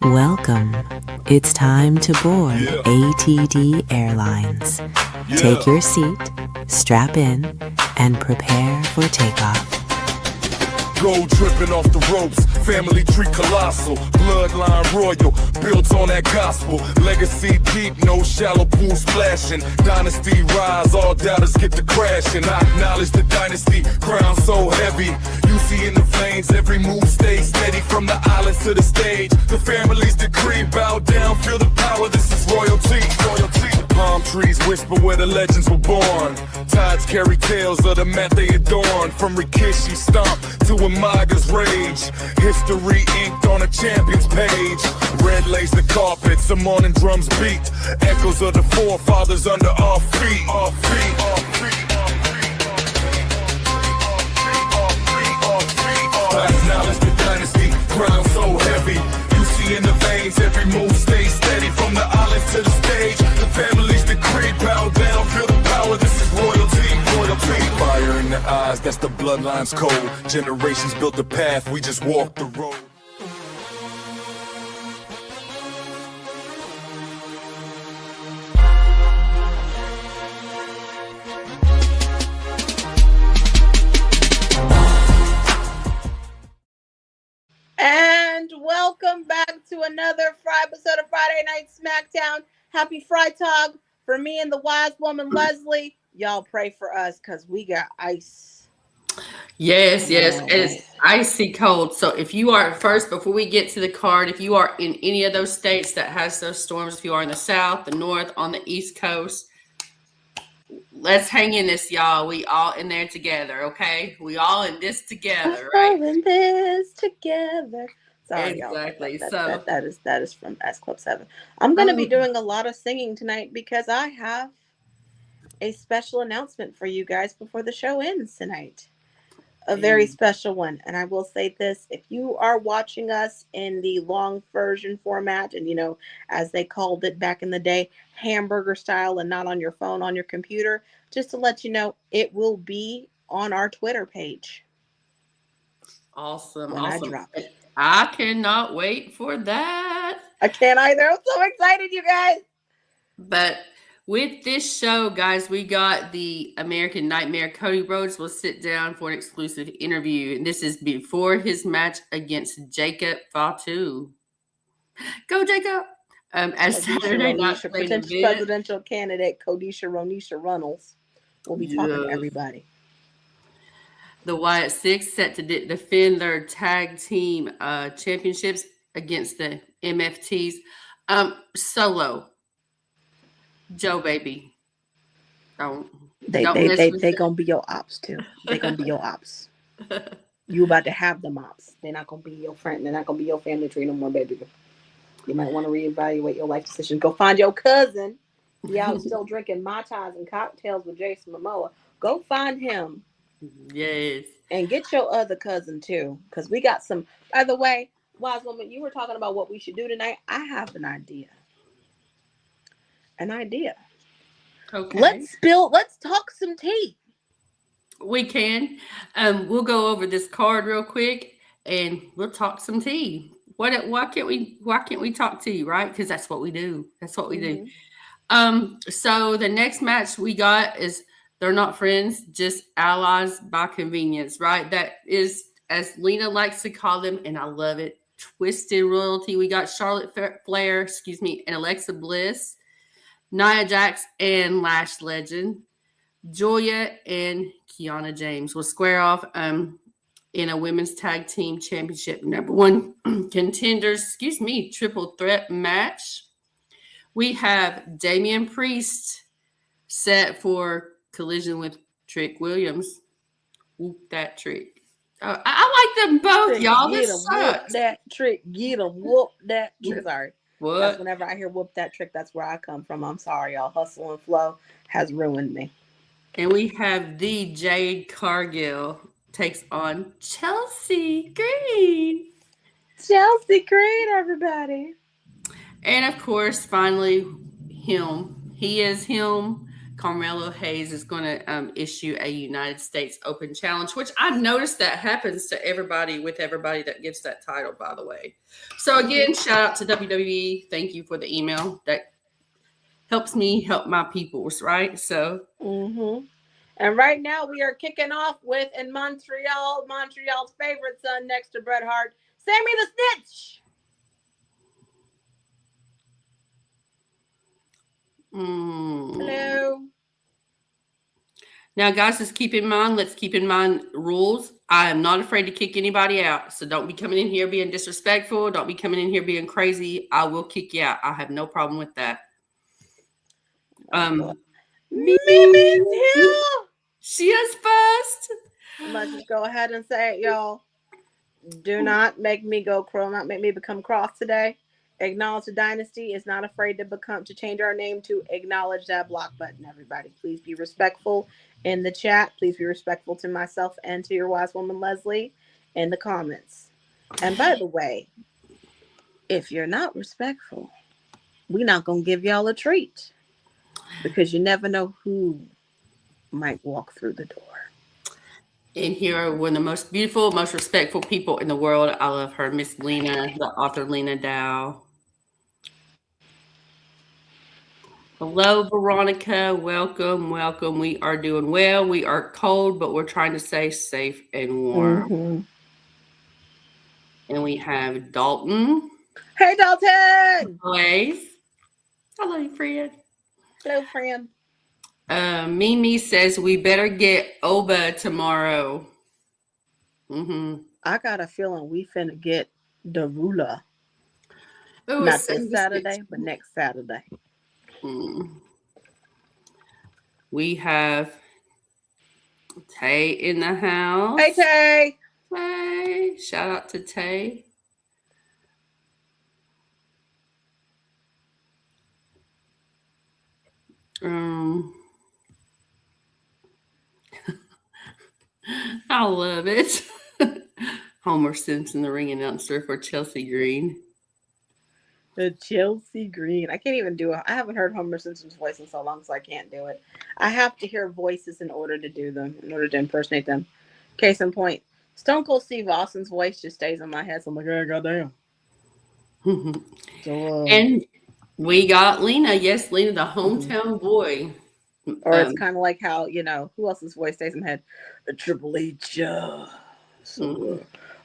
Welcome. It's time to board ATD Airlines. Take your seat, strap in, and prepare for takeoff. Gold dripping off the ropes, family tree colossal, bloodline royal, built on that gospel, legacy deep, no shallow pool splashing, dynasty rise, all doubters get to crashing, I acknowledge the dynasty, crown so heavy, you see in the flames, every move stays steady, from the islands to the stage, the family's decree, bow down, feel the power, this is royalty, royalty. Palm trees whisper where the legends were born. Tides carry tales of the mat they adorn. From Rikishi stomp to Umaga's rage. History inked on a champion's page. Red lace the carpet, some morning drums beat. Echoes of the forefathers under our feet. Our feet, our feet, our feet, our feet, our feet, our feet. Acknowledge the dynasty, crown so heavy. You see in the veins, every move stays steady. From the islands to the stage, the family's decree, bow down, feel the power, this is royalty, royalty. Fire in the eyes, that's the bloodline's code. Generations built the path, we just walk the road. And welcome back to another episode of Friday Night SmackDown. Happy Fry Talk for me and the wise woman Leslie. Y'all pray for us because we got ice. Yes, it's icy cold. So if you are first, before we get to the card, if you are in any of those states that has those storms, if you are in the south, the north, on the East Coast, let's hang in this, y'all. We all in there together, okay? We all in this together, right? All in this together. Sorry, exactly. Y'all. That is from S Club 7. I'm going to be doing a lot of singing tonight because I have a special announcement for you guys before the show ends tonight. A very special one. And I will say this, if you are watching us in the long version format, and as they called it back in the day, hamburger style and not on your phone, on your computer, just to let you know, it will be on our Twitter page. Awesome. I drop it. I cannot wait for that. I can't either. I'm so excited, you guys. But with this show, guys, we got the American Nightmare. Cody Rhodes will sit down for an exclusive interview. And this is before his match against Jacob Fatu. Go, Jacob! As Saturday Night potential presidential candidate Kodisha Ronisha Runnels will be talking to everybody. The Wyatt Six set to defend their tag team championships against the MFTs. Solo. Joe, baby. They gonna be your ops too. They gonna be your ops. You about to have them ops. They're not gonna be your friend. They're not gonna be your family tree no more, baby. You might want to reevaluate your life decision. Go find your cousin. Yeah, I'm still drinking Mai Tais and cocktails with Jason Momoa. Go find him. Yes. And get your other cousin too, because we got some. By the way, wise woman, you were talking about what we should do tonight. I have an idea. Okay. Let's talk some tea. We can. We'll go over this card real quick and we'll talk some tea. Why can't we talk tea, right? Because that's what we do. Do. So the next match we got is they're not friends, just allies by convenience, right? That is, as Lena likes to call them, and I love it, twisted royalty. We got Charlotte Flair, and Alexa Bliss, Nia Jax and Lash Legend, Julia and Kiana James will square off in a women's tag team championship number one contenders, triple threat match. We have Damian Priest set for collision with Trick Williams. Whoop that Trick. I like them both, Trick, y'all. This sucks. Whoop that Trick. Get them. Whoop that Trick. Sorry. What? That's whenever I hear whoop that Trick, that's where I come from. I'm sorry, y'all. Hustle and flow has ruined me. And we have the Jade Cargill takes on Chelsea Green. Chelsea Green, everybody. And of course, finally, him. He is him. Carmelo Hayes is going to issue a United States Open Challenge, which I've noticed that happens to everybody that gets that title, by the way. So again, shout out to WWE. Thank you for the email. That helps me help my peoples, right? So. And right now we are kicking off with, in Montreal's favorite son next to Bret Hart, Sammy the Snitch. Hello. Now, guys, let's keep in mind rules. I am not afraid to kick anybody out. So don't be coming in here being disrespectful. Don't be coming in here being crazy. I will kick you out. I have no problem with that. Mimi's here. She is first. I'm about to just go ahead and say it, y'all. Do not make me become cross today. Acknowledge the dynasty is not afraid to change our name to acknowledge that block button. Everybody, please be respectful in the chat. Please be respectful to myself and to your wise woman Leslie in the comments. And by the way, if you're not respectful, we're not gonna give y'all a treat, because you never know who might walk through the door. And here are one of the most beautiful, most respectful people in the world. I love her, Miss Lena, the author Lena Dow. Hello, Veronica. Welcome. We are doing well. We are cold, but we're trying to stay safe and warm. And we have Dalton. Hey, Dalton. Always. Hello, friend. Hello, friend. Mimi says we better get Oba tomorrow. I got a feeling we finna get Darula. Ooh, not this Saturday, but next Saturday. We have Tay in the house. Hey, Tay. Tay. Shout out to Tay. I love it. Homer Simpson, the ring announcer for Chelsea Green. The Chelsea Green. I can't even do it. I haven't heard Homer Simpson's voice in so long, so I can't do it. I have to hear voices in order to do them, in order to impersonate them. Case in point, Stone Cold Steve Austin's voice just stays in my head, so I'm like, oh, goddamn. And we got Lena. Yes, Lena, the hometown boy. Or it's kind of like how, who else's voice stays in my head? Triple H. I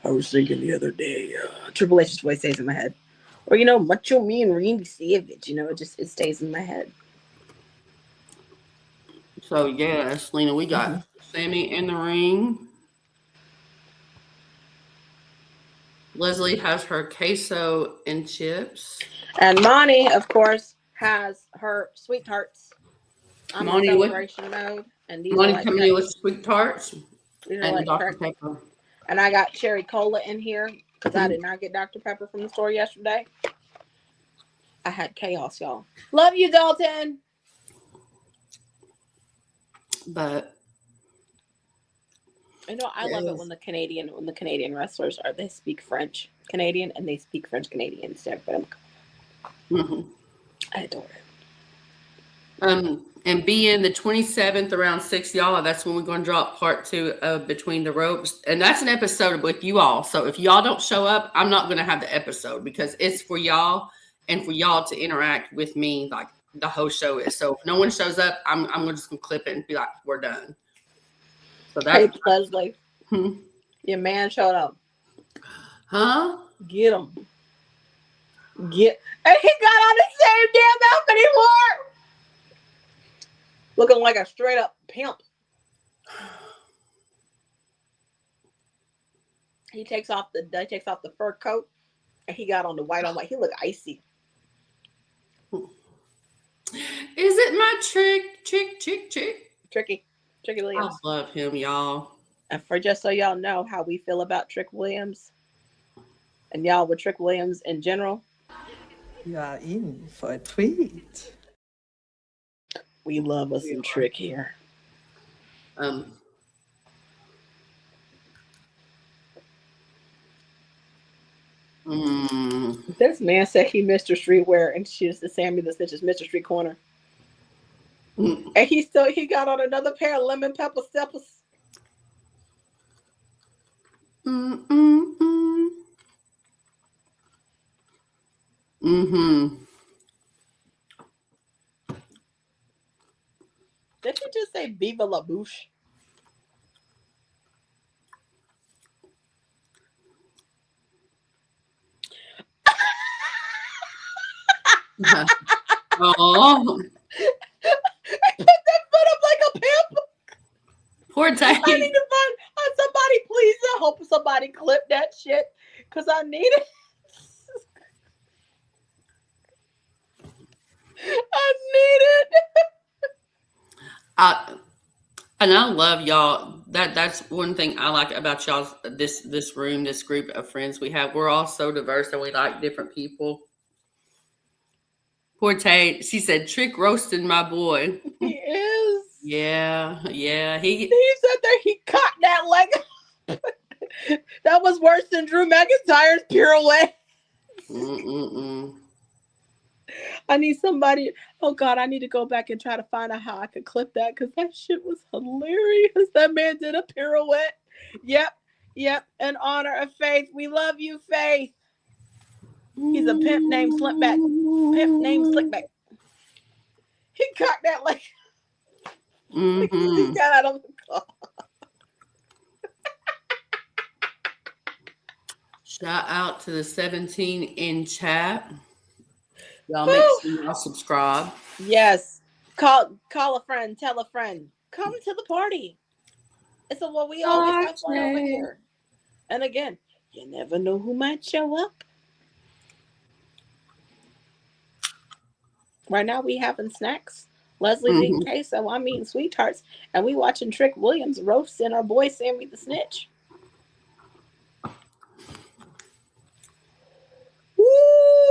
was thinking the other day, Triple H's voice stays in my head. Or, Macho Me and Randy Savage, it stays in my head. So, yes, Lena, we got Sammy in the ring. Leslie has her queso and chips. And Monty, of course, has her sweet tarts. I'm in celebration mode. And these Monty coming in with sweet tarts and Dr. Pepper. And I got cherry cola in here because I did not get Dr. Pepper from the store yesterday. I had chaos, y'all. Love you, Dalton. But I love it when the Canadian wrestlers they speak French Canadian and they speak French Canadian instead. But I adore it. And being the 27th around 6, y'all, that's when we're going to drop part 2 of Between the Ropes. And that's an episode with you all. So if y'all don't show up, I'm not going to have the episode because it's for y'all and for y'all to interact with me like the whole show is. So if no one shows up, I'm just going to clip it and be like, we're done. So that's Leslie. Your man showed up. Huh? Get him. And he got on the same damn outfit he wore. Looking like a straight up pimp. He takes off the fur coat and he got on the white on white. He looked icy. Is it my Tricky Williams. I love him, y'all. And for just so y'all know how we feel about Trick Williams and y'all with Trick Williams in general. You are in for a treat. We love us some Trick here. This man said he Mr. Streetwear and she's the Sammy the Snitch's Mr. Street Corner. And he got on another pair of lemon pepper steppers. Mm-hmm. Did he just say Viva la Bouche? Oh, Put that foot up like a pimp. poor I need Tay. to find somebody, please. I hope somebody clip that shit because I need it. I need it. And I love y'all. That's one thing I like about y'all. This room, this group of friends we have. We're all so diverse and we like different people. Poor Tate. She said, "Trick roasting my boy." He is. Yeah. He said that he caught that leg. That was worse than Drew McIntyre's pirouette. I need somebody. Oh God, I need to go back and try to find out how I could clip that because that shit was hilarious. That man did a pirouette. Yep. In honor of Faith. We love you, Faith. He's a pimp named Slickback. Pimp named Slickback. He caught that like he got out of the car. Shout out to the 17 in chat. Y'all make sure y'all subscribe. Yes. Call a friend, tell a friend. Come to the party. It's what we always have fun over here. And again, you never know who might show up. Right now we having snacks. Leslie's eating queso. I'm eating sweet tarts. And we watching Trick Williams roasting our boy Sammy the Snitch.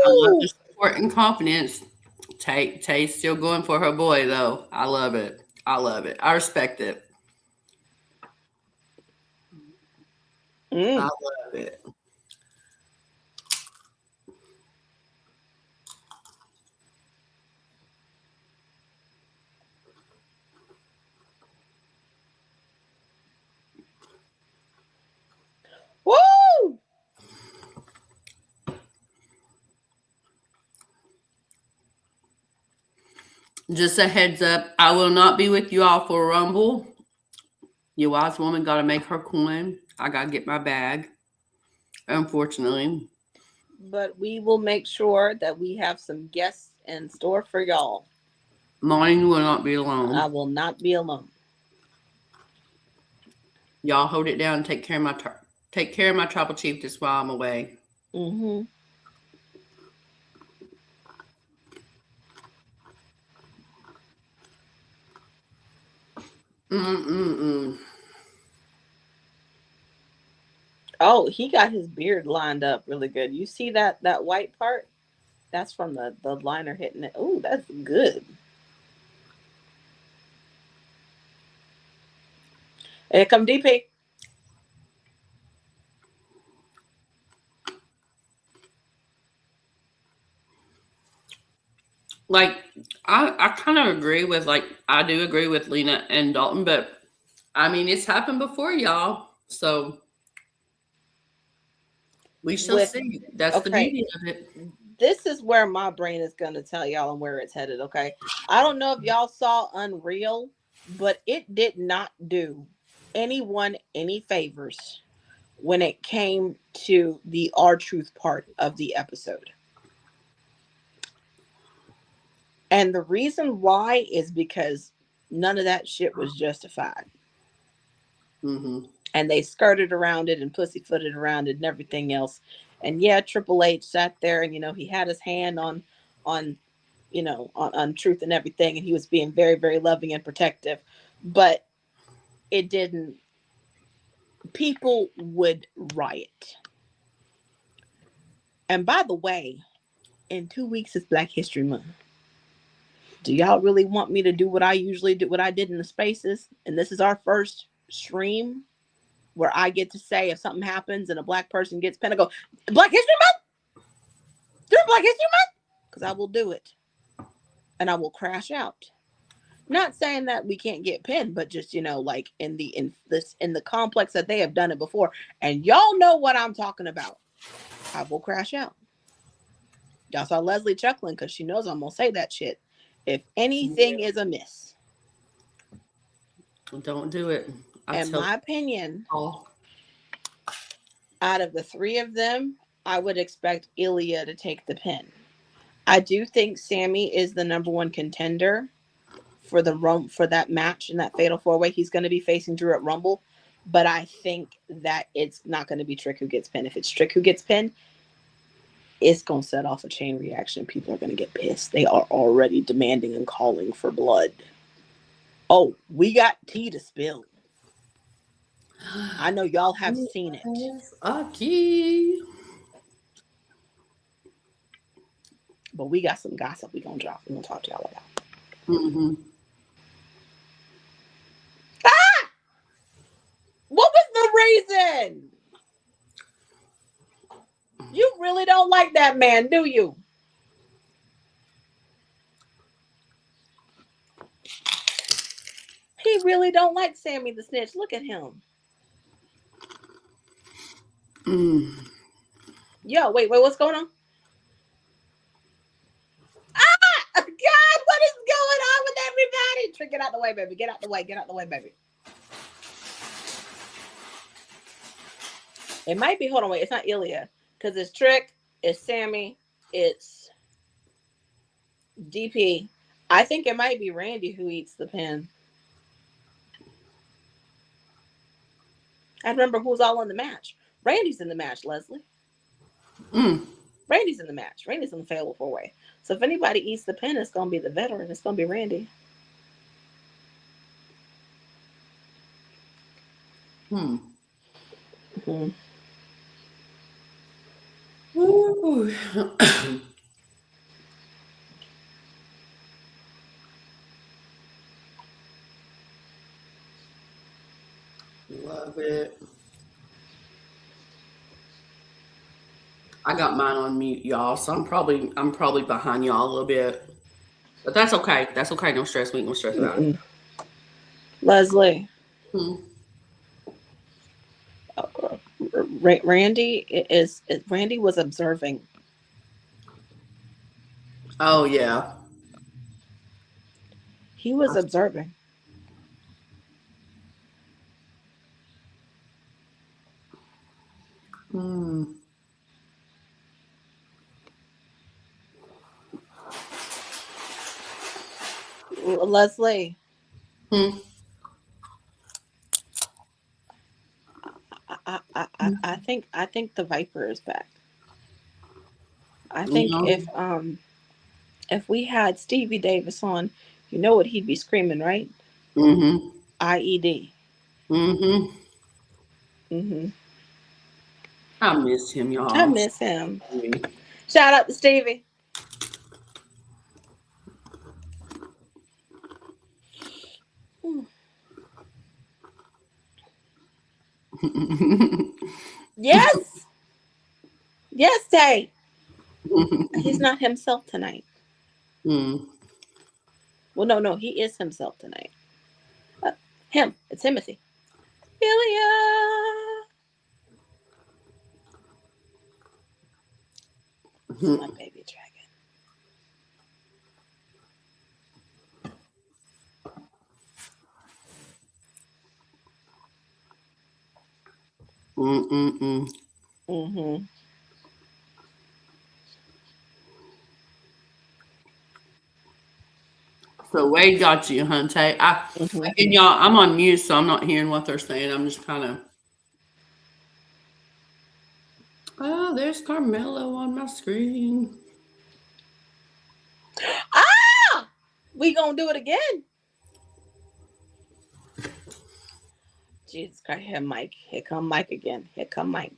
I love the support and confidence. Tay's still going for her boy, though. I love it. I respect it. I love it. Woo! Just a heads up, I will not be with you all for Rumble. Your wise woman got to make her coin. I got to get my bag, unfortunately. But we will make sure that we have some guests in store for y'all. Mine will not be alone. I will not be alone. Y'all hold it down and take care of my tribal chief just while I'm away. Mm-hmm. Oh, he got his beard lined up really good. You see that white part? That's from the liner hitting it. Oh, that's good. Here come DP. Like, I kind of agree with, I do agree with Lena and Dalton, but I mean, it's happened before, y'all. So we shall see. That's the beauty of it. This is where my brain is going to tell y'all and where it's headed, okay? I don't know if y'all saw Unreal, but it did not do anyone any favors when it came to the R-Truth part of the episode. And the reason why is because none of that shit was justified. And they skirted around it and pussyfooted around it and everything else. And yeah, Triple H sat there and, he had his hand on truth and everything. And he was being very, very loving and protective. But it didn't. People would riot. And by the way, in 2 weeks is Black History Month. Do y'all really want me to do what I usually do, what I did in the spaces? And this is our first stream where I get to say if something happens and a Black person gets pinned, I go, Black History Month? Do Black History Month? Because I will do it. And I will crash out. Not saying that we can't get pinned, but just like in the complex that they have done it before, and y'all know what I'm talking about. I will crash out. Y'all saw Leslie chuckling because she knows I'm gonna say that shit. If anything is amiss, don't do it. In my opinion, oh. out of the three of them, I would expect Ilya to take the pin. I do think Sammy is the number one contender for that match in that fatal 4-way. He's going to be facing Drew at Rumble, but I think that it's not going to be Trick who gets pinned. If it's Trick who gets pinned, it's going to set off a chain reaction. People are going to get pissed. They are already demanding and calling for blood. Oh, we got tea to spill. I know y'all have seen it. Okay. But we got some gossip we gonna drop. We're gonna talk to y'all about. Mm-hmm. Ah! What was the reason? You really don't like that man, do you? He really don't like Sammy the Snitch. Look at him. Yo, wait, what's going on? God, what is going on with everybody? Trick, get out the way, baby. Get out the way, baby. It might be, hold on, wait, it's not Ilya. Because it's Trick, it's Sammy, it's DP. I think it might be Randy who eats the pin. I remember who's all in the match. Randy's in the match, Leslie. Randy's in the match. Randy's in the fatal 4-way. So if anybody eats the pin, it's going to be the veteran. It's going to be Randy. Ooh. Love it. I got mine on mute, y'all, so I'm probably behind y'all a little bit. But that's okay. That's okay. No stress. We ain't gonna stress about it. Leslie. Randy was observing. Oh yeah. He was observing. Leslie. I think the Viper is back. I think if we had Stevie Davis on, you know what he'd be screaming, right? IED. I miss him, y'all. I miss him. Shout out to Stevie. Yes. Yes, Tay. He's not himself tonight. Well, no, he is himself tonight. Him. It's Timothy. Ilya. It's my baby dragon. So Wade got you, Hunte. And y'all, I'm on mute, so I'm not hearing what they're saying. I'm just kind of. Oh, there's Carmelo on my screen. Ah! We gonna do it again. Jesus Christ, here Mike. Here come Mike again. Here come Mike.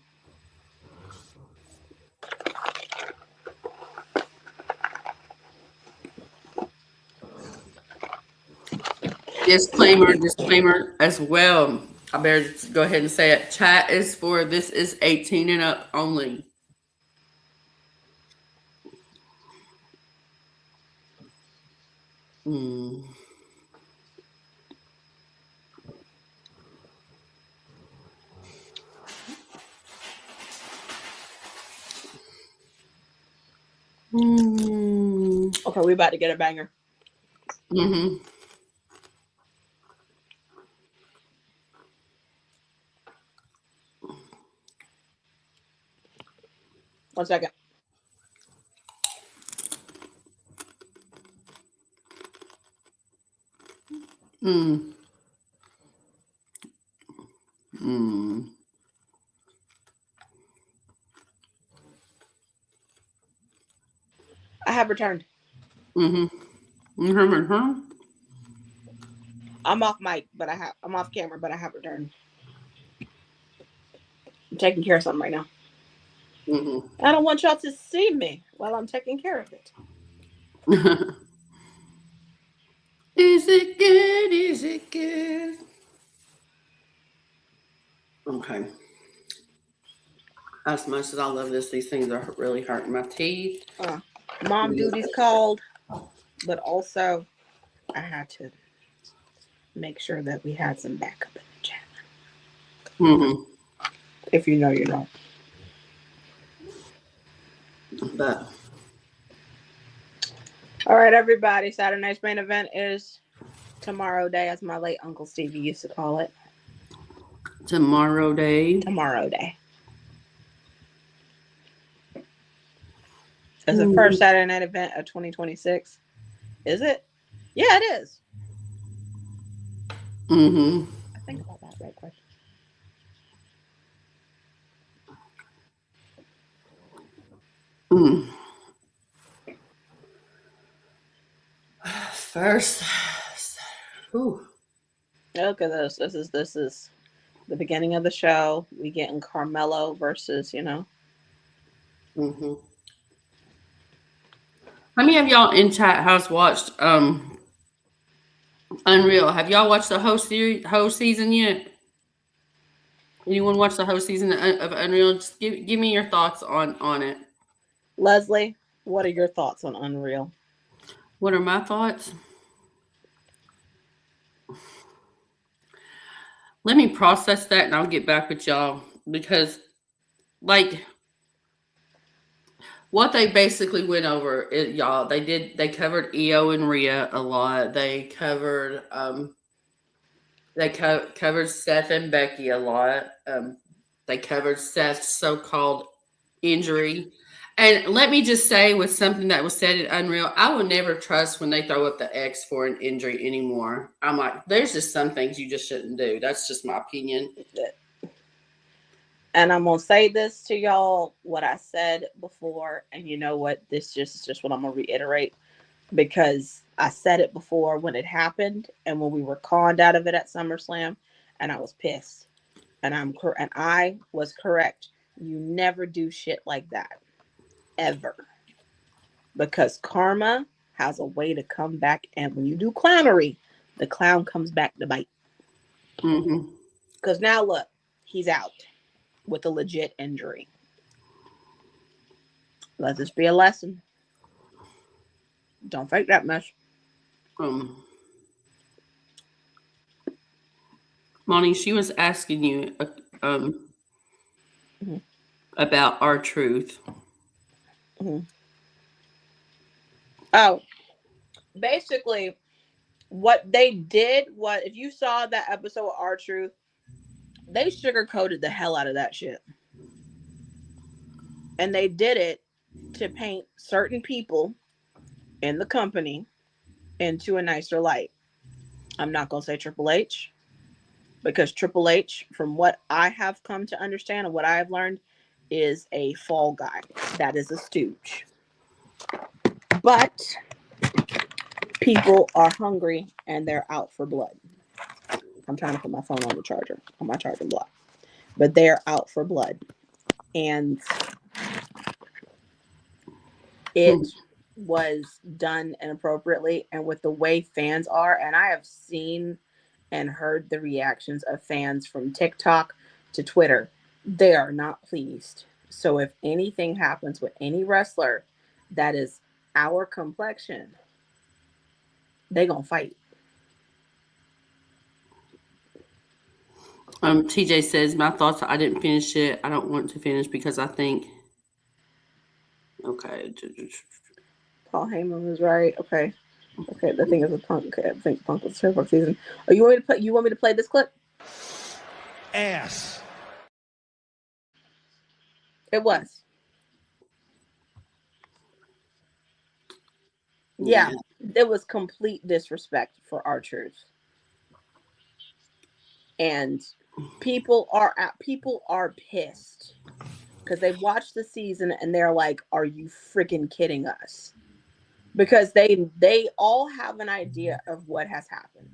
Disclaimer as well. I better just go ahead and say it. Chat is for this is 18 and up only. Okay, we about to get a banger. Mm-hmm. 1 second. Mm. Mm. I have returned. Mm-hmm. Mm-hmm. I'm off mic, but I'm off camera, but I have returned. I'm taking care of something right now. Mm-hmm. I don't want y'all to see me while I'm taking care of it. Is it good? Is it good? Okay. As much as I love this, these things are really hurting my teeth. Mom duty's called, but also I had to make sure that we had some backup in the chat. Mm-hmm. If you know, you know. But all right, everybody. Saturday night's main event is tomorrow day, as my late Uncle Stevie used to call it. Tomorrow day. Tomorrow day. It's the first Saturday night event of 2026. Is it? Yeah, it is. Mm-hmm. I think about that right quick. Mm. First. Ooh. Look at this. This is the beginning of the show. We getting Carmelo versus, Mm-hmm. How many of y'all in chat has watched Unreal? Have y'all watched the whole season yet? Anyone watch the whole season of Unreal? Just give me your thoughts on it. Leslie, what are your thoughts on Unreal? What are my thoughts? Let me process that and I'll get back with y'all, because like what they basically went over, y'all, they covered Io and Rhea a lot. They covered covered Seth and Becky a lot. They covered Seth's so-called injury. And let me just say, with something that was said in Unreal, I will never trust when they throw up the X for an injury anymore. I'm like, there's just some things you just shouldn't do. That's just my opinion. And I'm going to say this to y'all, what I said before. And you know what? This is just what I'm going to reiterate, because I said it before when it happened and when we were conned out of it at SummerSlam, and I was pissed. And I was correct. You never do shit like that. Ever. Because karma has a way to come back, and when you do clownery, the clown comes back to bite. Mm-hmm. Because now look, he's out with a legit injury. Let this be a lesson. Don't fake that mess. Monty, she was asking you Mm-hmm. about R-Truth. Mm-hmm. Oh, basically, what they did was, if you saw that episode of R-Truth, they sugarcoated the hell out of that shit. And they did it to paint certain people in the company into a nicer light. I'm not going to say Triple H, because Triple H, from what I have come to understand and what I have learned, is a fall guy. That is a stooge. But people are hungry and they're out for blood. I'm trying to put my phone on the charger, on my charging block. But they're out for blood. And it was done inappropriately, and with the way fans are, and I have seen and heard the reactions of fans from TikTok to Twitter, they are not pleased. So if anything happens with any wrestler that is our complexion, they gonna fight. TJ says, my thoughts, I didn't finish it. I don't want to finish because I think, okay. Paul Heyman was right. Okay. The thing is a Punk. Okay, I think Punk was terrible season. Oh, you want me to play this clip? Ass. It was. Yeah. It was complete disrespect for R-Truth. And people are pissed because they watched the season and they're like, "Are you freaking kidding us?" Because they all have an idea of what has happened.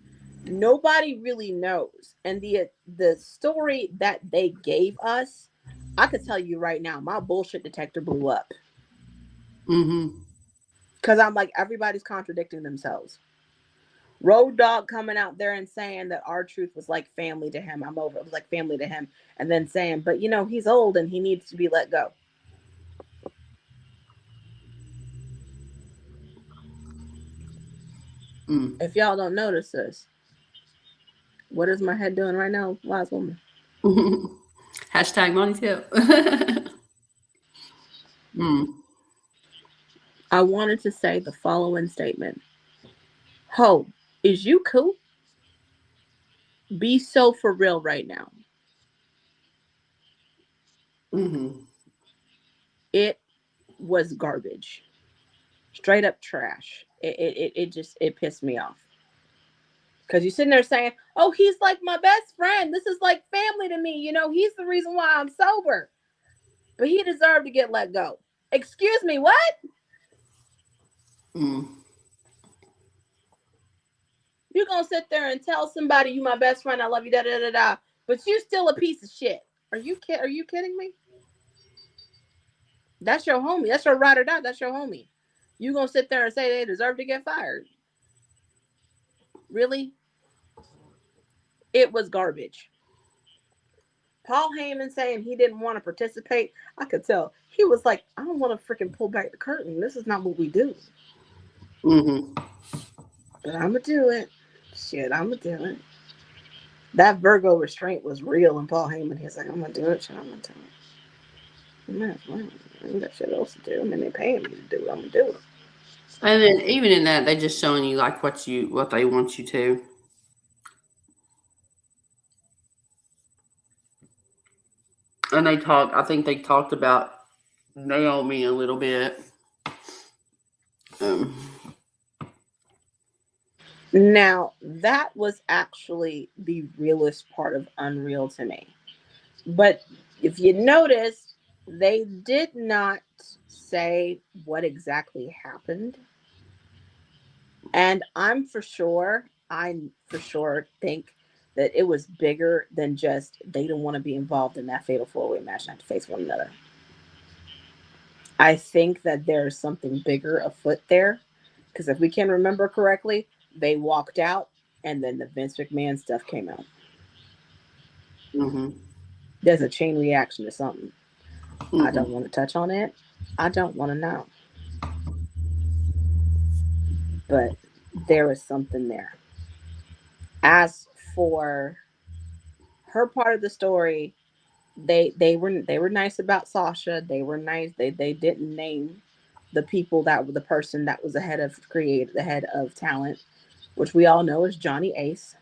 Nobody really knows, and the story that they gave us, I could tell you right now, my bullshit detector blew up. Because I'm like, everybody's contradicting themselves. Road Dogg coming out there and saying that R-Truth was like family to him. It was like family to him. And then saying, but he's old and he needs to be let go. If y'all don't notice this, what is my head doing right now, wise woman? Hashtag money tip. I wanted to say the following statement. Ho, is you cool? Be so for real right now. It was garbage. Straight up trash. It pissed me off. Because you're sitting there saying, oh, he's like my best friend. This is like family to me. He's the reason why I'm sober. But he deserved to get let go. Excuse me, what? You're going to sit there and tell somebody you my best friend, I love you, da-da-da-da. But you still a piece of shit. Are you kidding me? That's your homie. That's your ride or die. That's your homie. You going to sit there and say they deserve to get fired? Really? It was garbage. Paul Heyman saying he didn't want to participate, I could tell. He was like, I don't want to freaking pull back the curtain. This is not what we do. But I'm going to do it. Shit, I'm going to do it. That Virgo restraint was real in Paul Heyman. He's like, I'm going to do it. Shit, I'm going to do it. Man, I ain't got shit else to do. I mean, they're paying me to do it. I'm going to do it. And then even in that, they just showing you like what they want you to. And I think they talked about Naomi a little bit. Now, that was actually the realest part of Unreal to me. But if you notice, they did not say what exactly happened. And I for sure think that it was bigger than just they didn't want to be involved in that fatal four-way match and have to face one another. I think that there's something bigger afoot there. Because if we can remember correctly, they walked out and then the Vince McMahon stuff came out. There's a chain reaction to something. I don't want to touch on it. I don't want to know. But there is something there. As for her part of the story, they were nice about Sasha. They were nice. They didn't name the people that were the person that was the head of talent, which we all know is Johnny Ace.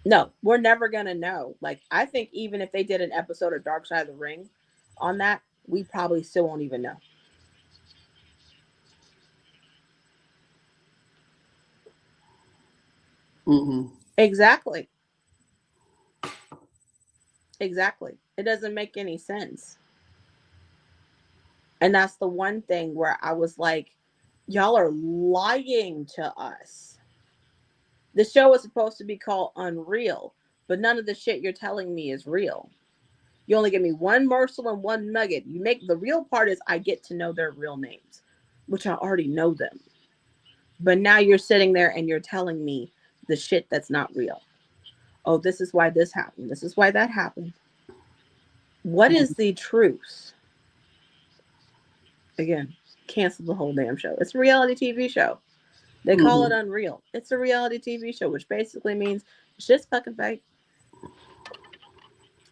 No, we're never gonna know. Like, I think even if they did an episode of Dark Side of the Ring on that, we probably still won't even know. Exactly. It doesn't make any sense. And that's the one thing where I was like, y'all are lying to us. The show is supposed to be called Unreal, but none of the shit you're telling me is real. You only give me one morsel and one nugget. You make the real part is I get to know their real names, which I already know them. But now you're sitting there and you're telling me the shit that's not real. Oh, this is why this happened. This is why that happened. What is the truth? Again, cancel the whole damn show. It's a reality TV show. They call it Unreal. It's a reality TV show, which basically means it's just fucking fake.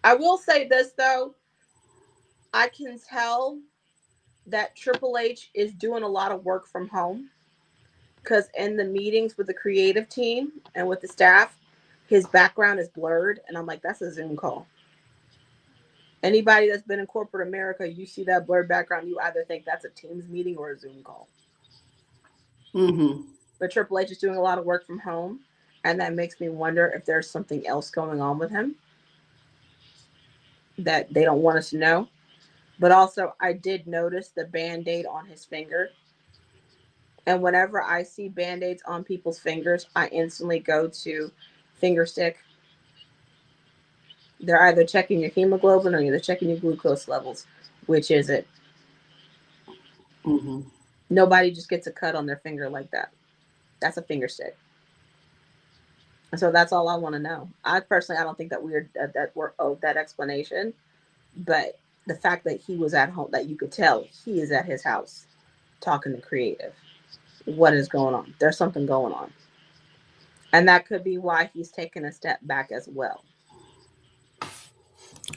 I will say this, though. I can tell that Triple H is doing a lot of work from home, because in the meetings with the creative team and with the staff, his background is blurred, and I'm like, that's a Zoom call. Anybody that's been in corporate America, you see that blurred background, you either think that's a Teams meeting or a Zoom call. Mm-hmm. But Triple H is doing a lot of work from home, and that makes me wonder if there's something else going on with him that they don't want us to know. But also, I did notice the Band-Aid on his finger. And whenever I see Band-Aids on people's fingers, I instantly go to finger stick. They're either checking your hemoglobin or either checking your glucose levels. Which is it? Mm-hmm. Nobody just gets a cut on their finger like that. That's a finger stick. And so that's all I want to know. I don't think that we're owed that explanation. But the fact that he was at home, that you could tell he is at his house talking to creative. What is going on? There's something going on. And that could be why he's taken a step back as well.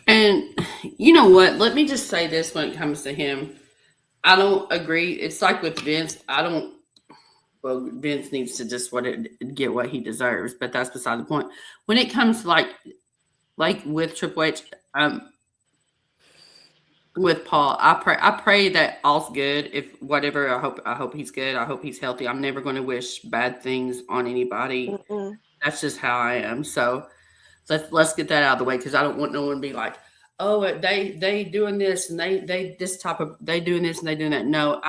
And you know what? Let me just say this when it comes to him. I don't agree. It's like with Vince. Well, Vince needs to just get what he deserves, but that's beside the point. When it comes to like with Triple H, with Paul, I pray that all's good. If whatever, I hope he's good. I hope he's healthy. I'm never going to wish bad things on anybody. Mm-mm. That's just how I am. So let's get that out of the way, because I don't want no one to be like, oh, they doing this and they doing this and they doing that. No,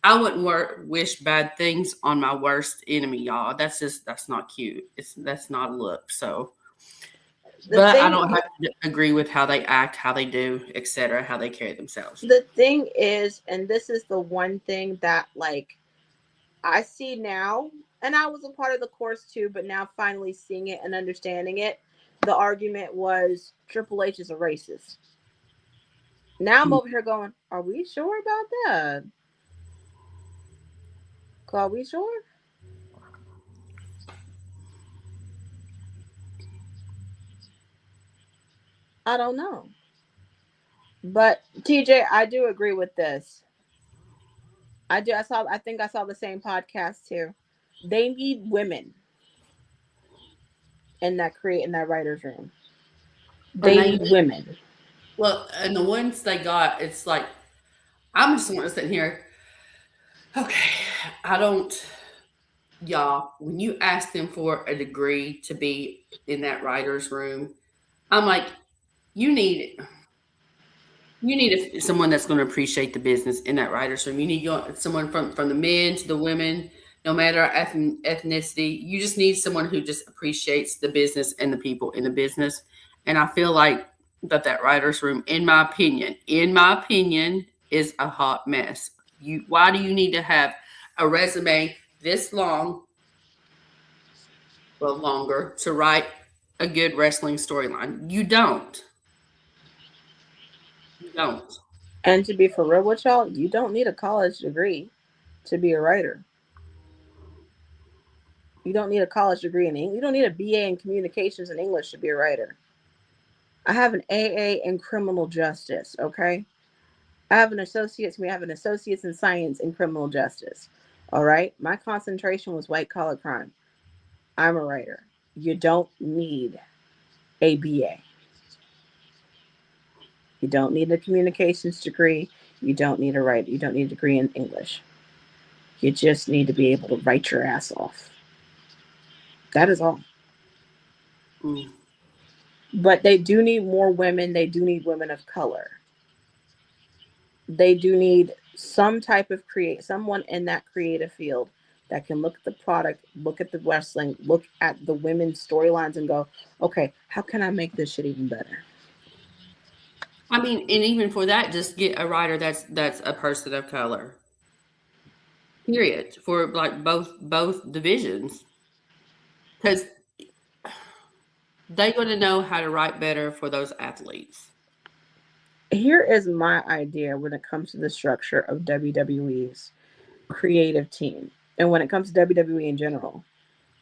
I wouldn't wish bad things on my worst enemy, y'all. That's not cute. That's not a look. So. But I don't have to agree with how they act, how they do, etc., how they carry themselves. The thing is, and this is the one thing that, like, I see now, and I was a part of the course too, but now finally seeing it and understanding it, the argument was Triple H is a racist. Now I'm over here going, are we sure about that? Are we sure? I don't know. But TJ, I do agree with this. I think I saw the same podcast too. They need women in that writer's room. They need women. Well, and the ones they got, it's like, I'm just want to sit here. Okay, y'all, when you ask them for a degree to be in that writer's room, I'm like, you need someone that's going to appreciate the business in that writer's room. You need someone from the men to the women, no matter ethnicity. You just need someone who just appreciates the business and the people in the business. And I feel like that writer's room, in my opinion, is a hot mess. Why do you need to have a resume this long, well, longer, to write a good wrestling storyline? You don't. Don't. And to be for real with y'all, you don't need a college degree to be a writer. You don't need a college degree in English. You don't need a BA in communications and English to be a writer. I have an AA in criminal justice, okay? I have an associate's in science in criminal justice. All right? My concentration was white collar crime. I'm a writer. You don't need a BA. You don't need a communications degree. You don't need a degree in English. You just need to be able to write your ass off. That is all. Mm. But they do need more women. They do need women of color. They do need some type of someone in that creative field that can look at the product, look at the wrestling, look at the women's storylines and go, okay, how can I make this shit even better? I mean, and even for that, just get a writer that's a person of color. Period. For like both divisions. Because they're going to know how to write better for those athletes. Here is my idea when it comes to the structure of WWE's creative team. And when it comes to WWE in general,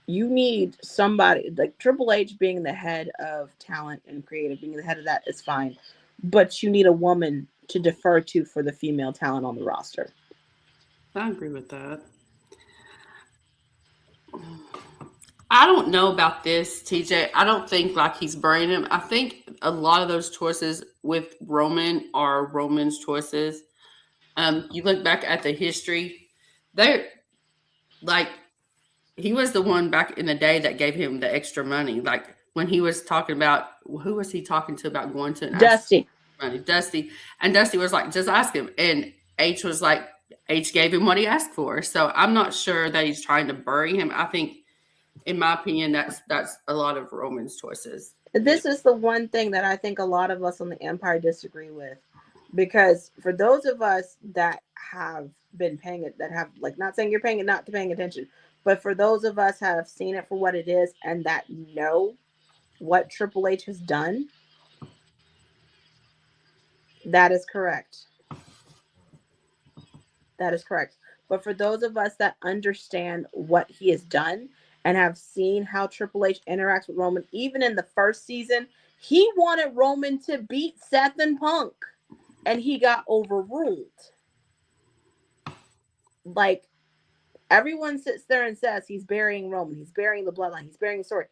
you need somebody like Triple H being the head of talent and creative, being the head of that is fine. But you need a woman to defer to for the female talent on the roster. I agree with that. I don't know about this, TJ. I don't think like he's burying him. I think a lot of those choices with Roman are Roman's choices. You look back at the history, they're like he was the one back in the day that gave him the extra money. Like when he was talking about who was he talking to about going to Dusty. money? Dusty. And Dusty was like, just ask him. And H was like, H gave him what he asked for. So I'm not sure that he's trying to bury him. I think, in my opinion, that's a lot of Roman's choices. This is the one thing that I think a lot of us on the Empire disagree with. Because for those of us that have been paying it, that have, like, not saying you're paying it, not paying attention, but for those of us have seen it for what it is and that know what Triple H has done, that is correct. That is correct. But for those of us that understand what he has done and have seen how Triple H interacts with Roman, even in the first season, he wanted Roman to beat Seth and Punk, and he got overruled. Like, everyone sits there and says he's burying Roman, he's burying the bloodline, he's burying the story.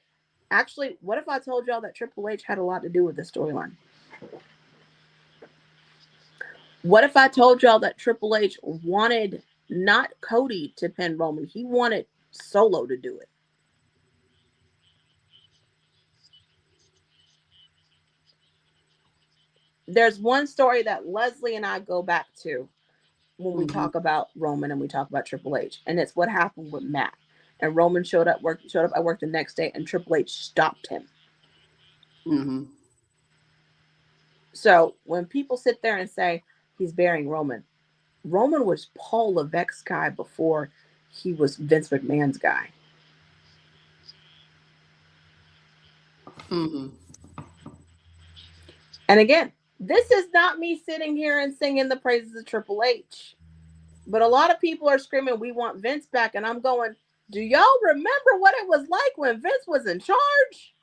Actually, what if I told y'all that Triple H had a lot to do with the storyline? What if I told y'all that Triple H wanted not Cody to pin Roman, he wanted Solo to do it? There's one story that Leslie and I go back to when we talk about Roman and we talk about Triple H, and it's what happened with Matt. And Roman showed up at work the next day, and Triple H stopped him. Mm-hmm. So when people sit there and say he's burying Roman, Roman was Paul Levesque's guy before he was Vince McMahon's guy. Mm-hmm. And again, this is not me sitting here and singing the praises of Triple H. But a lot of people are screaming, we want Vince back. And I'm going, do y'all remember what it was like when Vince was in charge?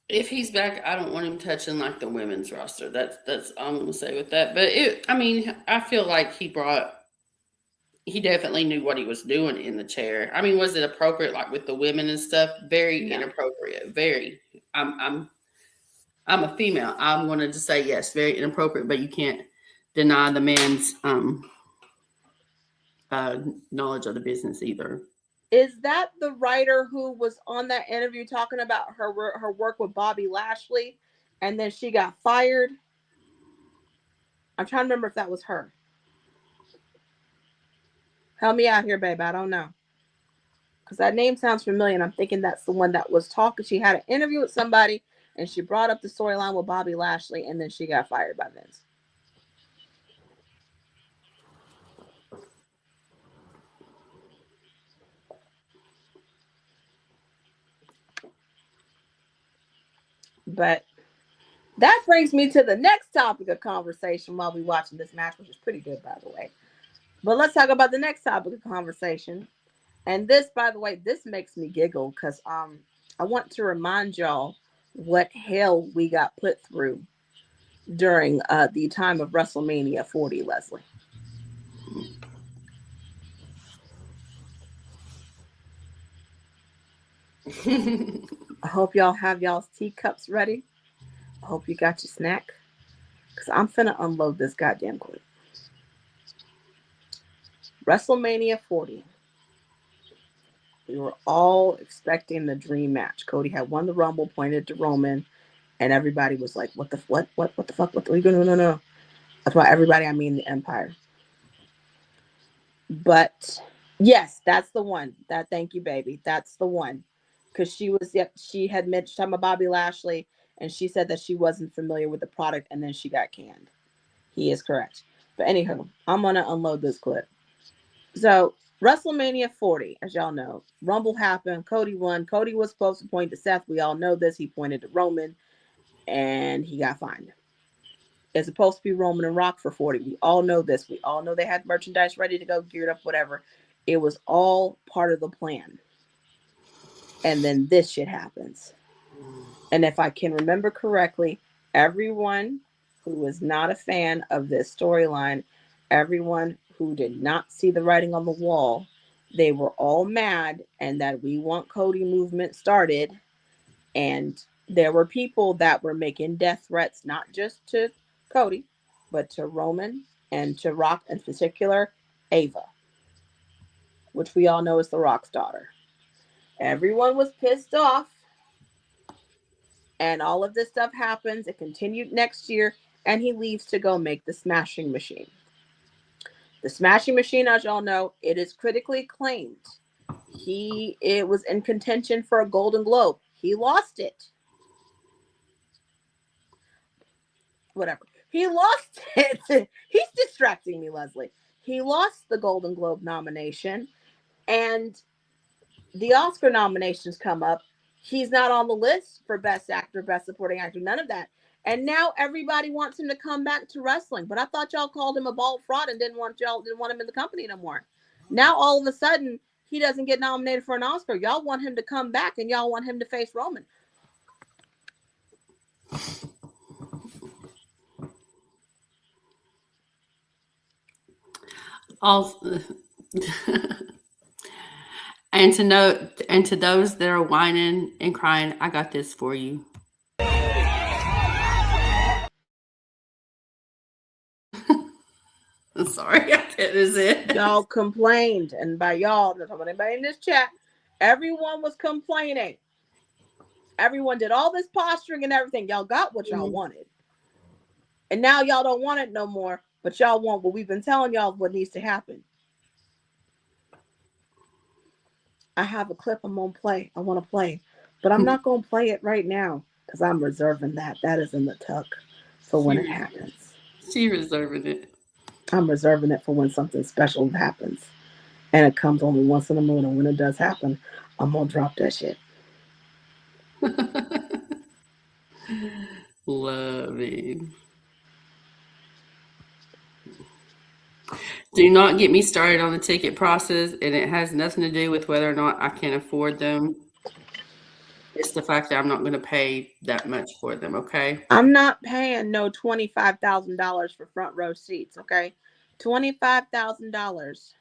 If he's back, I don't want him touching like the women's roster. That's all I'm gonna say with that. But I feel like he definitely knew what he was doing in the chair. I mean, was it appropriate like with the women and stuff? Very inappropriate. Very. I'm a female. I'm going to just say yes, very inappropriate. But you can't deny the man's knowledge of the business either. Is that the writer who was on that interview talking about her work with Bobby Lashley, and then she got fired? I'm trying to remember if that was her. Help me out here, babe. I don't know. Because that name sounds familiar, and I'm thinking that's the one that was talking. She had an interview with somebody, and she brought up the storyline with Bobby Lashley, and then she got fired by Vince. But that brings me to the next topic of conversation while we're watching this match, which is pretty good, by the way. But let's talk about the next topic of conversation. And this, by the way, this makes me giggle because I want to remind y'all what hell we got put through during the time of WrestleMania 40, Leslie. I hope y'all have y'all's teacups ready. I hope you got your snack, because I'm finna unload this goddamn clip. WrestleMania 40. We were all expecting the dream match. Cody had won the Rumble, pointed to Roman, and everybody was like, what the fuck? What are you gonna no. That's why everybody, I mean the Empire. But yes, that's the one. Thank you, baby. That's the one. Because she had mentioned talking about Bobby Lashley, and she said that she wasn't familiar with the product, and then she got canned. He is correct. But anywho, I'm gonna unload this clip. So WrestleMania 40, as y'all know, Rumble happened. Cody won. Cody was supposed to point to Seth. We all know this. He pointed to Roman, and he got fined. It's supposed to be Roman and Rock for 40. We all know this. We all know they had merchandise ready to go, geared up, whatever. It was all part of the plan. And then this shit happens. And if I can remember correctly, everyone who was not a fan of this storyline, everyone who did not see the writing on the wall, they were all mad, and that We Want Cody movement started. And there were people that were making death threats, not just to Cody, but to Roman and to Rock, in particular, Ava, which we all know is the Rock's daughter. Everyone was pissed off, and all of this stuff happens. It continued next year, and he leaves to go make the Smashing Machine. The Smashing Machine, as y'all know, it is critically acclaimed. It was in contention for a Golden Globe. He lost it. Whatever. He lost it. He's distracting me, Leslie. He lost the Golden Globe nomination, and the Oscar nominations come up. He's not on the list for Best Actor, Best Supporting Actor, none of that. And now everybody wants him to come back to wrestling. But I thought y'all called him a bald fraud and didn't want him in the company no more. Now all of a sudden he doesn't get nominated for an Oscar. Y'all want him to come back, and y'all want him to face Roman. Also, and to those that are whining and crying, I got this for you. I'm sorry, that is it. Y'all complained, and by y'all, I'm not talking about anybody in this chat, everyone was complaining. Everyone did all this posturing and everything. Y'all got what y'all wanted. And now y'all don't want it no more, but y'all want what we've been telling y'all what needs to happen. I have a clip I'm going to play. I want to play. But I'm not going to play it right now because I'm reserving that. That is in the tuck for when it happens. She reserving it. I'm reserving it for when something special happens. And it comes only once in a moon. And when it does happen, I'm going to drop that shit. Love it. Do not get me started on the ticket process, and it has nothing to do with whether or not I can afford them. It's the fact that I'm not going to pay that much for them, okay? I'm not paying no $25,000 for front row seats, okay? $25,000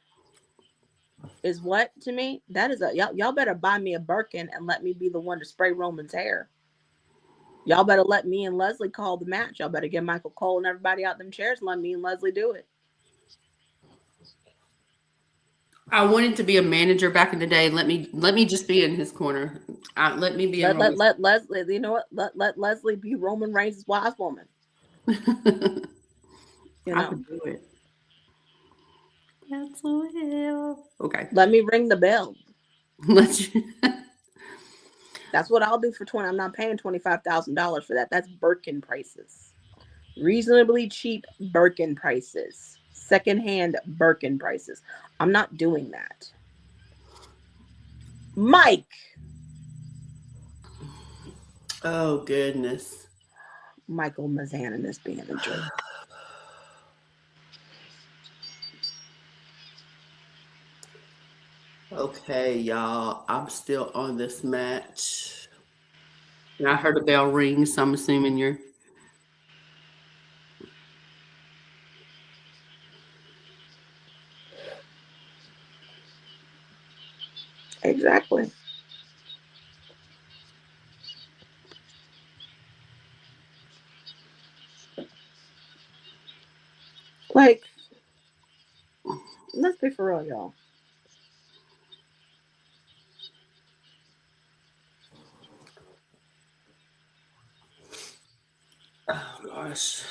is what to me? That is y'all better buy me a Birkin and let me be the one to spray Roman's hair. Y'all better let me and Leslie call the match. Y'all better get Michael Cole and everybody out them chairs and let me and Leslie do it. I wanted to be a manager back in the day. Let me just be in his corner. Let me be in let Leslie. You know what? Let Leslie be Roman Reigns' wise woman. I can do it. That's well. Okay. Let me ring the bell. Let's. That's what I'll do for 20. I'm not paying $25,000 for that. That's Birkin prices. Reasonably cheap Birkin prices. Secondhand Birkin prices. I'm not doing that. Mike. Oh, goodness. Michael Mazzanin is being a jerk. Okay, y'all. I'm still on this match. And I heard a bell ring, so I'm assuming you're... Exactly. Like, let's be for real, y'all. Oh, gosh.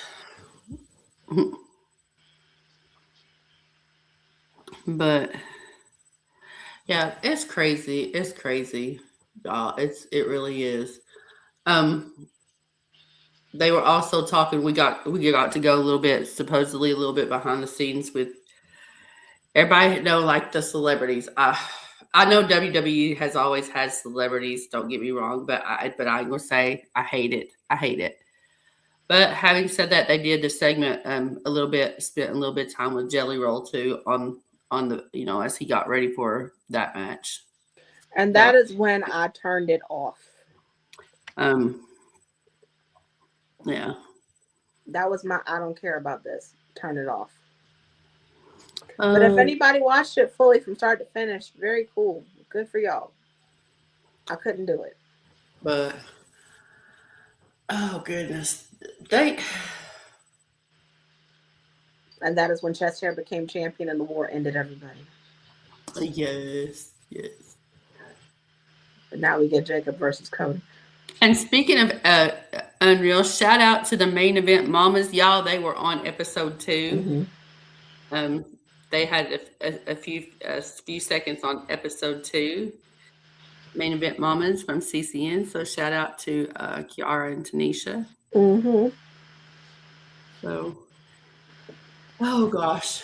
But, yeah, it's crazy. It's crazy, y'all. It really is. They were also talking. We got to go a little bit, supposedly a little bit behind the scenes with everybody. Know like the celebrities. I know WWE has always had celebrities. Don't get me wrong, but I'm gonna say I hate it. I hate it. But having said that, they did the segment a little bit, spent a little bit of time with Jelly Roll too on the as he got ready for that match. And that is when I turned it off. Yeah. That was my I don't care about this. Turn it off. But if anybody watched it fully from start to finish, very cool. Good for y'all. I couldn't do it. But oh goodness, And that is when chest hair became champion and the war ended, everybody. yes. But now we get Jacob versus Cody. And speaking of Unreal, shout out to the main event mamas, y'all. They were on episode 2. They had a few seconds on episode 2. Main event mamas from CCN. So shout out to Kiara and Tanisha. So, oh gosh.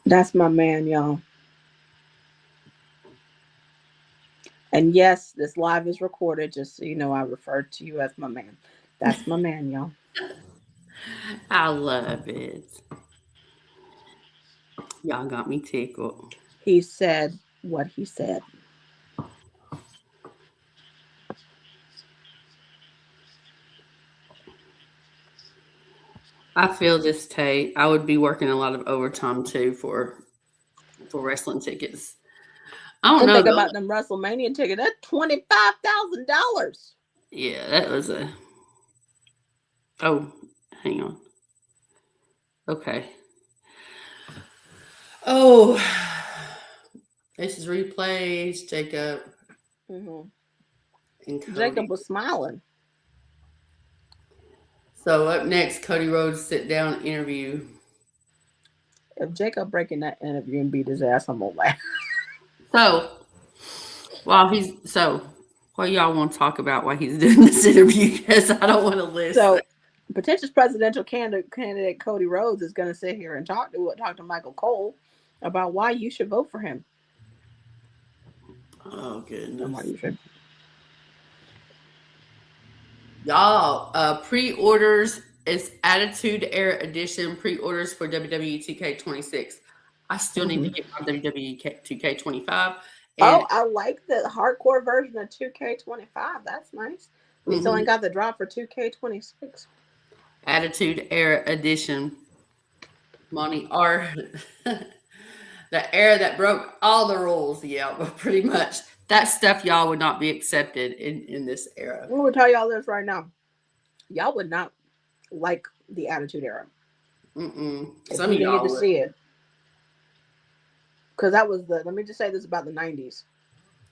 That's my man, y'all. And yes, this live is recorded, just so you know I referred to you as my man. That's my man, y'all. I love it. Y'all got me tickled. He said what he said. I feel this, Tate. I would be working a lot of overtime too for wrestling tickets. I don't know. Think about them WrestleMania tickets. That's $25,000. Yeah, that was a. Oh, hang on. Okay. Oh, this is replays. Jacob. And Jacob was smiling. So up next, Cody Rhodes sit down interview. If Jacob breaking that interview and beat his ass, I'm gonna laugh. So while y'all want to talk about why he's doing this interview, because I don't want to list. So potential presidential candidate Cody Rhodes is going to sit here and talk to Michael Cole about why you should vote for him. Oh goodness! Why you should. Y'all, pre-orders is Attitude Era Edition pre-orders for WWE 2K26. I still need to get my WWE 2K25. Oh, I like the hardcore version of 2K25. That's nice. We still ain't got the drop for 2K26. Attitude Era Edition. Monty R. The era that broke all the rules. Yeah, but pretty much. That stuff, y'all, would not be accepted in this era. I'm going to tell y'all this right now. Y'all would not like the Attitude Era. Some of y'all need to see it. Because that was let me just say this about the 90s.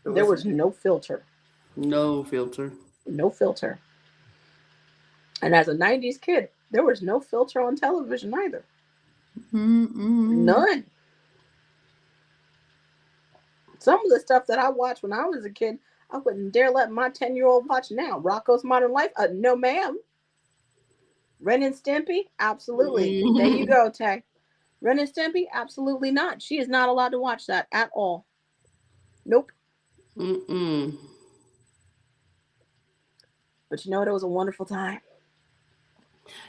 There was no filter. No filter. No filter. And as a 90s kid, there was no filter on television either. None. Some of the stuff that I watched when I was a kid, I wouldn't dare let my 10-year-old watch now. Rocko's Modern Life? No, ma'am. Ren and Stimpy? Absolutely. There you go, Tay. Ren and Stimpy? Absolutely not. She is not allowed to watch that at all. Nope. But you know what? It was a wonderful time.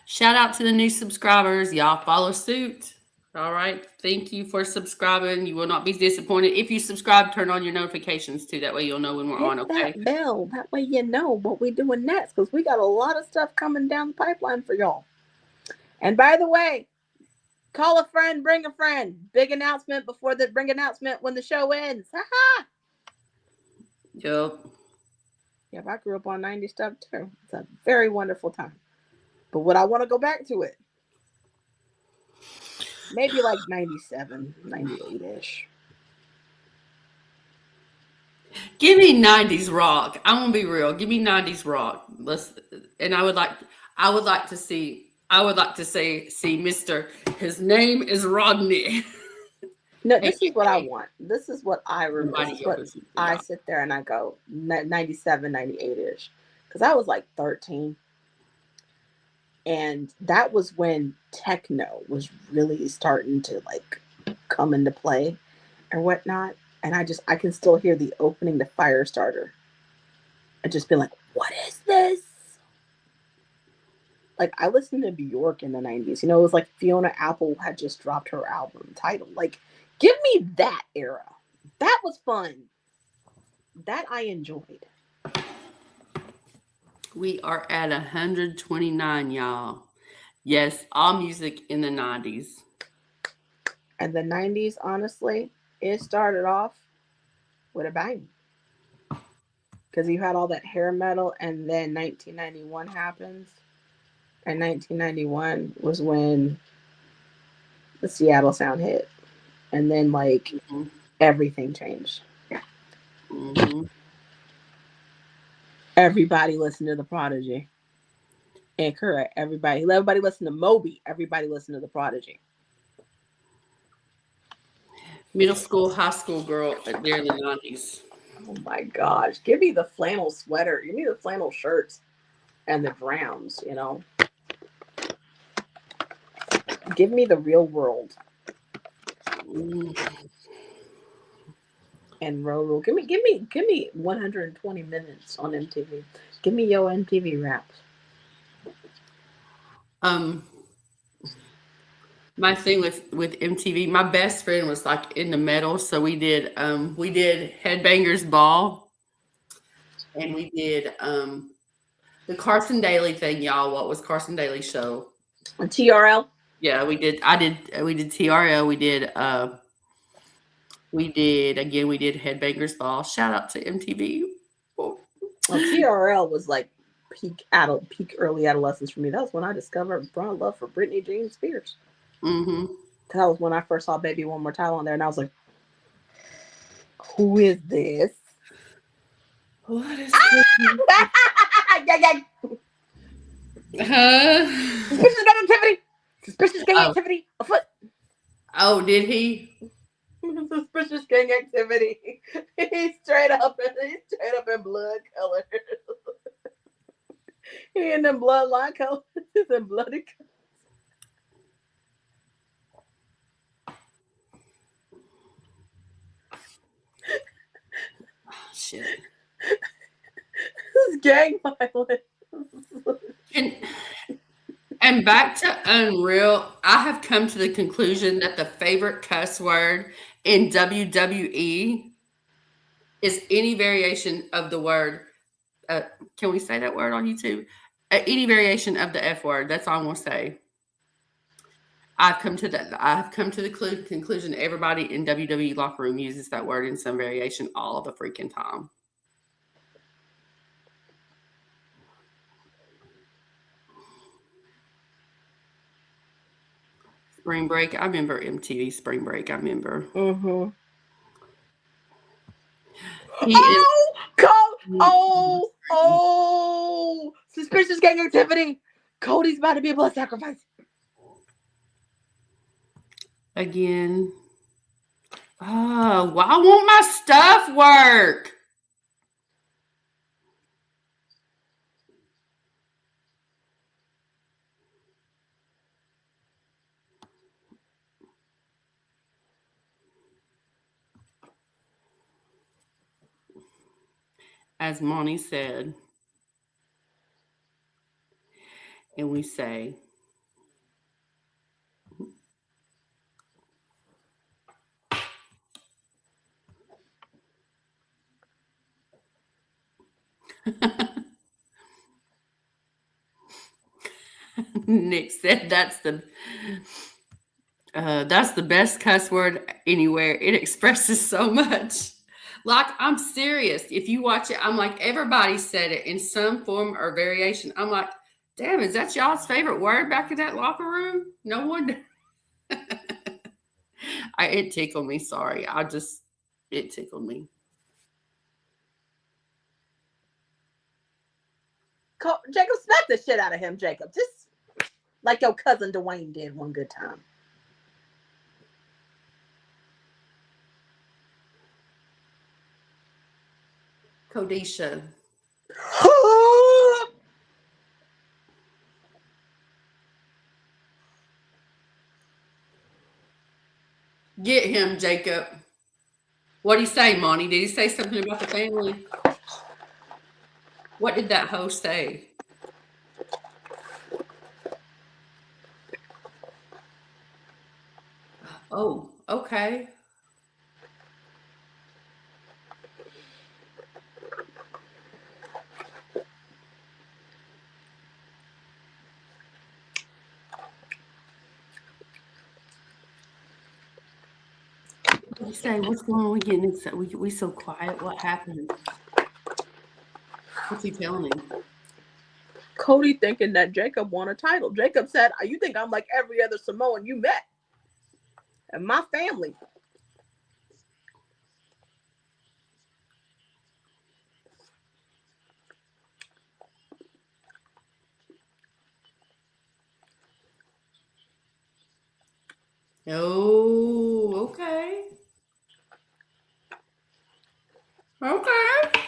Shout out to the new subscribers. Y'all follow suit. All right. Thank you for subscribing. You will not be disappointed. If you subscribe, turn on your notifications too. That way you'll know when we're on, okay? That bell. That way you know what we're doing next, because we got a lot of stuff coming down the pipeline for y'all. And by the way, call a friend, bring a friend. Big announcement big announcement when the show ends. Ha-ha! Yep. Yep, I grew up on 90s stuff too. It's a very wonderful time. But would I want to go back to it? Maybe like 97, 98-ish. Give me 90s rock. I'm gonna be real. Give me 90s rock. I would like to see Mr. His name is Rodney. No, this is what I want. This is what I remember. I sit there and I go 97, 98-ish. Because I was like 13. And that was when techno was really starting to like come into play or whatnot. And I can still hear the opening to Firestarter. And just be like, what is this? Like, I listened to Bjork in the 90s. You know, it was like Fiona Apple had just dropped her album title. Like, give me that era. That was fun. That I enjoyed. We are at 129, y'all. Yes, all music in the 90s. And the 90s, honestly, it started off with a bang. Because you had all that hair metal, and then 1991 happens. And 1991 was when the Seattle sound hit. And then, like, everything changed. Mm-hmm. Everybody listened to The Prodigy. Incorrect. Everybody listened to Moby. Everybody listened to The Prodigy. Middle school, high school girl there in the 90s. Oh my gosh. Give me the flannel sweater. Give me the flannel shirts and the drowns, you know. Give me the Real World. And Road Rule. Give me 120 minutes on MTV. Give me your MTV raps. My thing with MTV, my best friend was like in the metal, so we did Headbangers Ball, and we did the Carson Daly thing, y'all. What was Carson Daly's show? TRL. Yeah, we did. We did TRL. We did Headbangers Ball. Shout out to MTV. Well, TRL was like peak early adolescence for me. That was when I discovered my love for Britney Jean Spears. Mm-hmm. That was when I first saw Baby One More Time on there, and I was like, "Who is this? What is this? Suspicious gang activity. Suspicious gang activity afoot. Oh, did he? Suspicious gang activity. He's straight up in blood color. He in them bloodline colors. He's in bloody colors. Shit. This is gang violence. And back to Unreal, I have come to the conclusion that the favorite cuss word in WWE is any variation of the word. Can we say that word on YouTube? Any variation of the F word. That's all I'm gonna say. I've come to the conclusion everybody in WWE locker room uses that word in some variation all the freaking time. Spring Break. I remember MTV Spring Break. I remember. Mm-hmm. Suspicious gang activity. Cody's about to be a blood sacrifice. Again. Oh, why won't my stuff work? As Monty said, and we say, Nick said that's the best cuss word anywhere. It expresses so much. Like, I'm serious. If you watch it, I'm like, everybody said it in some form or variation. I'm like, damn, is that y'all's favorite word back in that locker room? No wonder. It tickled me. Sorry. It tickled me. Jacob, smack the shit out of him, Jacob. Just like your cousin Dwayne did one good time. Kodisha. Get him, Jacob. What did he say, Monty? Did he say something about the family? What did that host say? Oh, okay. What did he say? What's going on? We so quiet. What happened? What's he telling him? Cody thinking that Jacob won a title. Jacob said, "You think I'm like every other Samoan you met, and my family." Oh, okay. Okay.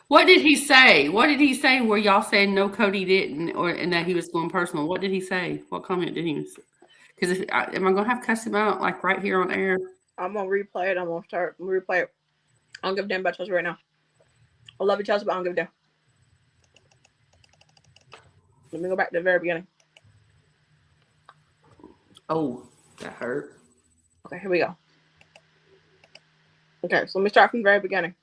What did he say? What did he say where y'all said no, Cody didn't, and that he was going personal? What did he say? What comment did he make? Because am I going to have to cuss him out like right here on air? I'm going to replay it. I'm going to replay it. I don't give a damn about Chelsea right now. I love you, Chelsea, but I don't give a damn. Let me go back to the very beginning. Oh, that hurt. Okay, here we go. Okay, so let me start from the very beginning.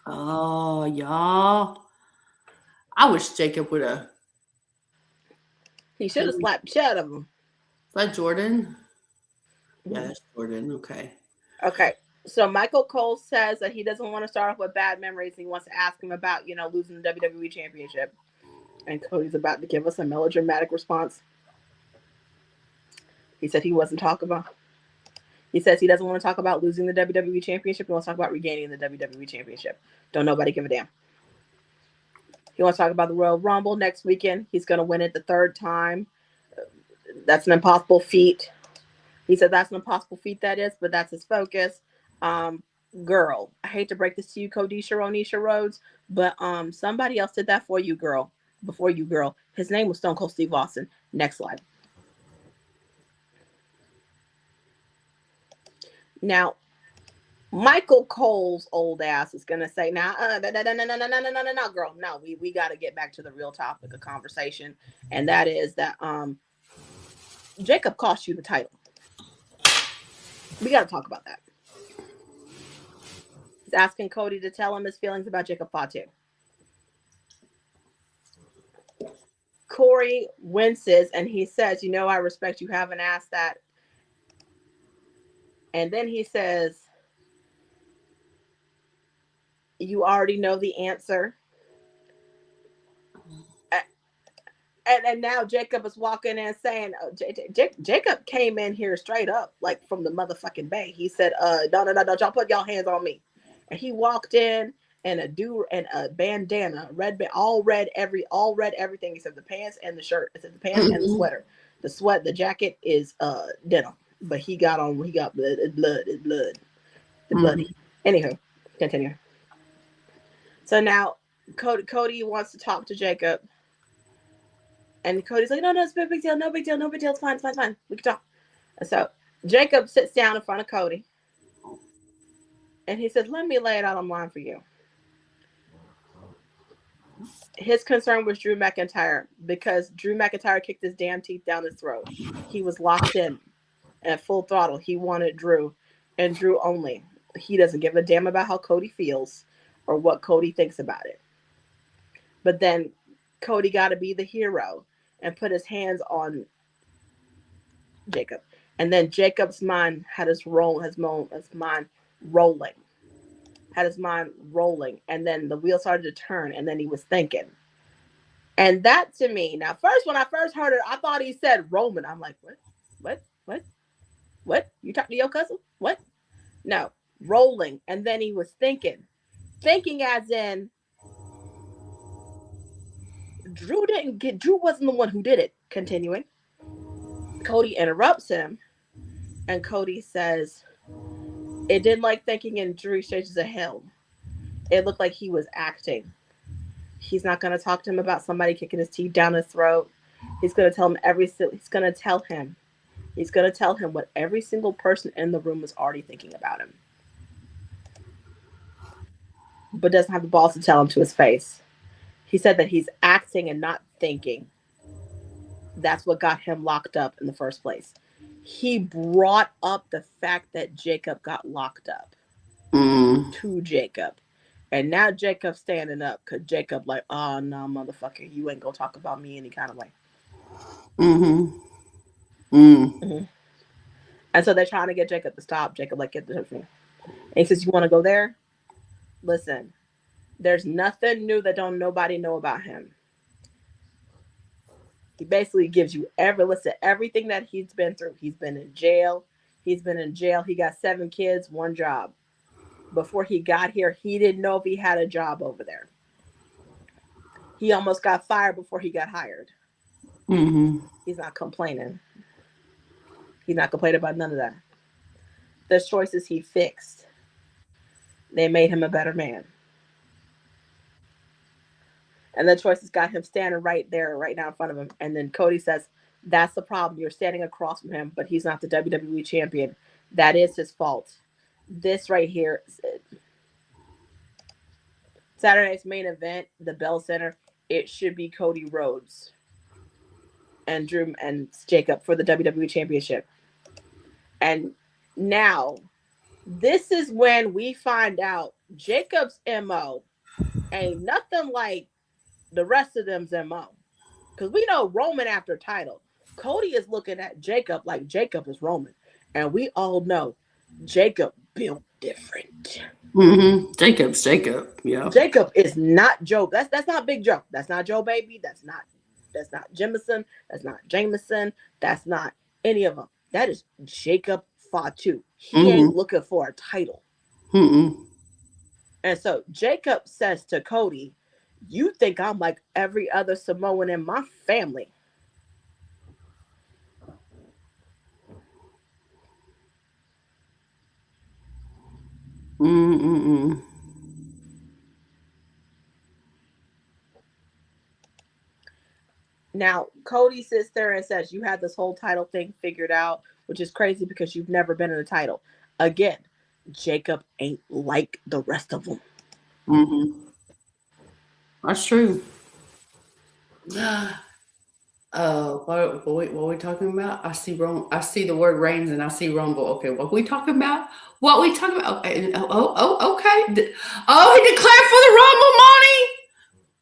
Oh, y'all. I wish Jacob would have. He should have slapped the shit out of him. Is that Jordan? Yeah, that's Jordan. Okay. Okay, so Michael Cole says that he doesn't want to start off with bad memories. He wants to ask him about, losing the WWE Championship. And Cody's about to give us a melodramatic response. He said he wasn't talking about. He says he doesn't want to talk about losing the WWE Championship. He wants to talk about regaining the WWE Championship. Don't nobody give a damn. He wants to talk about the Royal Rumble next weekend. He's going to win it the third time. That's an impossible feat. He said that's an impossible feat, that is, but that's his focus. Girl, I hate to break this to you, Codisha Ronisha Rhodes, but somebody else did that for you, girl. Before you, girl. His name was Stone Cold Steve Austin. Next slide. Now, Michael Cole's old ass is gonna say, no, girl, no, we got to get back to the real topic of conversation, and that is that Jacob cost you the title. We got to talk about that. He's asking Cody to tell him his feelings about Jacob Fatu. Corey winces and he says, I respect you haven't asked that. And then he says, you already know the answer. And now Jacob is walking in saying, Jacob came in here straight up, like from the motherfucking bay. He said, no, y'all put y'all hands on me. And he walked in and a bandana, all red everything. He said the pants and the shirt. It said the pants and the sweater. The jacket is denim, but he got blood. The bloody. Anywho, continue. So now Cody wants to talk to Jacob. And Cody's like, no, it's no big deal. It's fine. We can talk. And so Jacob sits down in front of Cody. And he says, let me lay it out on line for you. His concern was Drew McIntyre because Drew McIntyre kicked his damn teeth down his throat. He was locked in at full throttle. He wanted Drew and Drew only. He doesn't give a damn about how Cody feels or what Cody thinks about it. But then Cody got to be the hero and put his hands on Jacob. And then Jacob's mind had his mind rolling. And then the wheel started to turn, and then he was thinking. And that to me, now first, when I first heard it, I thought he said Roman. I'm like, what? You talking to your cousin? What? No, rolling. And then he was thinking as in, Drew wasn't the one who did it. Continuing. Cody interrupts him, and Cody says, it didn't like thinking in Drew stages of hell. It looked like he was acting. He's not going to talk to him about somebody kicking his teeth down his throat. He's going to tell him He's going to tell him what every single person in the room is already thinking about him. But doesn't have the balls to tell him to his face. He said that he's acting and not thinking. That's what got him locked up in the first place. He brought up the fact that Jacob got locked up to Jacob. And now Jacob's standing up because Jacob like, oh, no, motherfucker, you ain't going to talk about me any kind of way. And so they're trying to get Jacob to stop. Jacob like, get the thing. And he says, you want to go there? Listen, there's nothing new that don't nobody know about him. He basically gives you everything that he's been through. He's been in jail. He got 7 kids, 1 job. Before he got here, he didn't know if he had a job over there. He almost got fired before he got hired. He's not complaining. He's not complaining about none of that. The choices he fixed, they made him a better man. And the choices got him standing right there, right now in front of him. And then Cody says, that's the problem. You're standing across from him, but he's not the WWE champion. That is his fault. This right here, Saturday's main event, the Bell Center, it should be Cody Rhodes and Drew and Jacob for the WWE championship. And now, this is when we find out Jacob's MO ain't nothing like the rest of them's MO. Because we know Roman after title. Cody is looking at Jacob like Jacob is Roman. And we all know Jacob built different. Jacob's Jacob. Yeah. Jacob is not Joe. That's not Big Joe. That's not Joe Baby. That's not Jemison. That's not Jameson. That's not any of them. That is Jacob Fatu. He ain't looking for a title. And so Jacob says to Cody, you think I'm like every other Samoan in my family. Now, Cody sits there and says, you had this whole title thing figured out, which is crazy because you've never been in a title. Again, Jacob ain't like the rest of them. That's true. What are we talking about? I see the word reigns and I see rumble. Okay, what are we talking about? Okay. He declared for the rumble, Monty.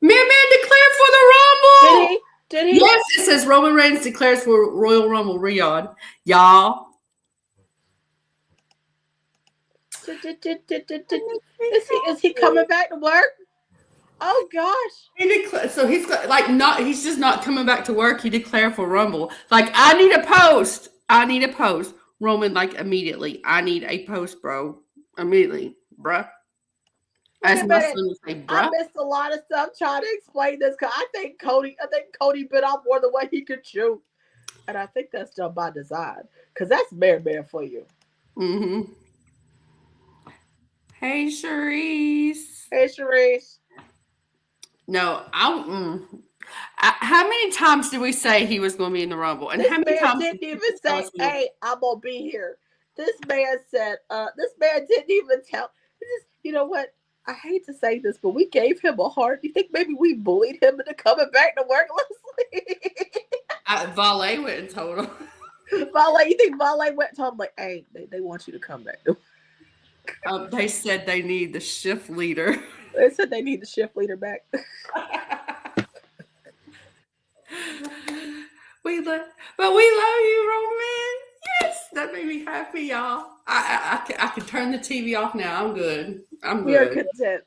Man declared for the rumble. Did he? Yes, it says Roman Reigns declares for Royal Rumble Riyadh. Y'all. Is he coming back to work? Oh gosh. So he's just not coming back to work. He declared for Rumble. Like, I need a post. Roman, like, immediately. I need a post, bro. Immediately, bruh. As my son would say, bruh. I missed a lot of stuff trying to explain this because I think Cody bit off more than what he could chew. And I think that's done by design. Because that's man for you. Hey, Sharice. Hey, Sharice. No, how many times did we say he was going to be in the Rumble? And this how many times didn't even say, hey, I'm going to be here. This man said, this man didn't even tell. You know what? I hate to say this, but we gave him a heart. You think maybe we bullied him into coming back to work, Leslie? Valet went and told him. You think Valet went and told him, like, hey, they want you to come back to work? They said they need the shift leader. They said they need the shift leader back. We love you, Roman. Yes, that made me happy, y'all. I can turn the TV off now. I'm good. We are content.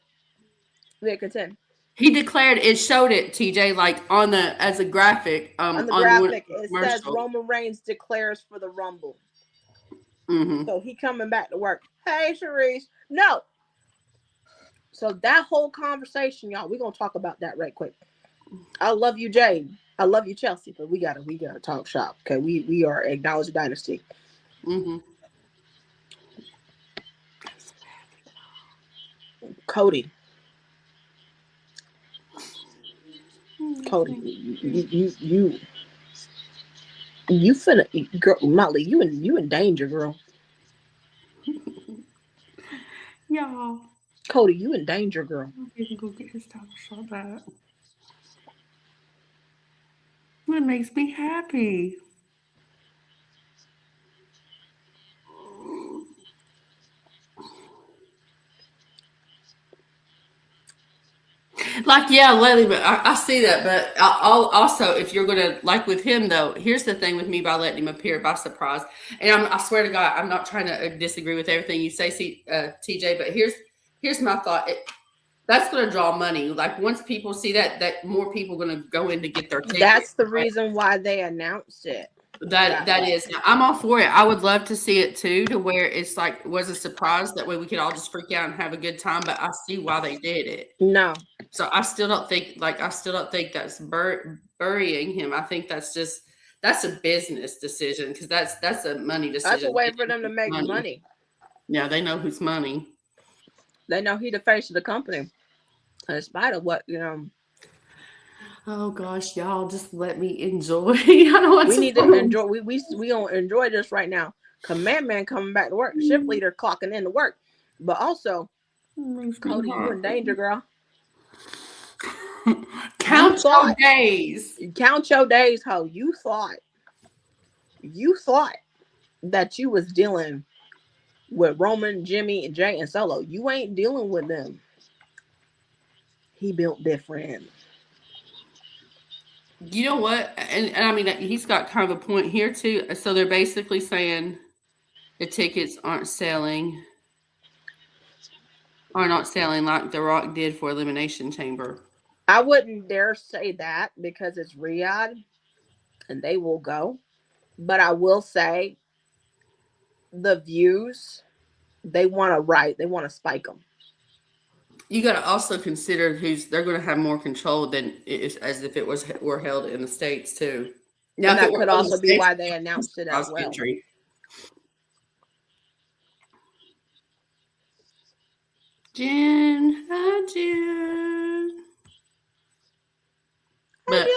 He declared it, showed it, TJ, like as a graphic. On the graphic, it says Roman Reigns declares for the Rumble. So he coming back to work. Hey, Sharice. No. So that whole conversation, y'all, we're gonna talk about that right quick. I love you, Jade. I love you, Chelsea, but we gotta talk shop. Okay, we are acknowledged dynasty. Cody. Cody, you finna, girl, Molly, you in danger, girl. Y'all. Cody, you in danger, girl. He can go get his title shot back. That makes me happy. Like, yeah, Lately, but I see that. But I'll also, if you're gonna like with him though, here's the thing with me by letting him appear by surprise, and I swear to God, I'm not trying to disagree with everything you say, TJ. But here's my thought. That's going to draw money. Like once people see that more people going to go in to get their tickets. That's the reason why they announced it. That is. I'm all for it. I would love to see it too, to where it's like was a surprise. That way we could all just freak out and have a good time. But I see why they did it. No. So I still don't think that's burying him. I think that's a business decision because that's a money decision. That's a way for them to make money. Yeah, they know who's money. They know he the face of the company. In spite of what, Oh gosh, y'all just let me enjoy. I don't want we need to enjoy. We don't enjoy this right now. Command man coming back to work. Shift leader clocking in to work. But also, Cody, you in danger, girl. Count your days. Count your days, ho. You thought that you was dealing with Roman, Jimmy, Jay, and Solo. You ain't dealing with them. He built different. You know what? And I mean, he's got kind of a point here too. So they're basically saying the tickets are not selling like The Rock did for Elimination Chamber. I wouldn't dare say that because it's Riyadh and they will go. But I will say the views, they want to spike them. You got to also consider they're going to have more control than as if it were held in the States too. Now that could also be why they announced it as well. Country. Jen, hi Jen. But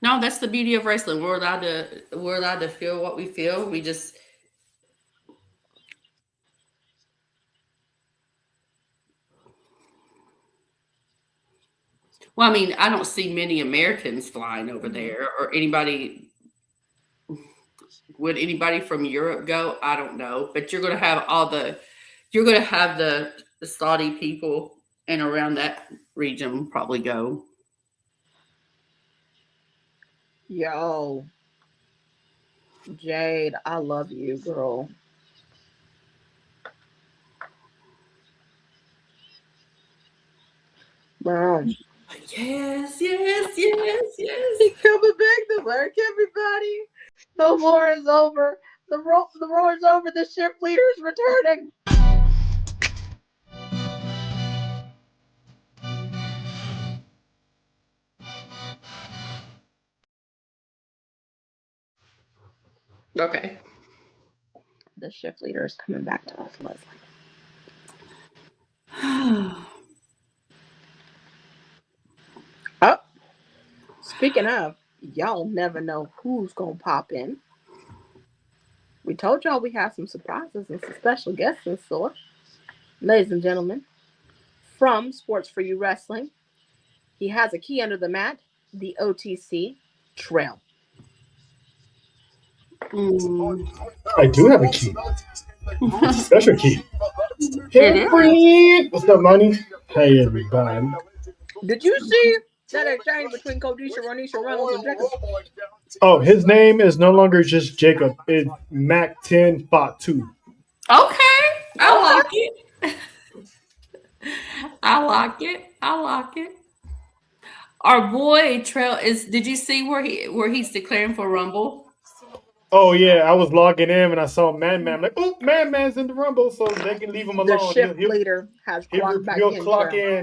no, that's the beauty of wrestling. We're allowed to feel what we feel. We just Well, I mean, I don't see many Americans flying over there or anybody. Would anybody from Europe go? I don't know. But you're going to have the Saudi people and around that region probably go. Yo, Jade, I love you, girl. Wow. Yes. He's coming back to work, everybody. The war is over. The war is over. The shift leader is returning. Okay. The shift leader is coming back to us, Leslie. Oh, speaking of, y'all never know who's gonna pop in. We told y'all we have some surprises and some special guests in store. Ladies and gentlemen, from Sports For You Wrestling, he has a key under the mat, the OTC Trail. I do have a key. Special key. Hey, friend. What's up, money? Hey, everybody. Did you see that exchange between Codisha, Ronisha, Reynolds, and Jacob? Oh, his name is no longer just Jacob. It's Mac 10 Spot 2. Okay. I like it. I like it. Our boy Trail did you see where he's declaring for Rumble? Oh yeah, I was logging in and I saw Man. I'm like, oh, Man's in the Rumble, so they can leave him alone. The shift leader has clocked back in.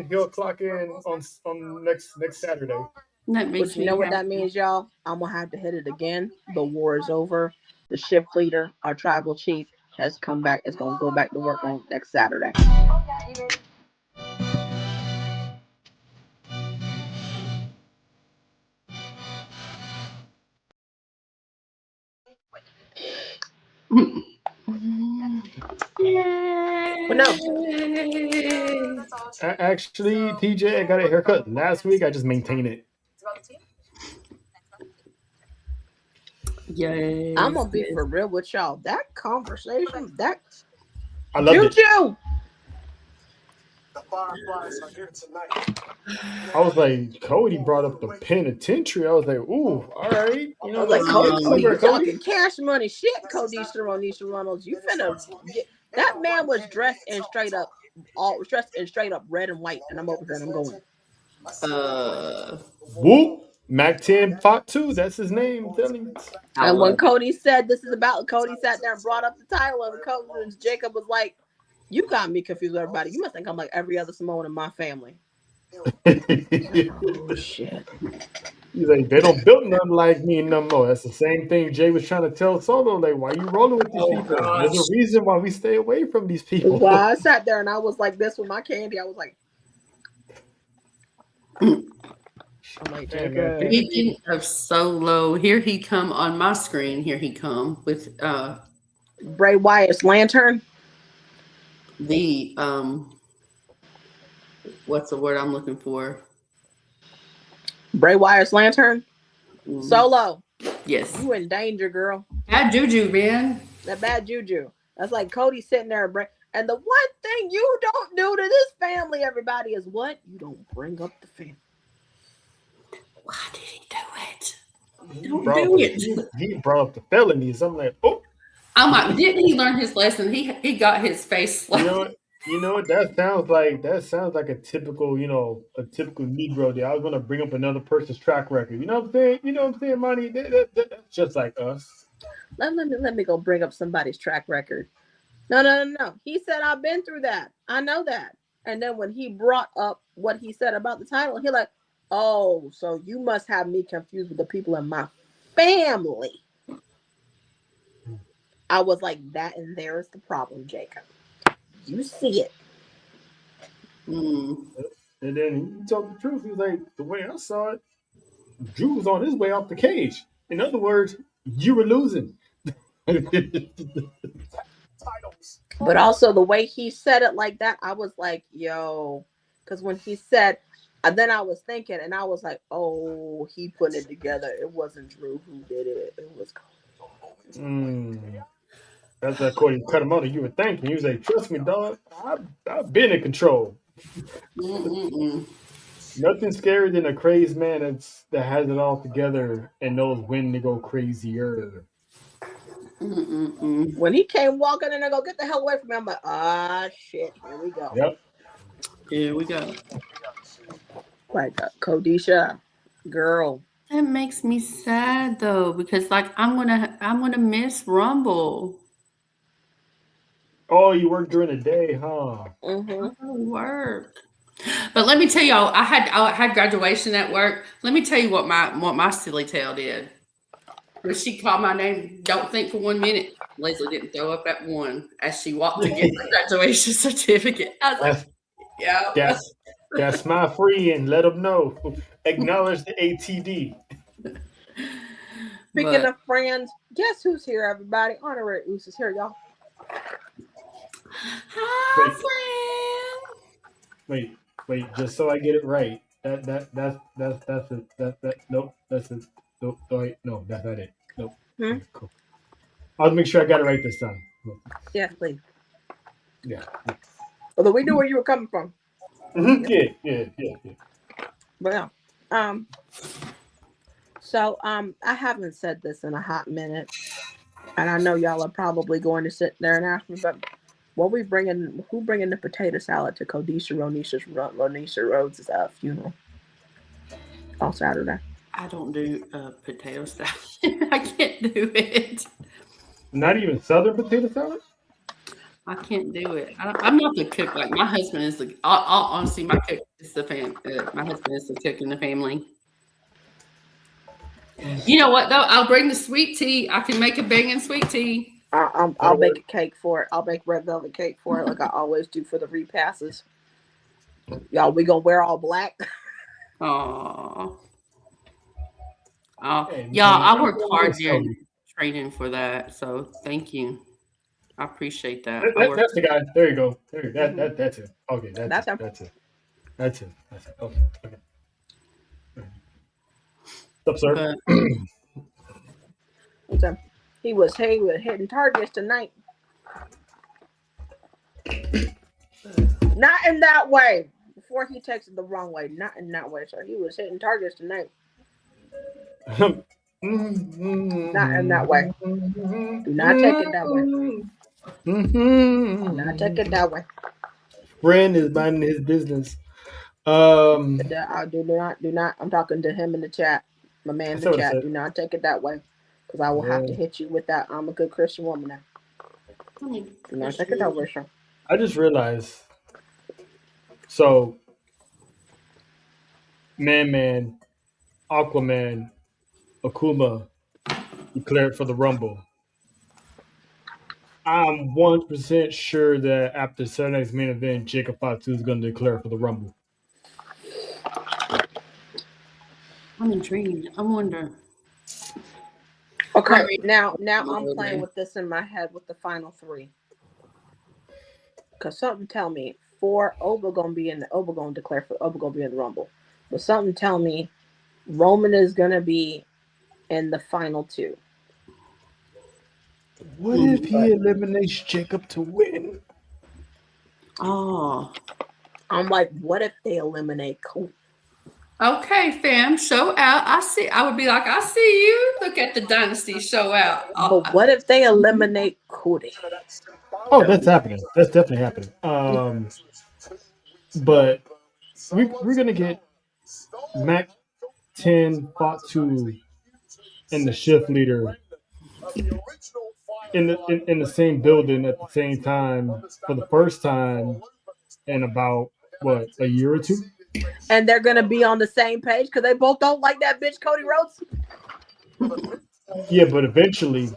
He'll clock in on next Saturday. But you know what that means, y'all? I'm gonna have to hit it again. The war is over. The shift leader, our tribal chief, has come back. It's gonna go back to work on next Saturday. But no, Actually, TJ, I got a haircut last week. I just maintain it. Yes. I'm gonna be for real with y'all. That conversation, that I loved it. Juju. I was like, Cody brought up the penitentiary. I was like, ooh, all right. You I know, was like, Cody, somewhere, you talking cash money shit, Codisha Ronisha Reynolds. You finna get that man was dressed in straight up red and white, and I'm over here and I'm going. Whoop. Mac 10 Fought 2. That's his name. I'm telling you. And when Cody said this is about, Cody sat there and brought up the title, and Jacob was like, "You got me confused with everybody. You must think I'm like every other Samoan in my family." Oh shit. He's like, they don't build nothing like me no more. That's the same thing Jay was trying to tell Solo. Like, why you rolling with these people? Gosh. There's a reason why we stay away from these people. Why I sat there and I was like this with my candy. I was like, I'm like, Jacob. Speaking of Solo, here he come on my screen. Here he come with Bray Wyatt's lantern. the what's the word I'm looking for? Bray Wyatt's lantern. Solo. Yes. You in danger, girl. Bad juju, man. That bad juju. That's like Cody sitting there. And the one thing you don't do to this family, everybody, is what? You don't bring up the family. Why did he do it? He brought up the felonies. I'm like, oh. I'm like, didn't he learn his lesson? He got his face slapped. You know what? That sounds like a typical Negro day. I was gonna bring up another person's track record. You know what I'm saying? You know what I'm saying, Monty? That's just like us. Let me go bring up somebody's track record. No. He said I've been through that. I know that. And then when he brought up what he said about the title, he like, oh, so you must have me confused with the people in my family. I was like, that and there is the problem, Jacob. You see it. And then he told the truth. He was like, the way I saw it, Drew was on his way off the cage. In other words, you were losing. But also the way he said it like that, I was like, yo, because when he said, then I was thinking, and I was like, oh, he put it together. It wasn't Drew who did it. It was Cody. That's why Cody cut him out, and you were thinking. He was like, trust me, dog, I've been in control. Nothing scarier than a crazed man that has it all together and knows when to go crazier. When he came walking in, I go, get the hell away from me. I'm like, shit, here we go. Yep. Here we go. Like Codisha, girl. That makes me sad though, because like I'm gonna miss Rumble. Oh, you work during the day, huh? Work. But let me tell y'all, I had graduation at work. Let me tell you what my silly tail did. When she called my name, don't think for 1 minute. Leslie didn't throw up at one as she walked to get the graduation certificate. I was like, yeah. That's my free and let them know. Acknowledge the ATD. Speaking of friends, guess who's here, everybody? Honorary Oos is here, y'all. Hi, friend. Wait, just so I get it right. Nope, that's it. Nope, no, that's not it. Nope. Okay, cool. I'll make sure I got it right this time. Yeah, please. Yeah. Although we knew where you were coming from. Yeah. But so I haven't said this in a hot minute, and I know y'all are probably going to sit there and ask me, but who bringing the potato salad to Codisha Ronisha Rhodes' funeral on Saturday? I don't do potato salad. I can't do it. Not even Southern potato salad? I can't do it. I'm not the cook. Like my husband is the. Honestly, my cook is the my husband is the cook in the family. You know what though? I'll bring the sweet tea. I can make a banging sweet tea. I'll bake a cake for it. I'll bake red velvet cake for it, like I always do for the repasses. Y'all, we gonna wear all black. Oh, y'all! I worked hard during training for that. So thank you. I appreciate that. That's the guy. There you go. That's it. Okay, That's him. That's it. Okay. What's up, sir? But So, he was hitting targets tonight. Not in that way. Before he takes it the wrong way. Not in that way, sir. He was hitting targets tonight. Not in that way. Do not take it that way. Do not take it that way. Friend is minding his business. I do not. I'm talking to him in the chat. My man in the chat. Do not take it that way. Because I will have to hit you with that. I'm a good Christian woman now. Do not take it that way, sir. I just realized. So, Man, Aquaman, Akuma declared for the Rumble. I'm 1% sure that after Saturday's main event, Jacob Fatu is going to declare for the Rumble. I'm intrigued. I wonder. Okay, now I'm playing with this in my head with the final three. Because something tell me Oba gonna be in the Oba gonna declare for Oba gonna be in the Rumble. But something tell me Roman is gonna be in the final two. What if he eliminates Jacob to win? Oh. I'm like, what if they eliminate Cody? Okay, fam, show out. I would be like, I see you. Look at the dynasty show out. But what if they eliminate Cody? Oh, that's happening. That's definitely happening. But we're gonna get Mac 10 Fatu and the shift leader in the same building at the same time for the first time in about a year or two. And they're gonna be on the same page because they both don't like that bitch Cody Rhodes. Yeah, but eventually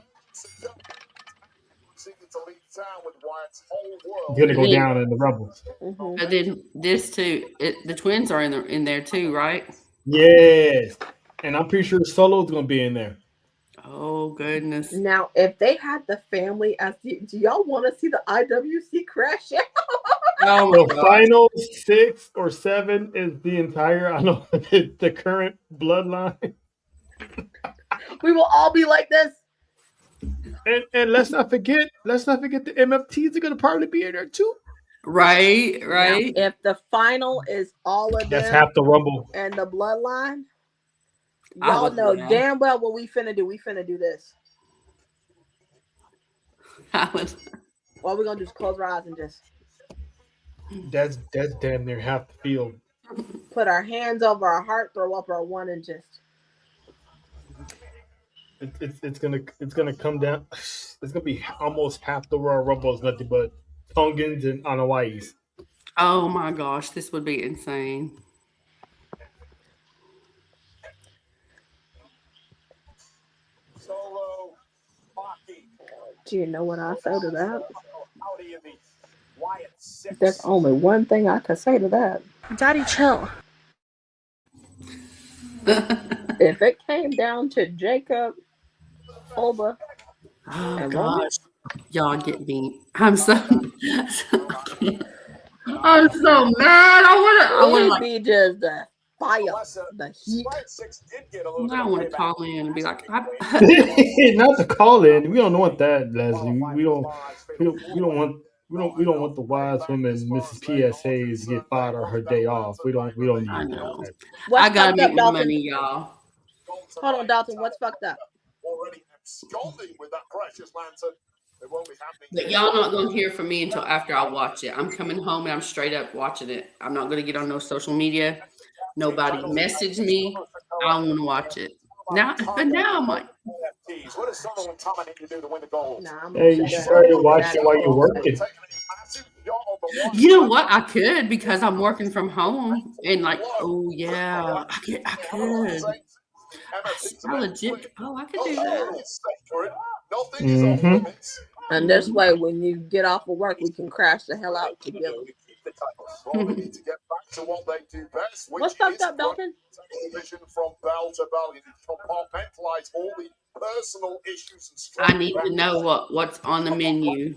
gonna go down in the Rumble. But then this too, the twins are in there too, right? Yes, and I'm pretty sure Solo's gonna be in there. Oh goodness! Now, if they had the family as do y'all want to see the IWC crash out? Oh, the final 6 or 7 is the entire. I know the current bloodline. We will all be like this. And let's not forget the MFTs are gonna probably be in there too. Right. Now, if the final is all of them, that's half the Rumble and the bloodline. Y'all know damn well what we finna do. We finna do this. All we're gonna do is close our eyes and just. That's damn near half the field. Put our hands over our heart, throw up our one, and just. It's gonna come down. It's gonna be almost half the Royal Rumble is nothing but Tongans and Anawais. Oh my gosh, this would be insane. Do you know what I say to that? There's only one thing I could say to that. Daddy, chill. If it came down to Jacob, Oba, and gosh, y'all get me. I'm so mad. I want to be just the fire, the heat. I want to call in and be like, not to call in. We don't want that, Leslie. We don't want the wise women, Mrs. PSAs, to get fired on her day off. We don't need that. I gotta make my money, y'all. Hold on, Dalton. What's fucked up? But y'all not gonna hear from me until after I watch it. I'm coming home and I'm straight up watching it. I'm not gonna get on no social media. Nobody message me. I don't want to watch it. Now I'm like, hey, you started watching while you're working. You know what? I could because I'm working from home and like, oh yeah, I could. I legit. Oh, I could do that. Mm-hmm. And this way, when you get off of work, we can crash the hell out together. Well, they need to get back to what they do best, which What's fucked is up, Dalton? division from bell to bell. You need to compartmentalize all the personal issues and I need to know what's on the menu.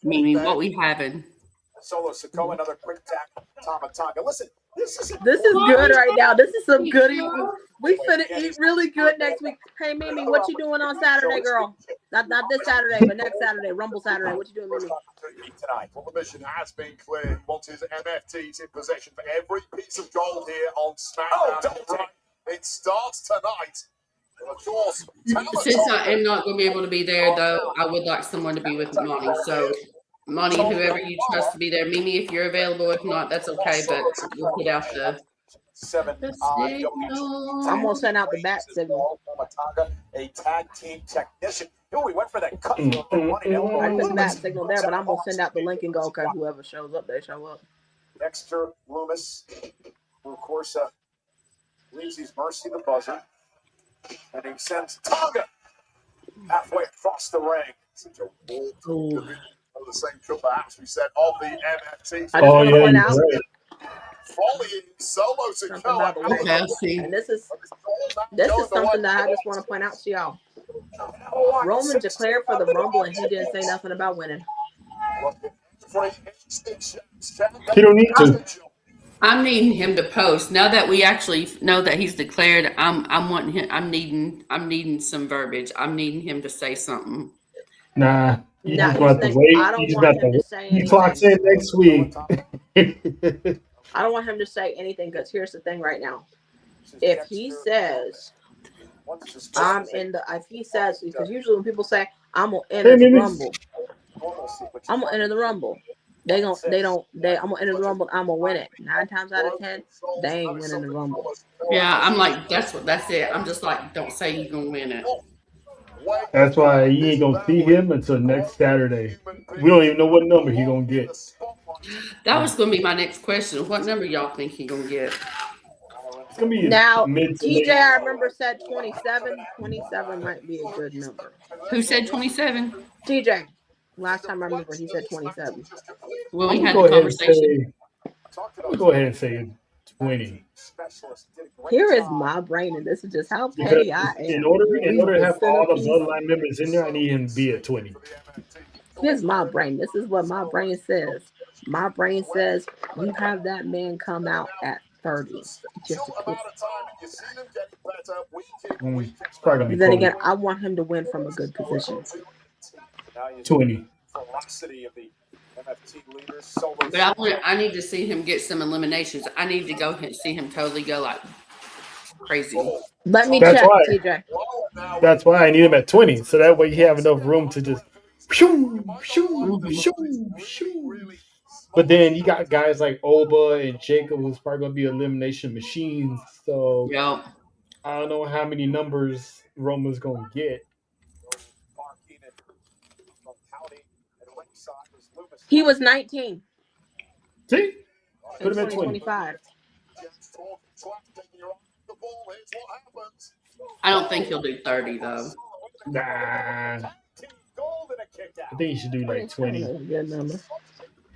Meaning what we having. Solo Sikoa, another quick tap, Tamatanga. Listen, this is good right now. This is some good eating. We finna eat really good next week. Hey, Mimi, what you doing on Saturday, girl? Not this Saturday, but next Saturday, Rumble Saturday. What you doing, Mimi? Tonight. Well, the mission has been clear. He wants his MFTs in possession for every piece of gold here on SmackDown. It starts tonight. Of course, Since I am not going to be able to be there, though, I would like someone to be with Monty. So, Monty, whoever you trust to be there. Mimi, if you're available. If not, that's okay. But we'll put out the signal. I'm going to send out the bat signal. A tag team technician. We went for that cut. I put the bat signal there, but I'm going to send out the link and go, okay, whoever shows up, they show up. Dexter Loomis, who, of course, leaves his Mercy the buzzer. And he sends Tonga halfway across the ring. Such a bold division of the same triple H we said of the MFT. I just want to point out volleying Solo Sikoa. Okay, I see. And this is something that I just want to point out to y'all. Roman declared for the Rumble and he didn't say nothing about winning. He don't need to. I'm needing him to post now that we actually know that he's declared. I'm wanting him. I'm needing some verbiage. I'm needing him to say something. Nah, you Nah, just got to wait. I don't You just want got him to to say He anything. clocks in next week. I don't want him to say anything because here's the thing right now. If he says if he says, because usually when people say I'm gonna enter the Rumble, I'm gonna enter the Rumble. I'm gonna enter the Rumble. I'm gonna win it. 9 times out of 10, they ain't winning the Rumble. Yeah, I'm like that's it. I'm just like, don't say you're gonna win it. That's why you ain't gonna see him until next Saturday. We don't even know what number he gonna get. That was gonna be my next question. What number y'all think he gonna get? It's gonna be Now, mid to TJ, late. I remember said 27. 27 might be a good number. Who said 27? TJ. Last time I remember, he said 27. Well, we I'm had gonna the conversation. Go ahead and say 20. Here is my brain, and this is just how Because petty I am. in order to have all the bloodline members in there, I need him to be at 20. Here's my brain. This is what my brain says. My brain says you have that man come out at 30. Just to piss. It's probably gonna be Then close. again, I want him to win from a good position. 20. But I need to see him get some eliminations. I need to go see him totally go like crazy. Let me That's check, why. TJ. That's why I need him at 20. So that way you have enough room to just shoo, shoo, shoo, shoo. But then you got guys like Oba and Jacob who's probably gonna be elimination machines. So Yep. I don't know how many numbers Roman's gonna get. He was 19. See? Put him at 20. 2025. I don't think he'll do 30 though. Nah. I think you should do like 20. Good number.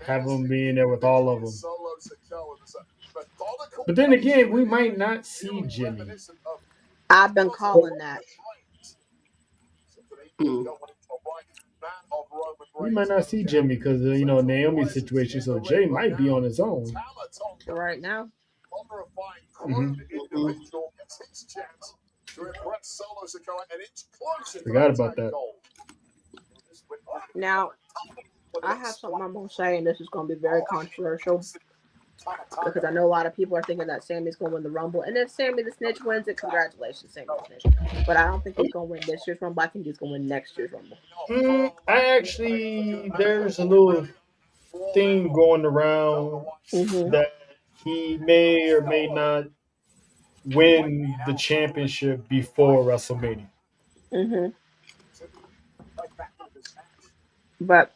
Have him be in there with all of them. But then again, we might not see Jimmy. I've been calling that. We might not see Jimmy because of, Naomi's situation. So Jay might be on his own. Right now. Forgot about that. Now, I have something I'm going to say, and this is going to be very controversial. Because I know a lot of people are thinking that Sammy's going to win the Rumble. And if Sammy the Snitch wins it, congratulations, Sammy the Snitch. But I don't think he's going to win this year's Rumble. I think he's going to win next year's Rumble. There's a little thing going around that he may or may not win the championship before WrestleMania. But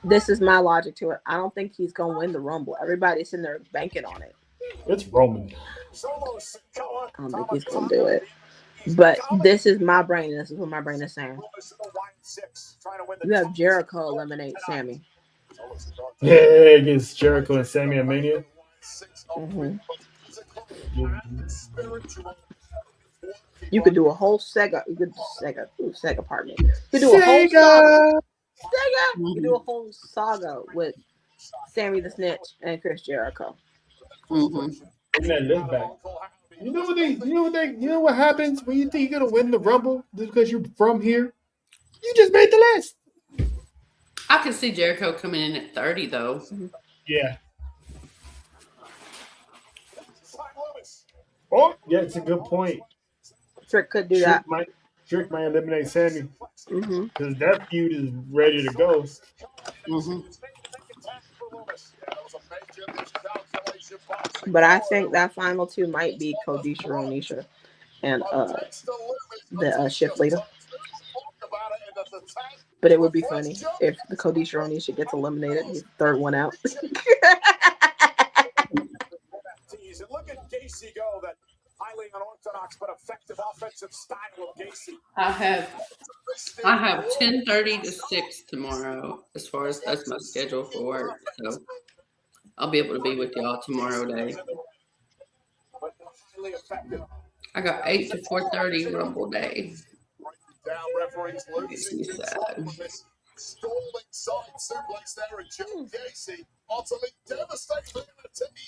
this is my logic to it. I don't think he's going to win the Rumble. Everybody's sitting there banking on it. It's Roman. I don't think he's going to do it. But this is my brain. And this is what my brain is saying. You have Jericho eliminate Sammy. Yeah, against Jericho and Sammy at Mania. Mm-hmm. You could do a whole Sega. You could Sega. Pardon me. You could do a whole saga. Sega. You could do a whole saga with Sammy the Snitch and Chris Jericho. Mm-hmm. Bring that list back. You know what happens when you think you're gonna win the Rumble just because you're from here? You just made the list. I can see Jericho coming in at 30 though. Mm-hmm. Yeah. Oh, yeah, it's a good point. Trick could do that. Trick might eliminate Sammy Mm-hmm. because that feud is ready to go. Mm-hmm. But I think that final two might be Kodisha Onisha and the shift leader. But it would be funny if the Kodisha Onisha gets eliminated. He's the third one out. Look at Gacy go, that highly unorthodox but effective offensive style of Gacy. I have 10:30 to 6 tomorrow as far as that's my schedule for work. So I'll be able to be with y'all tomorrow day. I got 8 to 4:30 Rumble day. Makes me sad.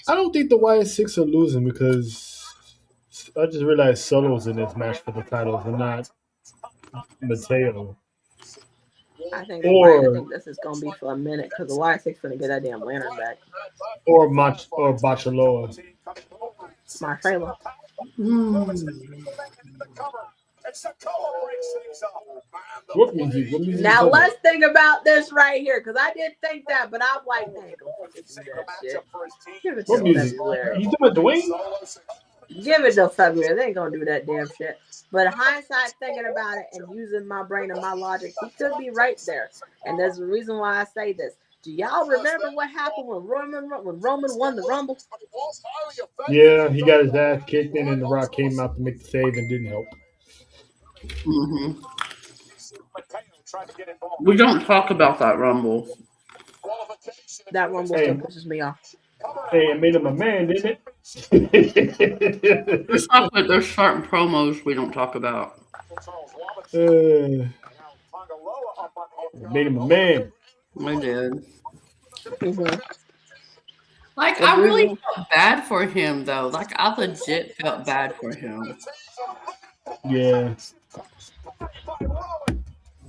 I don't think the YS6 are losing because I just realized Solo's in this match for the titles and not Mateo. I think this is gonna be for a minute because the Y6 gonna get that damn lantern back. Or Bachaloa. Marcelo. What music? Now let's think about this right here because I did think that, but I'm like, dang, go fucking do that shit. Give it to February. You talking about Dwayne? Give it to February. They ain't gonna do that damn shit. But hindsight, thinking about it and using my brain and my logic, he could be right there. And there's a reason why I say this. Do y'all remember what happened when Roman won the Rumble? Yeah, he got his ass kicked in, and The Rock came out to make the save and didn't help. Mm-hmm. We don't talk about that Rumble. That Rumble still pisses me off. Hey, it made him a man, didn't it? There's certain promos we don't talk about. It made him a man. We did. Mm-hmm. Like, I really felt bad for him, though. Like, I legit felt bad for him. Yeah.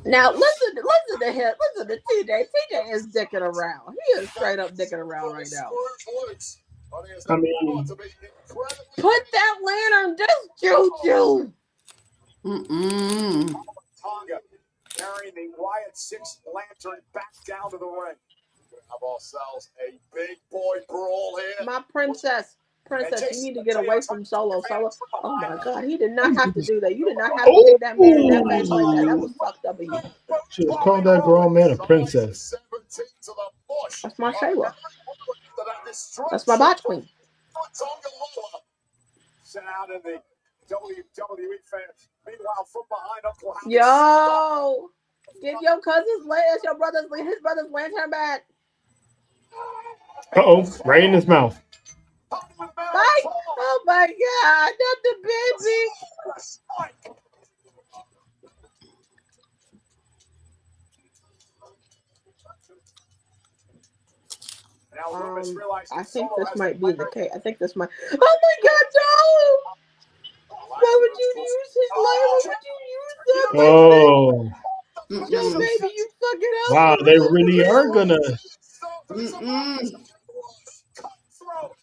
Now, listen to him. Listen to TJ. TJ is dicking around. He is straight up dicking around right now. I mean, put that lantern, just choo-choo. Carrying the Wyatt 6 lantern back down to the ring. Have ourselves a big boy brawl here. My princess, you need to get away from Solo. Oh my God, he did not have to do that. You did not have to hit that man in that face like that. That was fucked up of you. Should have called that grown man a princess. That's my Shayla. That's my botch queen. Sent out in the WWE fans. Meanwhile, from behind Uncle House. Yo, give your his brother's lantern back. Right in his mouth. Mike! Oh my God, not the baby. I think this might be the case. I think this might. Oh my God, no! Why would you use his life? Why would you use that? No, baby, you fucking up. Wow, they really are gonna.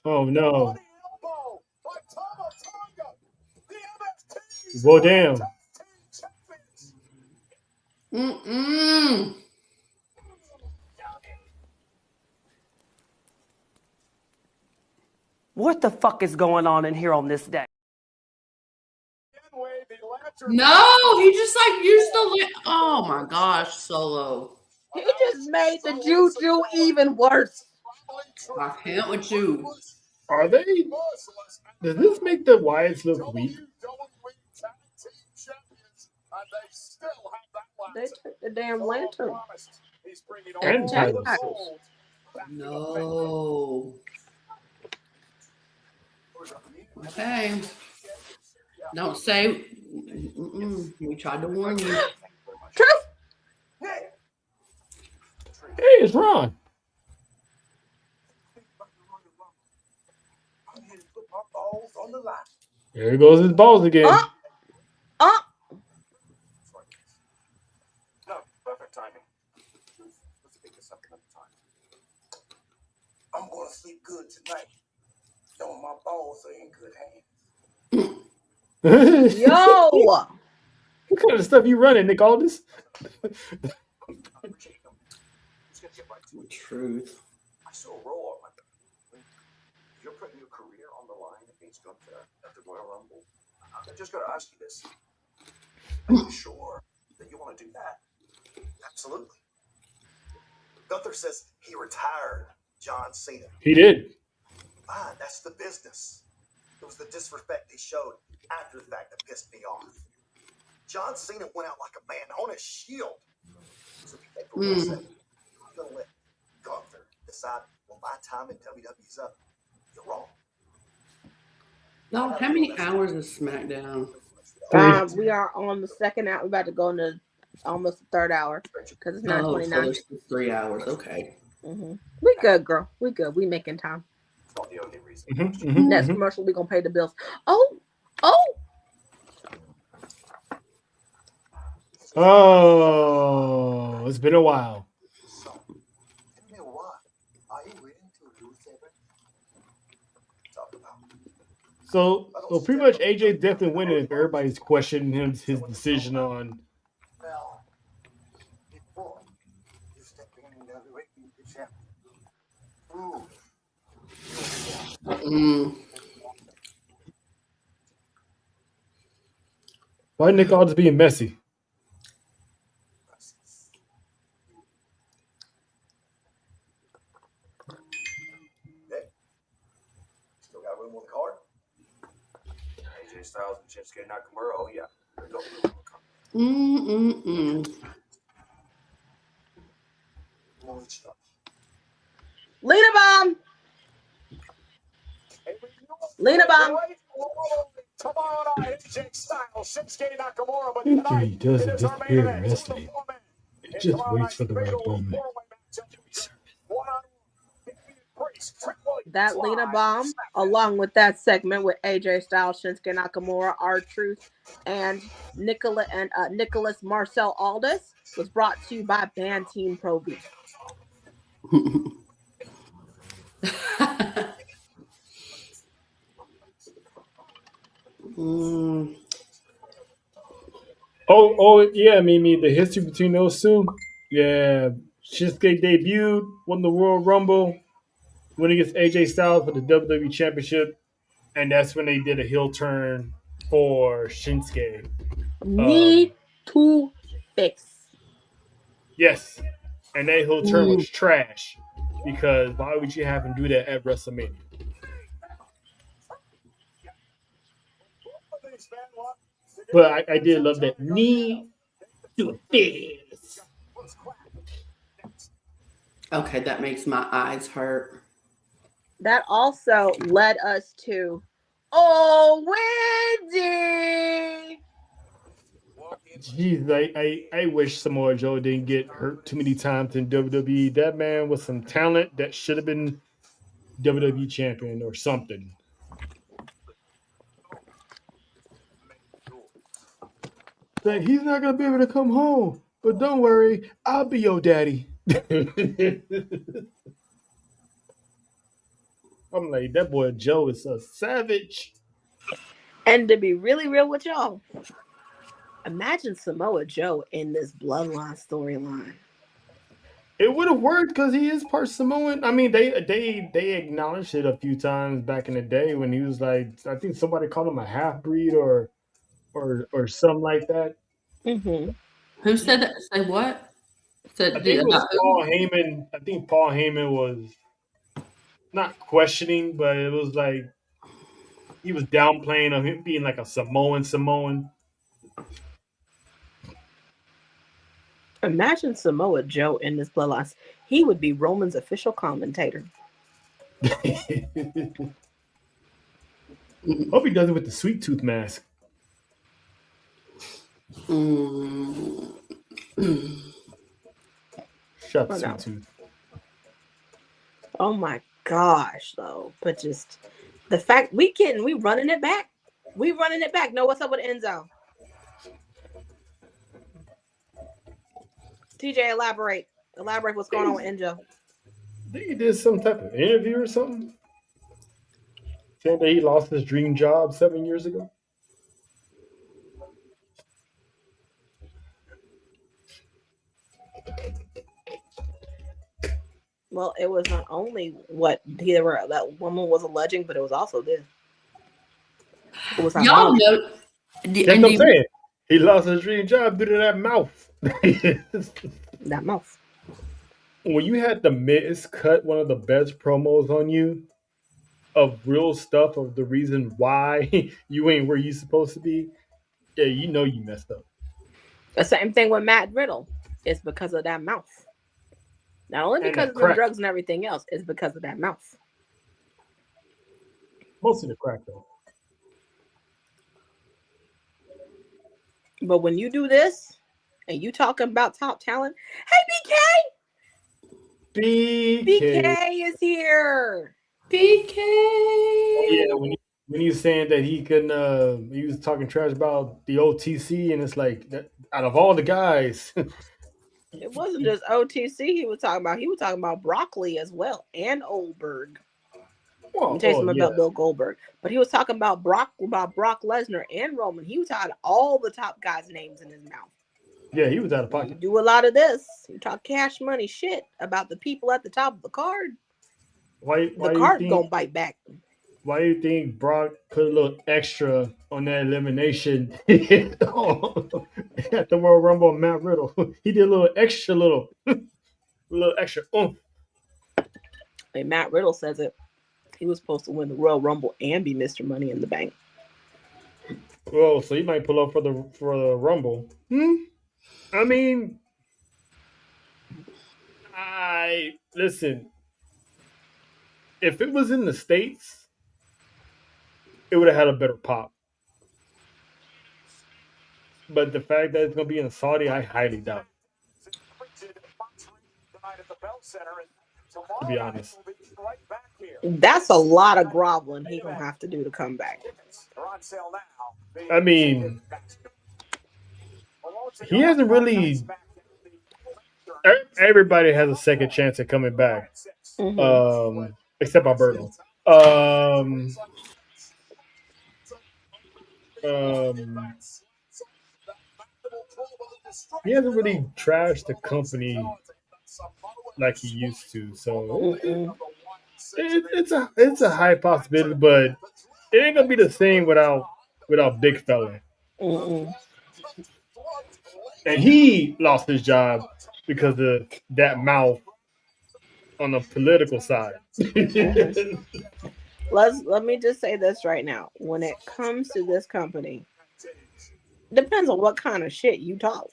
Oh no. Go down. What the fuck is going on in here on this day? No, he just like used the. Oh my gosh, Solo. He just made the juju even worse. I can't with you. Are they? Does this make the Wyatts look weak? They took the damn lantern. He's bringing And Jack titles. Black. No. Okay. Don't say. We tried to warn you. Truth. Hey, it's Ron. I'm here to put my balls on the line. There goes his balls again. Oh. No, perfect timing. Let's pick this up another time. I'm gonna sleep good tonight. Knowing my balls are in good hands. Yo. What kind of stuff you running, Nick Aldis? Truth. I saw Raw. You're putting your career on the line against Gunther at the Royal Rumble. I just gotta ask you this. Are you sure that you want to do that? Absolutely. Gunther says he retired John Cena. He did. Fine, that's the business. It was the disrespect he showed after the fact that pissed me off. John Cena went out like a man on a shield. So if you think for 1 second, you're gonna let Gunther decide, well, my time in WWE's up. You're wrong. No, how many hours is SmackDown? We are on the second hour. We're about to go into almost the third hour because it's 9:29. So there's 3 hours. Okay. We good, girl. We good. We making time. It's not the only reason. Next commercial, we gonna pay the bills. Oh, it's been a while. So, tell me what, are you willing to lose everything? Talk about So pretty much AJ definitely winning if everybody's questioning his decision on. well, before you step in the WWE champion. Why Nick Aldis being messy? Okay. Still got room on the card. AJ Styles and Shinsuke Nakamura. Oh yeah. Lena Bomb. Lena Bomb. Come on, AJ Styles, Shinsuke Nakamura, but He doesn't disappear in wrestling. It just waits for the right moment. That Lena Bomb, along with that segment with AJ Styles, Shinsuke Nakamura, R-Truth, and Nicholas Marcel Aldis, was brought to you by Band Team Pro V. Oh yeah, Mimi, the history between those two. Yeah, Shinsuke debuted, won the Royal Rumble, went against AJ Styles for the WWE Championship, and that's when they did a heel turn for Shinsuke. Need to fix. Yes, and that heel turn was trash because why would you have him do that at WrestleMania? But I did love that knee to fix. Okay, that makes my eyes hurt. That also led us to Wendy. Jeez, I wish Samoa Joe didn't get hurt too many times in WWE. That man was some talent that should have been WWE champion or something. That he's not gonna be able to come home, but don't worry, I'll be your daddy. I'm like, that boy Joe is a savage. And to be really real with y'all, imagine Samoa Joe in this bloodline storyline. It would have worked because he is part Samoan. I mean, they acknowledged it a few times back in the day when he was like, I think somebody called him a half breed or something like that. Who said that? Say what? I think it was Paul Heyman. I think Paul Heyman was not questioning, but it was like he was downplaying of him being like a Samoan. Imagine Samoa Joe in this bloodline. He would be Roman's official commentator. Hope he does it with the sweet tooth mask. Shut Oh, sweet no. tooth. Oh my gosh, though. But just the fact we running it back. We running it back. No, what's up with Enzo? TJ, elaborate. Elaborate what's going on with Enzo. I think he did some type of interview or something. Saying that he lost his dream job 7 years ago. Well, it was not only what that woman was alleging, but it was also this. It was Y'all know. That's what I'm saying. He lost his dream job due to that mouth. That mouth. When you had the Miz cut one of the best promos on you of real stuff of the reason why you ain't where you supposed to be, yeah, you know you messed up. The same thing with Matt Riddle. It's because of that mouth. Not only because of the drugs and everything else, it's because of that mouth. Mostly the crack, though. But when you do this, and you talking about top talent, hey, BK! BK is here! BK! Oh, yeah, when he was saying that he couldn't, he was talking trash about the OTC, and it's like, out of all the guys... It wasn't just OTC he was talking about. He was talking about Broccoli as well, and Goldberg. Let me tell you something about Bill Goldberg. But he was talking about Brock Lesnar and Roman. He was talking all the top guys' names in his mouth. Yeah, he was out of pocket. You do a lot of this. You talk cash money shit about the people at the top of the card. Why the card gonna bite back. Why do you think Brock put a little extra on that elimination at the Royal Rumble on Matt Riddle? He did a little extra. Hey, Matt Riddle says it. He was supposed to win the Royal Rumble and be Mr. Money in the Bank. Well, so he might pull up for the Rumble. I mean, listen. If it was in the States, it would have had a better pop. But the fact that it's going to be in Saudi, I highly doubt. To be honest. That's a lot of groveling he's going to have to do to come back. I mean, he hasn't really... Everybody has a second chance at coming back. Mm-hmm. Except Alberto. He hasn't really trashed the company like he used to, so it's a high possibility, but it ain't gonna be the same without Big Fella. And he lost his job because of that mouth on the political side. Let me just say this right now. When it comes to this company, depends on what kind of shit you talk.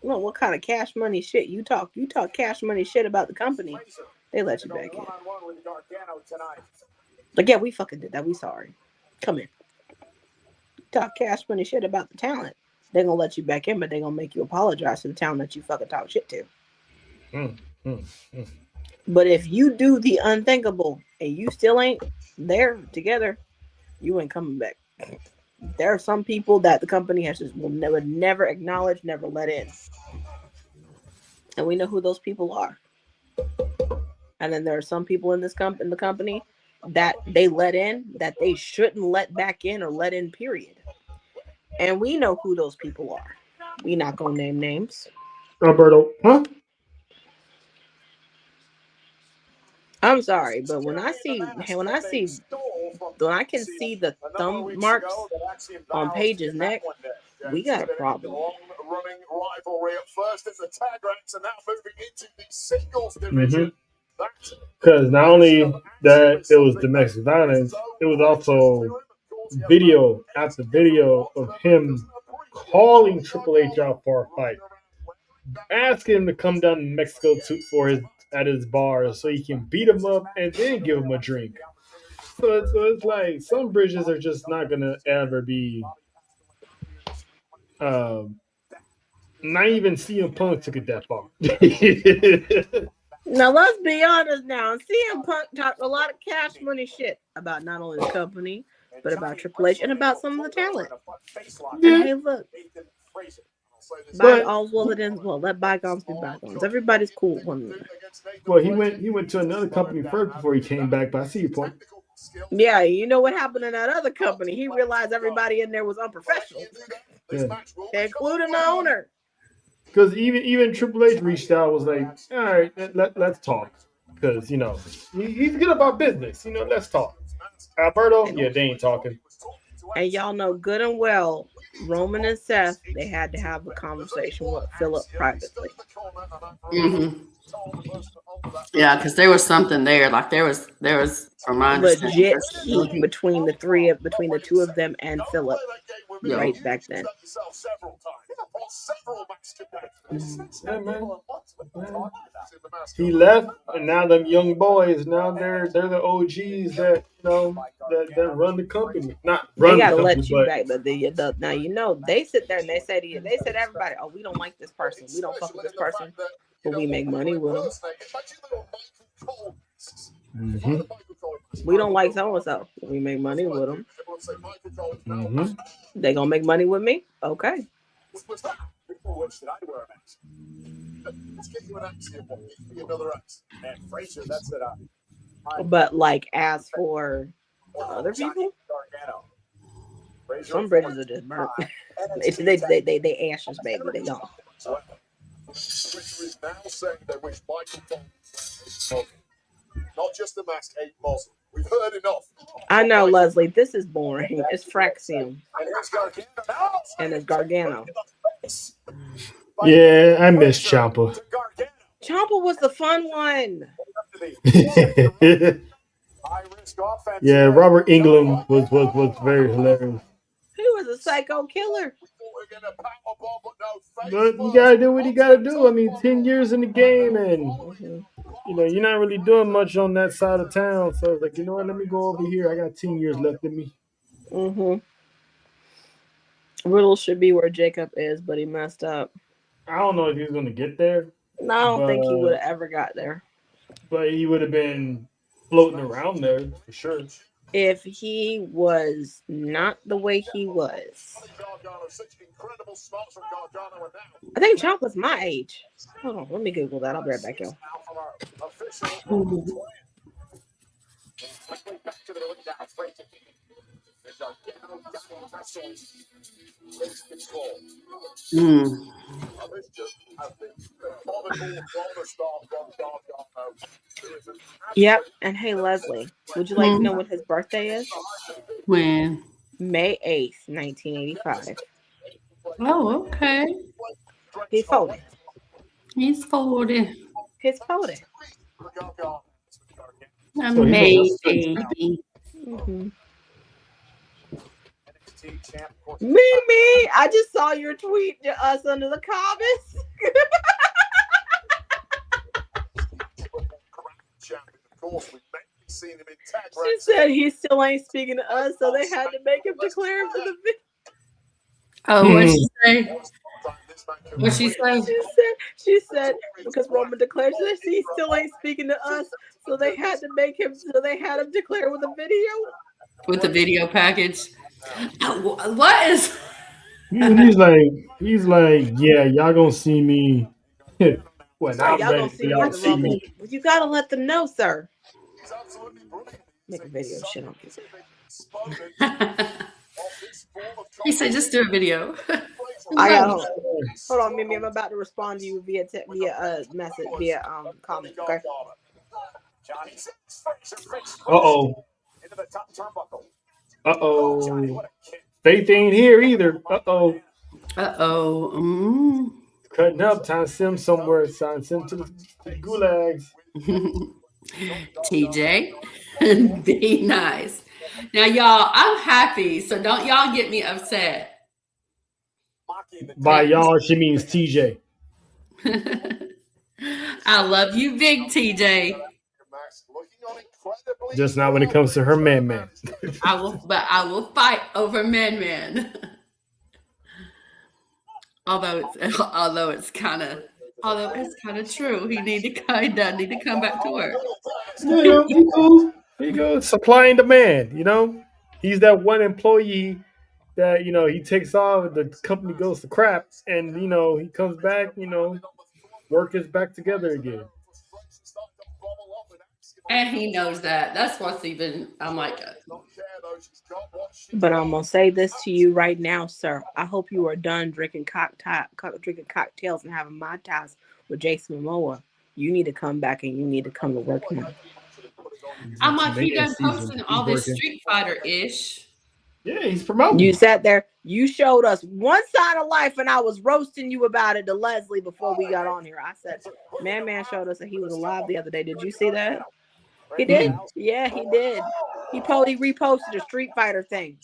You know, what kind of cash money shit you talk. You talk cash money shit about the company, they let you back in. Like, yeah, we fucking did that. We sorry. Come in. Talk cash money shit about the talent. They're gonna let you back in, but they're gonna make you apologize to the talent that you fucking talk shit to. But if you do the unthinkable and you still ain't there together, you ain't coming back. There are some people that the company has just will never acknowledge, never let in. And we know who those people are. And then there are some people in the company that they let in that they shouldn't let back in or let in, period. And we know who those people are. We not gonna name names. Alberto, huh? I'm sorry, but when I can see the thumb marks on Paige's neck, we got a problem. Because not only that it was domestic violence, it was also video after video of him calling Triple H out for a fight. ask him to come down to Mexico at his bar so he can beat him up and then give him a drink. So it's like some bridges are just not gonna ever be. Not even CM Punk took it that far. Now let's be honest. Now CM Punk talked a lot of cash money shit about not only the company but about Triple H and about some of the talent. Yeah. And hey, look. All's well that ends well. Let bygones be bygones. Everybody's cool with one another. Well, he went to another company first before he came back, but I see your point. Yeah, you know what happened in that other company? He realized everybody in there was unprofessional, including the owner. Because even Triple H reached out, was like, all right, let's talk. Because, he's good about business. Let's talk. Alberto, yeah, they ain't talking. And y'all know good and well, Roman and Seth, they had to have a conversation with Philip privately. Mm-hmm. Yeah, because there was something there. Like there was from my legit heat between the two of them and Philip right back then. Yeah, man. He left, and now them young boys, now they're the OGs that that run the company. Not run they gotta the company, let you back, but now they sit there and they say to everybody, oh, we don't like this person, we don't fuck with this person, but we make money with them. Mm-hmm. We don't like so and so, we make money with them. Mm-hmm. They gonna make money with me, okay. But like as for other people, some bridges are just burnt. they ashes, baby. They gone. Not just the mask, 8 muzzle. We've heard enough. I know, Leslie. This is boring. It's Fraxium. And it's Gargano. Yeah, I miss Ciampa. Ciampa was the fun one. Yeah, Robert England was very hilarious. He was a psycho killer. But you gotta do what you gotta do. I mean, 10 years in the game, and you're not really doing much on that side of town. So it's like, you know what? Let me go over here. I got 10 years left in me. Riddle should be where Jacob is, but he messed up. I don't know if he was gonna get there. No, I don't think he would have ever got there. But he would have been floating around there for sure. If he was not the way he was. I think Ciampa's my age. Hold on, let me Google that. I'll be right back, y'all. Yep, and hey, Leslie, would you like to know what his birthday is? When? May 8th, 1985. Oh, okay. He's 40. He's 40. He's 40. Amazing. Mimi, I just saw your tweet to us under the comments. She said he still ain't speaking to us, so they had to make him declare for the video. Oh, what'd she say? What'd she say? She said because Roman declared that he still ain't speaking to us, so they had him declare with a video. With the video package. What is? He's like, yeah, y'all gonna see me when I'm ready for y'all to see me. You gotta let them know, sir. Make a video, shit on you. He said, just do a video. Hold on, Mimi. I'm about to respond to you via message, via comment. Okay. Uh-oh. Faith ain't here either. Uh-oh. Cutting up, time to send him somewhere. Time to send him to the gulags. TJ, be nice. Now, y'all, I'm happy, so don't y'all get me upset. By y'all, she means TJ. I love you, big TJ. Just not when it comes to her man. I will fight over man. Although it's kind of true. He need to come back to work. Yeah, he goes supply and demand. He's that one employee that he takes off, the company goes to crap, and he comes back. Work is back together again. And he knows that. That's what's even. I'm like, But I'm gonna say this to you right now, sir. I hope you are done drinking cocktails and having mai tais with Jason Momoa. You need to come back and you need to come to work now. I'm like, he done posting all this Street Fighter ish. Yeah, he's promoting. You sat there, you showed us one side of life, and I was roasting you about it to Leslie before we got on here. I said, Man showed us that he was alive the other day. Did you see that? He did. Yeah, he did. He reposted a Street Fighter thing.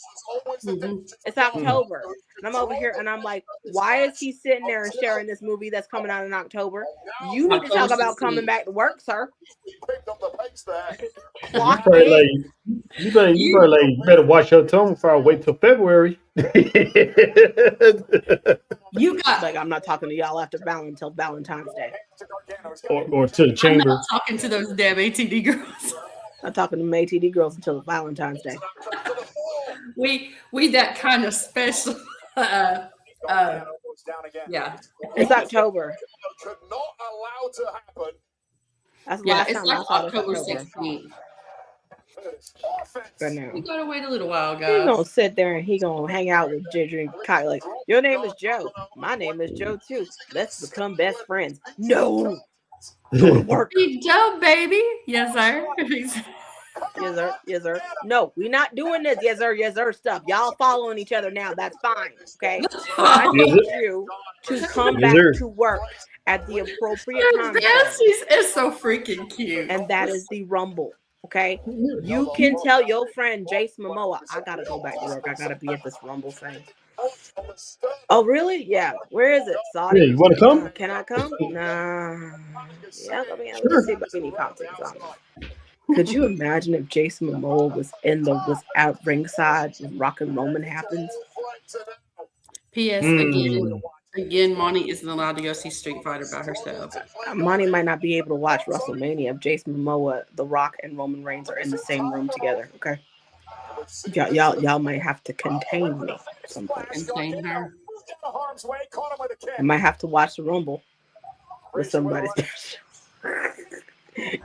Mm-hmm. It's October. And I'm over here and I'm like, why is he sitting there and sharing this movie that's coming out in October? You need to talk about coming back to work, sir. You better watch your tone before I wait till February. You got I'm not talking to y'all until Valentine's Day. Or to the chamber. I'm not talking to those damn ATD girls. I'm talking to ATD girls until Valentine's Day. We that kind of special. Yeah, it's October. That's last time I saw October 16th. But now we gotta wait a little while, guys. He's gonna sit there and he gonna hang out with Ginger and Kyle. Like, your name is Joe. My name is Joe too. Let's become best friends. No, go to work. Be Joe, baby. Yes, sir. Yes, sir. No, we're not doing this. Yes, sir. Stuff. Y'all following each other now. That's fine. Okay. I need you to come back to work at the appropriate time. It's so freaking cute. And that is the Rumble. Okay, you can tell your friend Jason Momoa, I gotta go back to work. I gotta be at this Rumble thing. Oh, really? Yeah. Where is it, Saudi? Yeah, you want to come? Can I come? Nah. Yeah, let's see if any content on it. Could you imagine if Jason Momoa was at ringside when Rock and Roman happens? P.S. Again, Monty isn't allowed to go see Street Fighter by herself. Monty might not be able to watch WrestleMania if Jason Momoa, The Rock, and Roman Reigns are in the same room together. Okay, y'all might have to contain me someplace. Contain her. I might have to watch the Rumble with somebody special.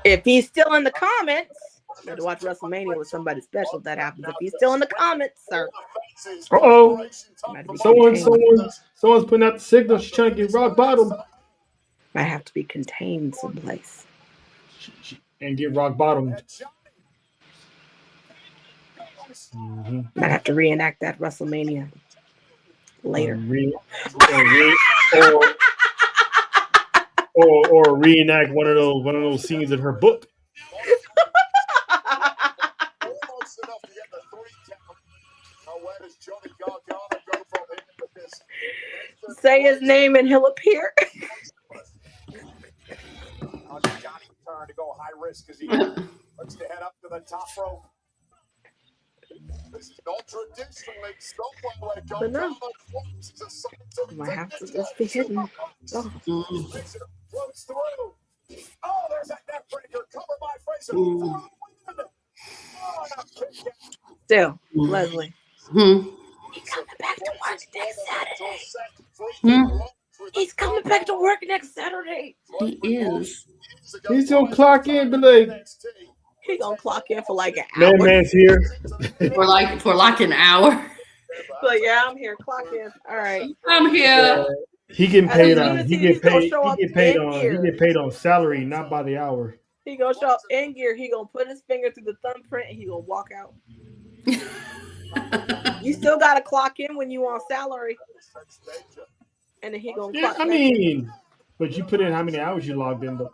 If he's still in the comments, I have to watch WrestleMania with somebody special if that happens. If he's still in the comments, sir. Uh-oh. Someone's putting out the signal. She's trying to get rock bottom. Might have to be contained someplace. And get rock bottom. Mm-hmm. Might have to reenact that WrestleMania later. Or reenact one of those scenes in her book. Say his name and he'll appear. Turn to go high risk as he looks to head up to the top rope. This is not traditionally but no. Might have to just be hidden. Oh. There's that neck breaker. Cover my face. Still, Leslie. He's coming back to work next Saturday. He's coming back to work next Saturday. He is. He's gonna clock in, but like he gonna clock in for like an hour. Man's here for like an hour. But yeah, I'm here. Clock in. All right, I'm here. He getting paid on. He get paid on salary, not by the hour. He gonna show up in gear. He gonna put his finger through the thumbprint and he gonna walk out. You still gotta clock in when you on salary, and then he gonna clock. But you put in how many hours you logged in though.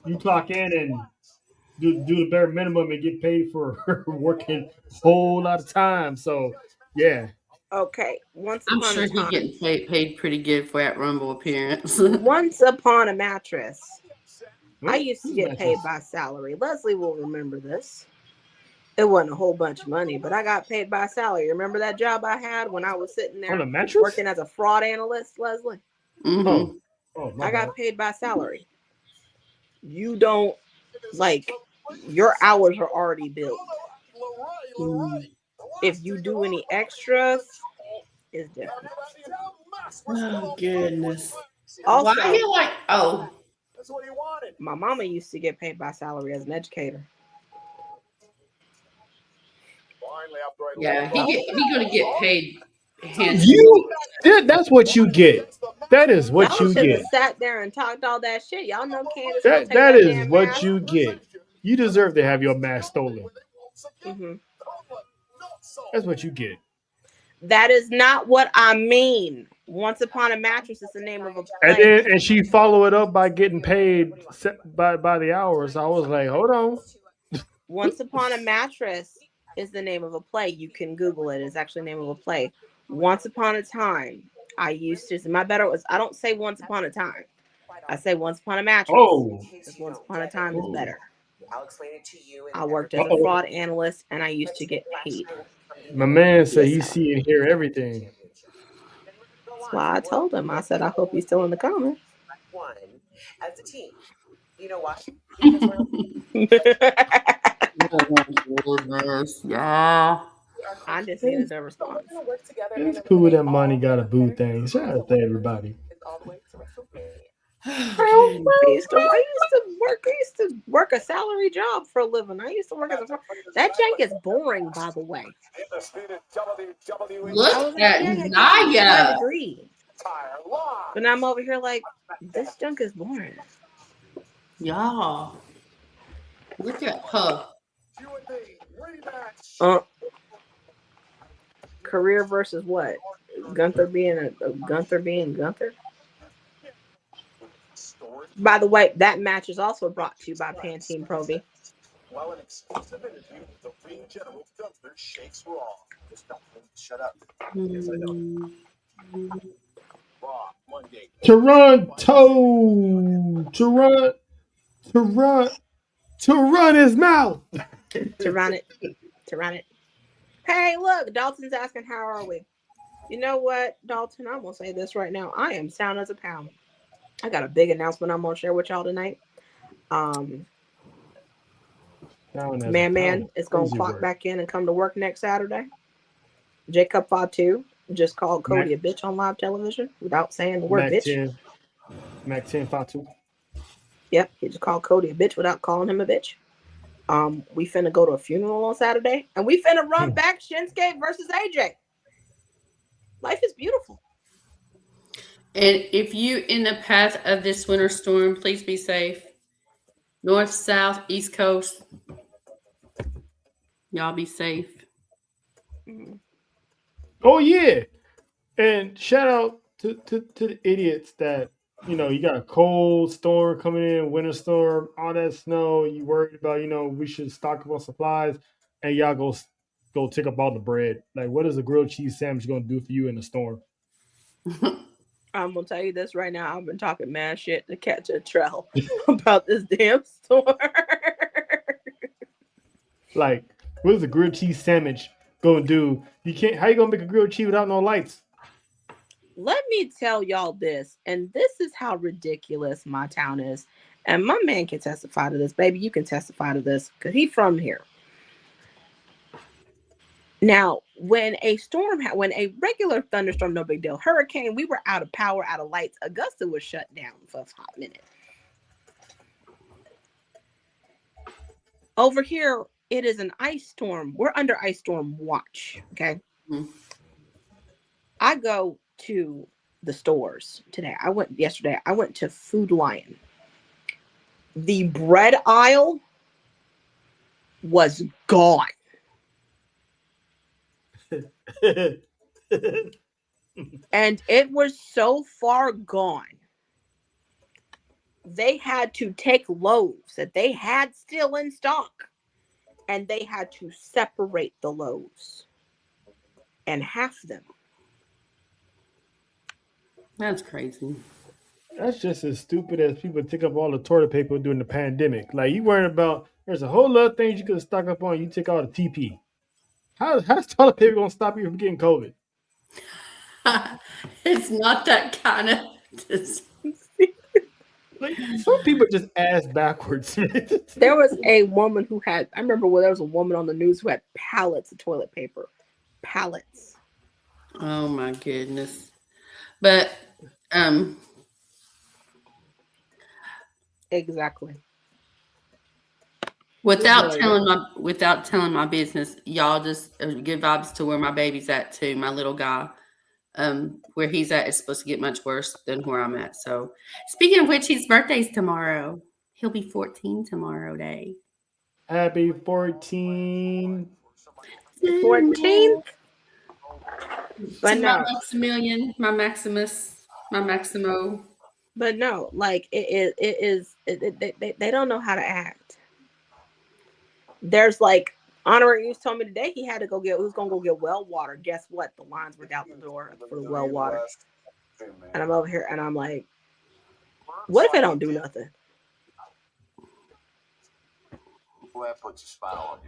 You clock in and do the bare minimum and get paid for working a whole lot of time. So yeah, Okay, once I'm upon a sure he time, getting paid pretty good for that Rumble appearance. once upon a mattress, I What? used to Who's get paid mattress? by salary. Leslie will remember this. It wasn't a whole bunch of money, but I got paid by salary. Remember that job I had when I was sitting On there a mattress? working as a fraud analyst, Leslie? Oh, my I bad. got paid by salary. You don't, like, your hours are already billed. If you do any extras, it's different. Oh goodness. Also, Why you like? Oh, That's what he wanted. my mama used to get paid by salary as an educator. Finally, after I yeah. He gonna get paid handsomely. That's what you get. That is what Y'all you should get. have sat there and talked all that shit. Y'all know Candace gonna That take that that is damn what mask. you get. You deserve to have your mask stolen. Mm-hmm. That's what you get. That is not what I mean. Once Upon a Mattress is the name of a And play. then she followed it up by getting paid by the hours. I was like, hold on. Once Upon a Mattress is the name of a play. You can Google it. It's actually the name of a play. Once Upon a Time, I used to. My better was I don't say Once Upon a Time. I say Once Upon a Mattress. Oh, Because Once Upon a Time is better. I'll explain it to you. I worked as a fraud analyst and I used to get paid. my man said he Yes, see and hear everything. that's why I told him. I said, I hope he's still in the comments. One as a team. You know what? Oh goodness. Yeah. I just needed a response. It's cool that Monty got a boo thing. Shout out to everybody. I used to work a salary job for a living. I used to work as a that jank is boring, by the way. Look Yeah, at I get Naya. my degree. But now I'm over here like this junk is boring. Y'all. Look at her. Career versus what? Gunther being Gunther being Gunther. By the way, that match is also brought to you by Pantene Pro-V. While an exclusive interview with the ring general Gunther shakes Raw. Just don't shut up. Yes, I know. Raw, Monday. To run his mouth. To run it. Hey, look, Dalton's asking, how are we? You know what, Dalton? I'm gonna say this right now. I am sound as a pound. I got a big announcement I'm gonna share with y'all tonight. Man is gonna clock back in and come to work next Saturday. Jacob Fatu just called Cody a bitch on live television without saying the word bitch. Mac 10 Fatu. Yep, he just called Cody a bitch without calling him a bitch. We finna go to a funeral on Saturday, and we finna run back Shinsuke versus AJ. Life is beautiful. And if you in the path of this winter storm, please be safe. North, south, east coast. Y'all be safe. Oh yeah. And shout out to the idiots that, you got a cold storm coming in, winter storm, all that snow. You worried about, we should stock up on supplies, and y'all go take up all the bread. Like, what is a grilled cheese sandwich going to do for you in the storm? I'm gonna tell you this right now. I've been talking mad shit to catch a trail about this damn storm. Like, what is a grilled cheese sandwich going to do? How you going to make a grilled cheese without no lights? Let me tell y'all this, and this is how ridiculous my town is. And my man can testify to this, baby. You can testify to this because he's from here. Now, when a regular thunderstorm, no big deal. Hurricane, we were out of power, out of lights. Augusta was shut down for a hot minute. Over here, it is an ice storm. We're under ice storm watch. Okay. Mm-hmm. I go to the stores today. Yesterday. I went to Food Lion. The bread aisle was gone. And it was so far gone. They had to take loaves that they had still in stock, and they had to separate the loaves and half them That's crazy. That's just as stupid as people took up all the toilet paper during the pandemic. Like you worried about there's a whole lot of things you could stock up on. You take all the TP. How's toilet paper gonna stop you from getting COVID? It's not that kind of. Like some people just ass backwards. There was a woman who had, I remember there was a woman on the news who had pallets of toilet paper. Pallets. Oh my goodness. But Exactly. without telling my business, y'all just give vibes to where my baby's at too, my little guy. Where he's at is supposed to get much worse than where I'm at. So speaking of which, his birthday's tomorrow. He'll be 14 tomorrow day. Happy 14. 14th. But To no, my Maximilian, my Maximus, my Maximo. but no, like they don't know how to act. There's like Honorary News told me today he was gonna go get well water. Guess what? The lines were out the door for the well water. And I'm over here and I'm like, what if they don't do nothing?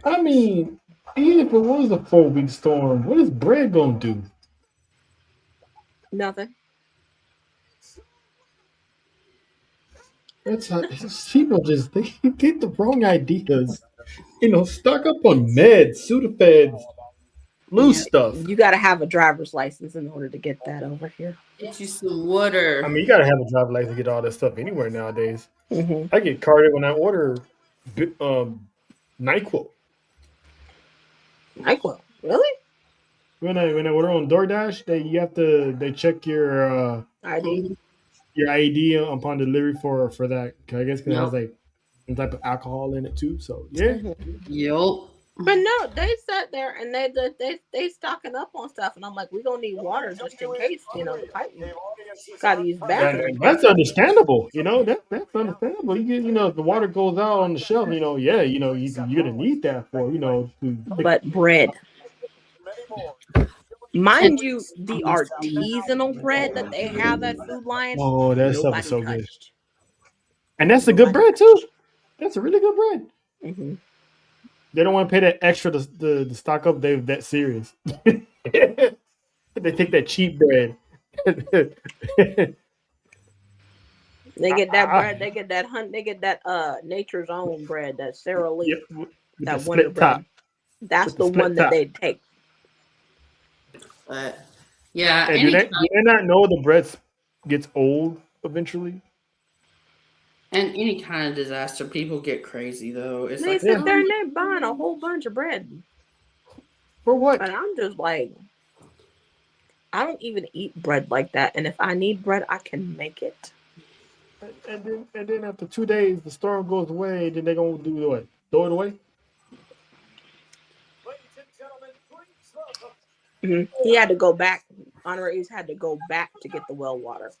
I mean, even if it was a 4-week storm, what is bread gonna do? Nothing. That's how people they get the wrong ideas. Stock up on meds, Sudafeds, loose stuff. You got to have a driver's license in order to get that over here. Get you some water. I mean, you gotta have a driver's license to get all this stuff anywhere nowadays. Mm-hmm. I get carded when I order NyQuil. NyQuil, really? When I order on DoorDash, they check your ID. Your ID upon delivery for that. I guess because it has Yep. like some type of alcohol in it too. So yeah. Yup. But no, they sat there and they stocking up on stuff, and I'm like, we gonna need water just in case, the pipe gotta use bathroom. And that's understandable. That's understandable. You get, the water goes out on the shelf. You're gonna need that for But bread, mind you, the artisanal bread that they have at Food Lion. Oh, that stuff nobody is so good. touched. And that's a good bread too. That's a really good bread. Mm-hmm. They don't want to pay that extra to stock up. They're that serious. They take that cheap bread. They get that bread. They get that hunt. They get that Nature's Own bread. That Sarah Lee. Yep, That the Wonder split bread. top. That's With the the split one that top. they take. But yeah, Hey, do they not know the bread gets old eventually? and any kind of disaster, people get crazy though. It's They like sit there and they're buying a whole bunch of bread. For what? And I'm just like, I don't even eat bread like that. And if I need bread, I can make it. And then after 2 days, the storm goes away. Then they're gonna do what? Throw it away? He had to go back. Honoraries had to go back to get the well water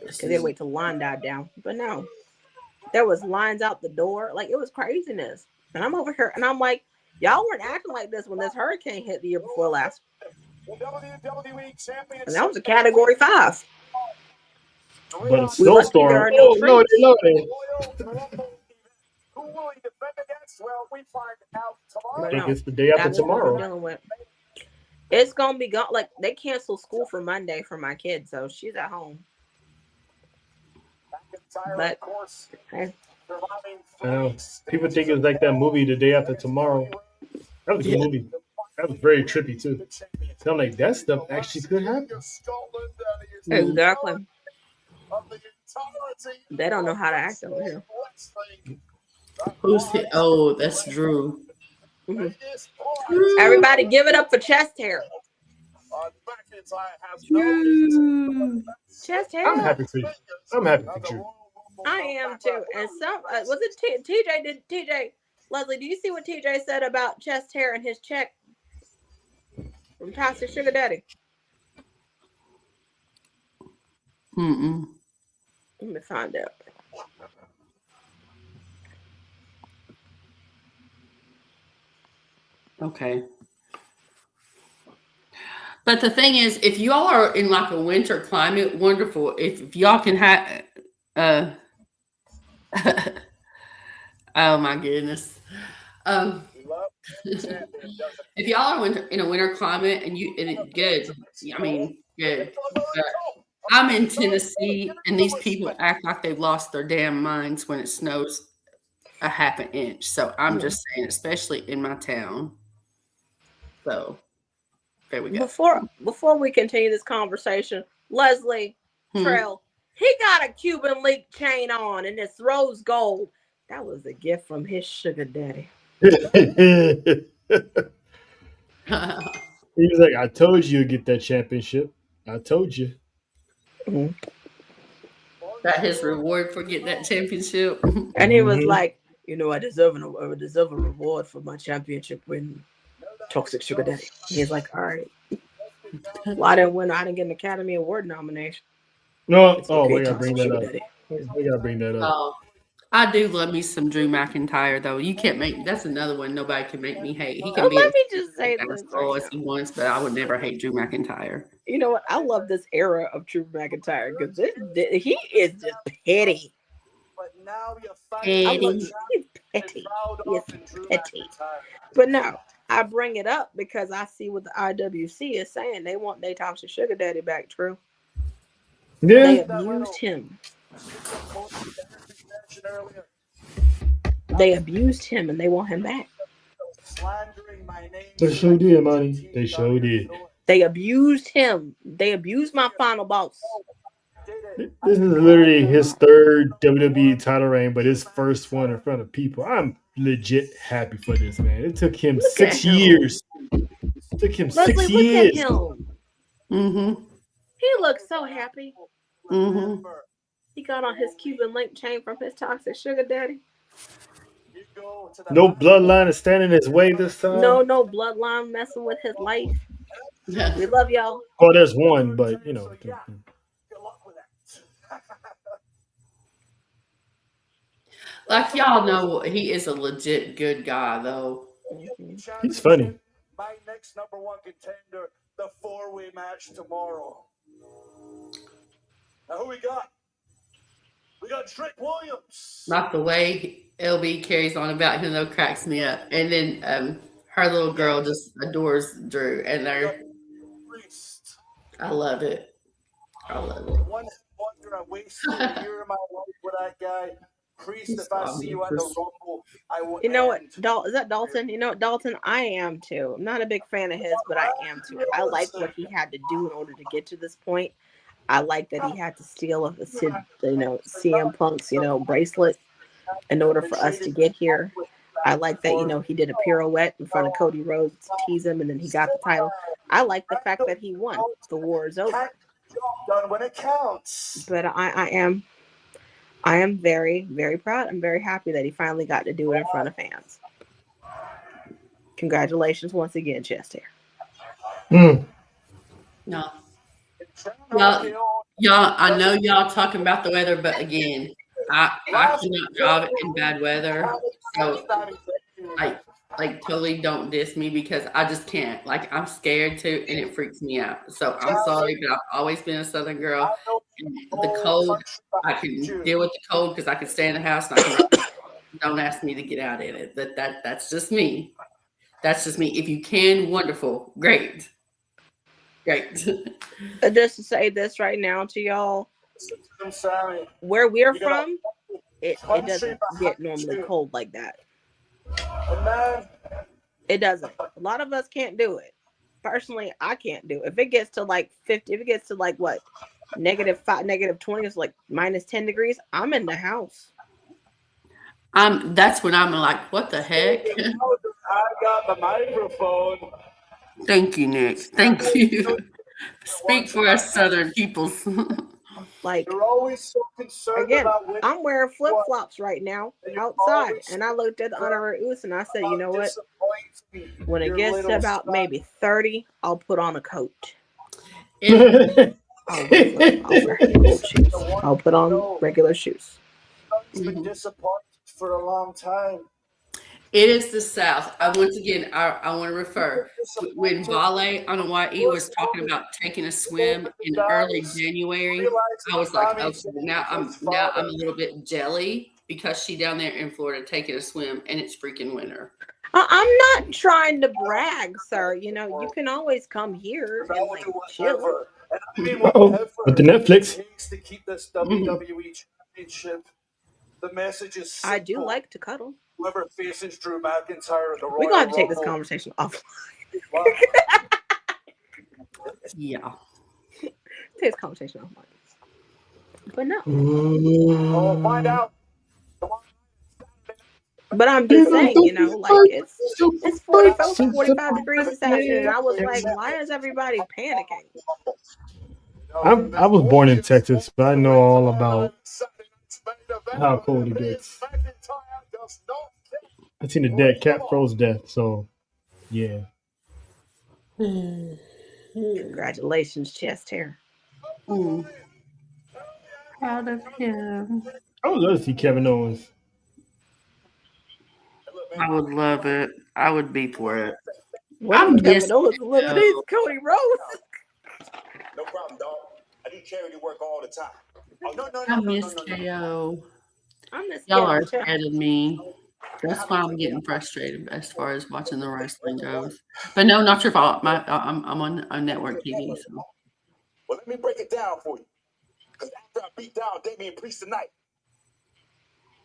because they wait till the line died down. But no, there was lines out the door. Like, it was craziness. And I'm over here and I'm like, y'all weren't acting like this when this hurricane hit the year before last. And that was a Category 5. But a snowstorm. there are no trees. No, they love it. Who will he defend against? Well, we find out tomorrow. I think it's the day after That's what we're tomorrow. dealing with. It's gonna be gone. Like, they canceled school for Monday for my kid, so she's at home. But hey, I know. People think it's like that movie, The Day After Tomorrow. That was a good movie. That was very trippy too. So I'm like, that stuff actually could happen. exactly. They don't know how to act over here. who's hit? Oh, that's Drew. Everybody, give it up for chest hair. Chest hair. I'm happy for you. I'm happy for you. I am too. And some was it TJ? Did TJ Leslie? Do you see what TJ said about chest hair and his check from Toxic Sugar Daddy? Mm-mm. Let me find out. Okay. But the thing is, if y'all are in like a winter climate, wonderful. If y'all can have, uh, oh my goodness. Um, if y'all are in a winter climate and good, I mean, good. But I'm in Tennessee, and these people act like they've lost their damn minds when it snows a half an inch. So I'm just saying, especially in my town. So there we go. Before we continue this conversation, Leslie Trail, he got a Cuban link chain on, and it's rose gold. That was a gift from his sugar daddy. He was like, "I told you you'd get that championship. I told you." That his reward for getting that championship. And he was like, I deserve a reward for my championship win. Toxic sugar daddy. He's like, all right. Well, I didn't get an Academy Award nomination. No, okay, we gotta bring that up. We gotta bring that up. Oh, I do love me some Drew McIntyre, though. You can't make that's another one. Nobody can make me hate. He can be let me just say this as he wants, but I would never hate Drew McIntyre. You know what? I love this era of Drew McIntyre because he is just petty. But now you're He's petty. He's petty. But no, I bring it up because I see what the IWC is saying. They want their toxic sugar daddy back, True. Yeah. They abused him. They abused him and they want him back. They sure did, money. They sure did. They abused him. They abused my final boss. This is literally his third WWE title reign, but his first one in front of people. I'm legit happy for this man. It took him 6 years. It took him Leslie, 6 years. Look at him. He looks so happy. He got on his Cuban link chain from his toxic sugar daddy. No bloodline is standing in his way this time. No bloodline messing with his life. We love y'all. Oh, there's one, but you know. Like y'all know, he is a legit good guy, though. He's funny. My next number one contender, the 4-way match tomorrow. Now who we got? We got Trick Williams. Not the way LB carries on about him, though, cracks me up. And then her little girl just adores Drew, and I love it. I love it. One wonder I wasted a year of my life with that guy. Priest, if I see you at the Rumble, I will. You know what? Is that Dalton? You know what, Dalton? I am too. I'm not a big fan of his, but I am too. I like what he had to do in order to get to this point. I like that he had to steal a CM Punk's bracelet in order for us to get here. I like that he did a pirouette in front of Cody Rhodes to tease him, and then he got the title. I like the fact that he won. The war is over. Done when it counts. But I am very, very proud. I'm very happy that he finally got to do it in front of fans. Congratulations once again, chest hair. No. Y'all, I know y'all talking about the weather, but again, I cannot drive in bad weather. So totally don't diss me because I just can't. Like, I'm scared to, and it freaks me out. So I'm sorry, but I've always been a Southern girl. And the cold, I can deal with the cold because I can stay in the house. And don't ask me to get out in it. That's just me. That's just me. If you can, wonderful, great. Just to say this right now to y'all, where we're from, it doesn't get normally cold like that. It doesn't. A lot of us can't do it. Personally, I can't do it. If it gets to like 50, if it gets to like what, -5, -20, it's like -10 degrees, I'm in the house. That's when I'm like, what the heck? I got the microphone. Thank you, Nick. Thank you. Speak for us Southern peoples. Like, you're always so concerned again, about winning. I'm wearing flip-flops right now outside, and I looked at the honorary Oos and I said, you know what? When it gets to about maybe 30, I'll put on a coat. I'll wear cold shoes. I'll put on regular shoes. He's been disappointed for a long time. It is the South. I want to refer when Vale on Hawaii was talking about taking a swim in early January. I was like, okay, now I'm a little bit jelly because she down there in Florida taking a swim and it's freaking winter. I'm not trying to brag, sir. You know, you can always come here and like chill. With the Netflix. To keep this WWE championship, the message is I do simple. like to cuddle. Whoever faces Drew McIntyre at the Royal We're gonna have to take this Rumble- conversation offline. Yeah. Take this conversation offline. But no. We'll find out. But I'm just saying, you know, like it's 45 degrees this afternoon. I was like, why is everybody panicking? I was born in Texas, but I know all about how cold it gets. I seen a dead cat froze death, so yeah. Congratulations, chest hair. Proud of him. I would love to see Kevin Owens. I would love it. I would be for it. I'm Kevin Owens. Look at these Cody Rhodes. No problem, dog. I do charity work all the time. Oh, no. I miss KO. I miss Y'all are Kevin. ahead of me. That's why I'm getting frustrated as far as watching the wrestling goes. But no, not your fault. I'm on network TV. So. Well, let me break it down for you. Because after I beat down Damian Priest tonight,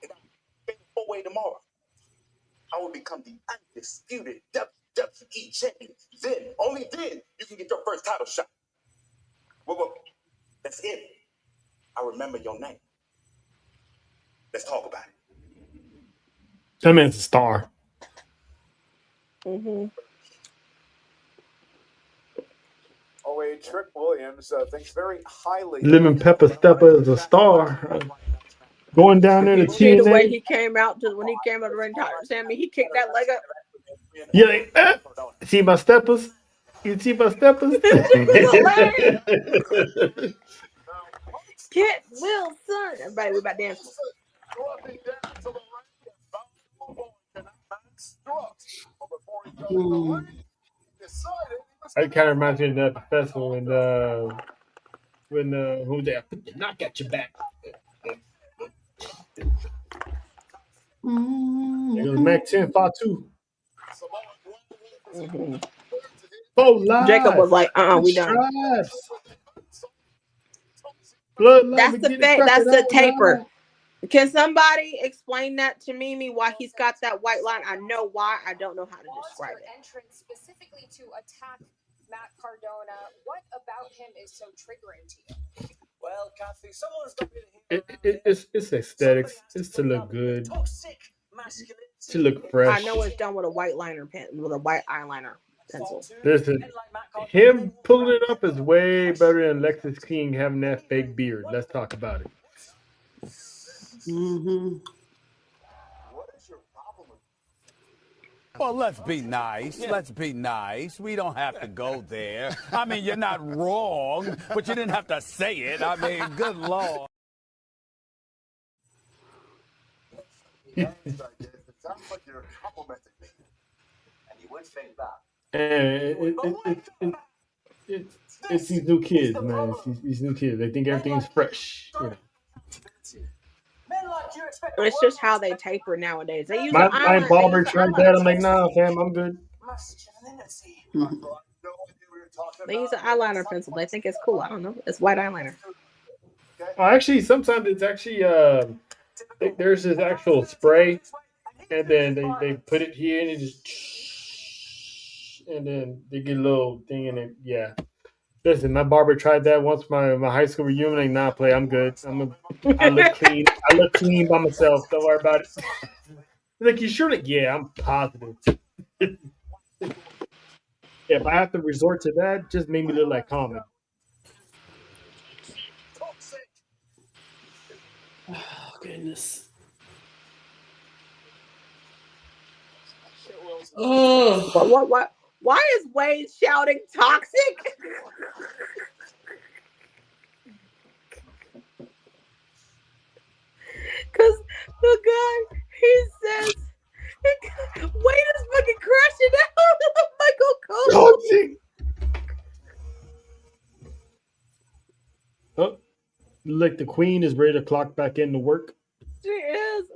and I'm fatal 4-way tomorrow, I will become the undisputed WWE champion. Then, only then, you can get your first title shot. Well, that's it. I remember your name. Let's talk about it. That man's a star. Mm-hmm. Trick Williams thinks very highly. Lemon Pepper Stepper is a star. Going down there to See the way TNA. he came out to when he came out to the ring, Sammy, he kicked that leg up. Yeah, like, see my steppers? You see my steppers? Kit Wilson. Everybody, we about dancing. That kind of reminds me of that festival when who's there? Put the knock at your back. It was Mac 10 Fatu. Jacob was like, we done. That's the fake. That's the taper. Can somebody explain that to Mimi why he's got that white line? I know why. I don't know how to describe it. Entrance specifically to attack Matt Cardona. What about him is so triggering to you? Well, Kathy, someone's got it's aesthetics. It's to look good. To look fresh. I know it's done with a white liner pen, with a white eyeliner pencil. Listen, him pulling it up is way better than Lexus King having that fake beard. Let's talk about it. Mm-hmm. Well, let's be nice. Let's be nice. We don't have to go there. I mean, you're not wrong, but you didn't have to say it. I mean, good Lord. It sounds like you're complimenting me. And you would think that. It's these new kids, man. It's these new kids. They think everything's fresh. You know. It's just how they taper nowadays. They use my barber tried that. I'm like, nah, fam, I'm good. They use an eyeliner pencil. They think it's cool. I don't know. It's white eyeliner. Actually, sometimes it's actually there's this actual spray, and then they put it here and it just, and then they get a little thing in it. Yeah. Listen, my barber tried that once. My high school reunion. Like, nah, play. I'm good. I look clean. I look clean by myself. Don't worry about it. Like, you sure? Yeah, I'm positive. If I have to resort to that, just make me look like Common. Oh goodness. Oh, what? Why is Wade shouting toxic? Because the guy, he Wayne is fucking crashing out. Michael Cole. Oh, gee. Oh, look, the queen is ready to clock back into work. She is.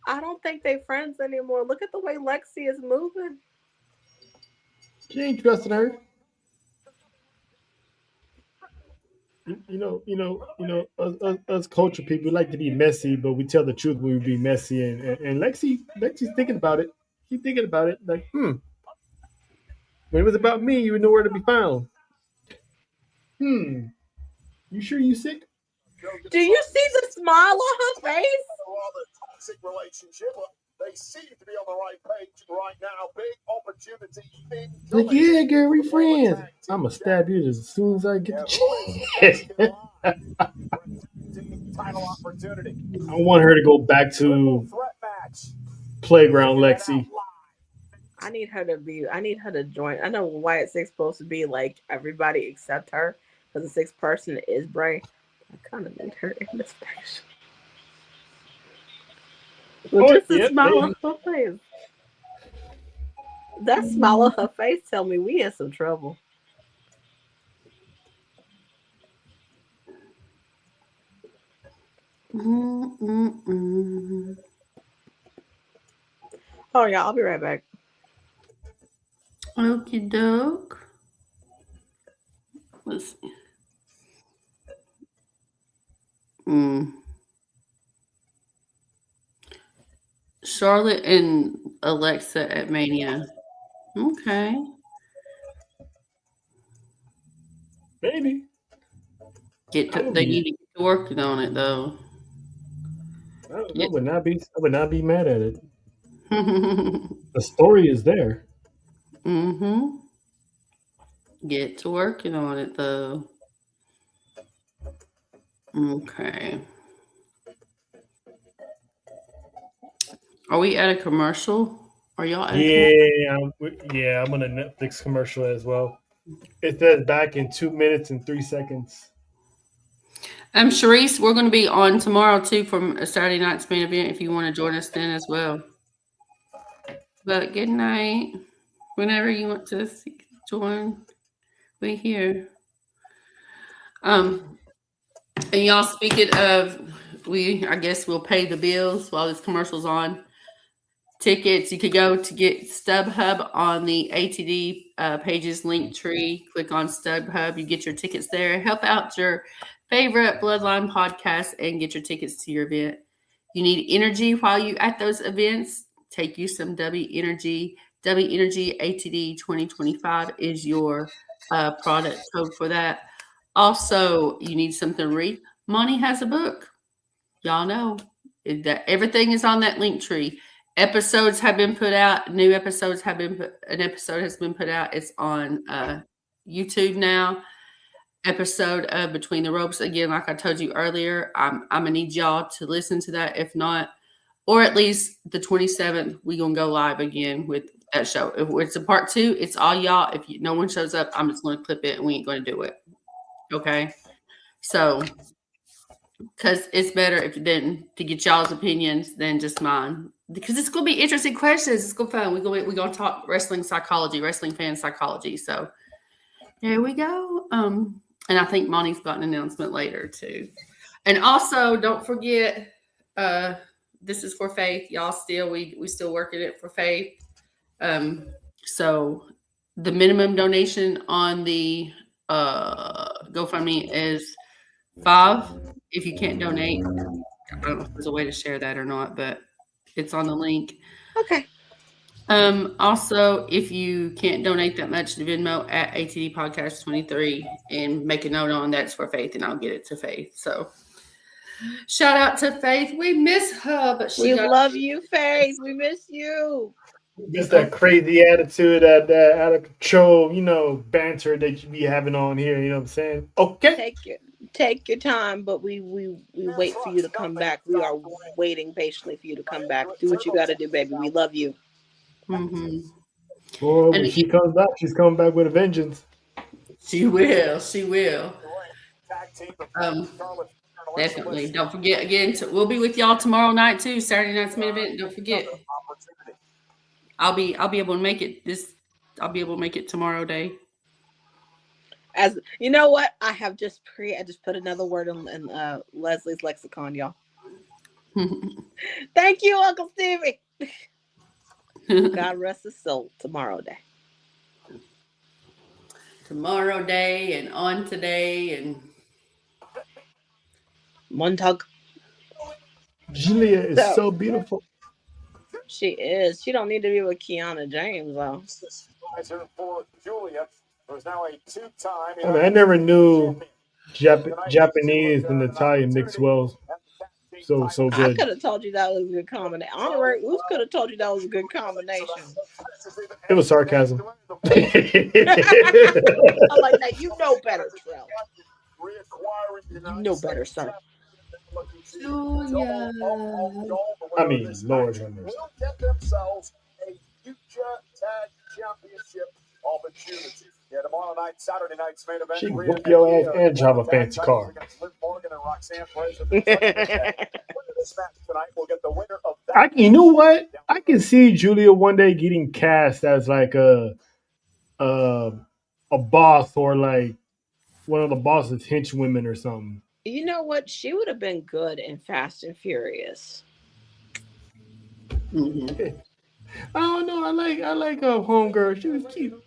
I don't think they friends anymore. Look at the way Lexi is moving. She ain't trusting her. You know, us culture people we like to be messy, but we tell the truth when we be messy. And Lexi's thinking about it. She's thinking about it. Like, when it was about me, you were nowhere to be found. You sure you sick? Do you see the smile on her face? Toxic relationship. They seem to be on the right page right now. Big opportunity. Like, yeah, girl, we friends. I'ma stab you as soon as I get the chance. Title opportunity. I want her to go back to Playground Lexi. I need her to join. I know Wyatt Six supposed to be like everybody except her, because the sixth person is Bray. I kind of need her in this picture. Just a smile on her face. That smile on her face tell me we in some trouble. Oh yeah, I'll be right back. Okie doke. Let's see. Charlotte and Alexa at Mania. Okay. Maybe. They need to get to working on it though. I would not be mad at it. The story is there. Get to working on it though. Okay. Are we at a commercial? Are y'all at I'm on a Netflix commercial as well. It says back in 2 minutes and 3 seconds. Sharice, we're going to be on tomorrow too from a Saturday night's main event if you want to join us then as well. But good night. Whenever you want to join, we're here. And y'all, speaking of, I guess we'll pay the bills while this commercial's on. Tickets, you could go to get StubHub on the ATD pages link tree. Click on StubHub. You get your tickets there. Help out your favorite Bloodline podcast and get your tickets to your event. You need energy while you at those events. Take you some W Energy. W Energy ATD 2025 is your product code for that. Also, you need something to read. Monty has a book. Y'all know that everything is on that link tree. Episodes have been put out. New episodes have been an episode has been put out. It's on YouTube now. Episode of Between the Ropes. Again, like I told you earlier, I'm gonna need y'all to listen to that. If not, or at least the 27th, we gonna go live again with that show. If it's a part 2, it's all y'all. If no one shows up, I'm just gonna clip it and we ain't gonna do it. Okay. So, because it's better if to get y'all's opinions than just mine. Because it's gonna be interesting questions. It's gonna be fun. We're gonna talk wrestling psychology, wrestling fan psychology. So there we go. And I think Monty's got an announcement later too. And also, don't forget, this is for Faith. Y'all still we still working it for Faith. So the minimum donation on the GoFundMe is $5. If you can't donate, I don't know if there's a way to share that or not, but it's on the link. Okay. Also, if you can't donate that much to Venmo at ATD Podcast 23 and make a note on that's for Faith, and I'll get it to Faith. So shout out to Faith. We miss her, but we love you, Faith. We miss you. Just that crazy attitude, that out of control, banter that you be having on here. You know what I'm saying? Okay. Take your time, but we wait for you to come back. We are waiting patiently for you to come back. Do what you got to do, baby. We love you. Boy, when she comes back, she's coming back with a vengeance. She will. She will. Definitely. Don't forget again. We'll be with y'all tomorrow night too. Saturday night's main event. Don't forget. I'll be able to make it I'll be able to make it tomorrow day. As you know what? I just put another word in Leslie's lexicon, y'all. Thank you, Uncle Stevie. God rest his soul. Tomorrow day. Tomorrow day and on today and Montag. Julia is so beautiful. She is. She don't need to be with Kiana James though. For Julia, who's now a two-time. I mean, I never knew Japanese and Italian mixed well so I good. could have told you that was a good combination. Honorary Oops could have told you that was a good combination. It was sarcasm. I'm like, now you know better, Trell. You know better, son. Julia. I mean, Lord have mercy. Will get themselves a future tag championship opportunity. Yeah, tomorrow night, Saturday night's main event. She can whoop your ass and drive a fancy car. You know what? I can see Julia one day getting cast as like a boss or like one of the boss's henchwomen or something. You know what? She would have been good in Fast and Furious. Mm-hmm. I don't know. I like a homegirl. She was cute.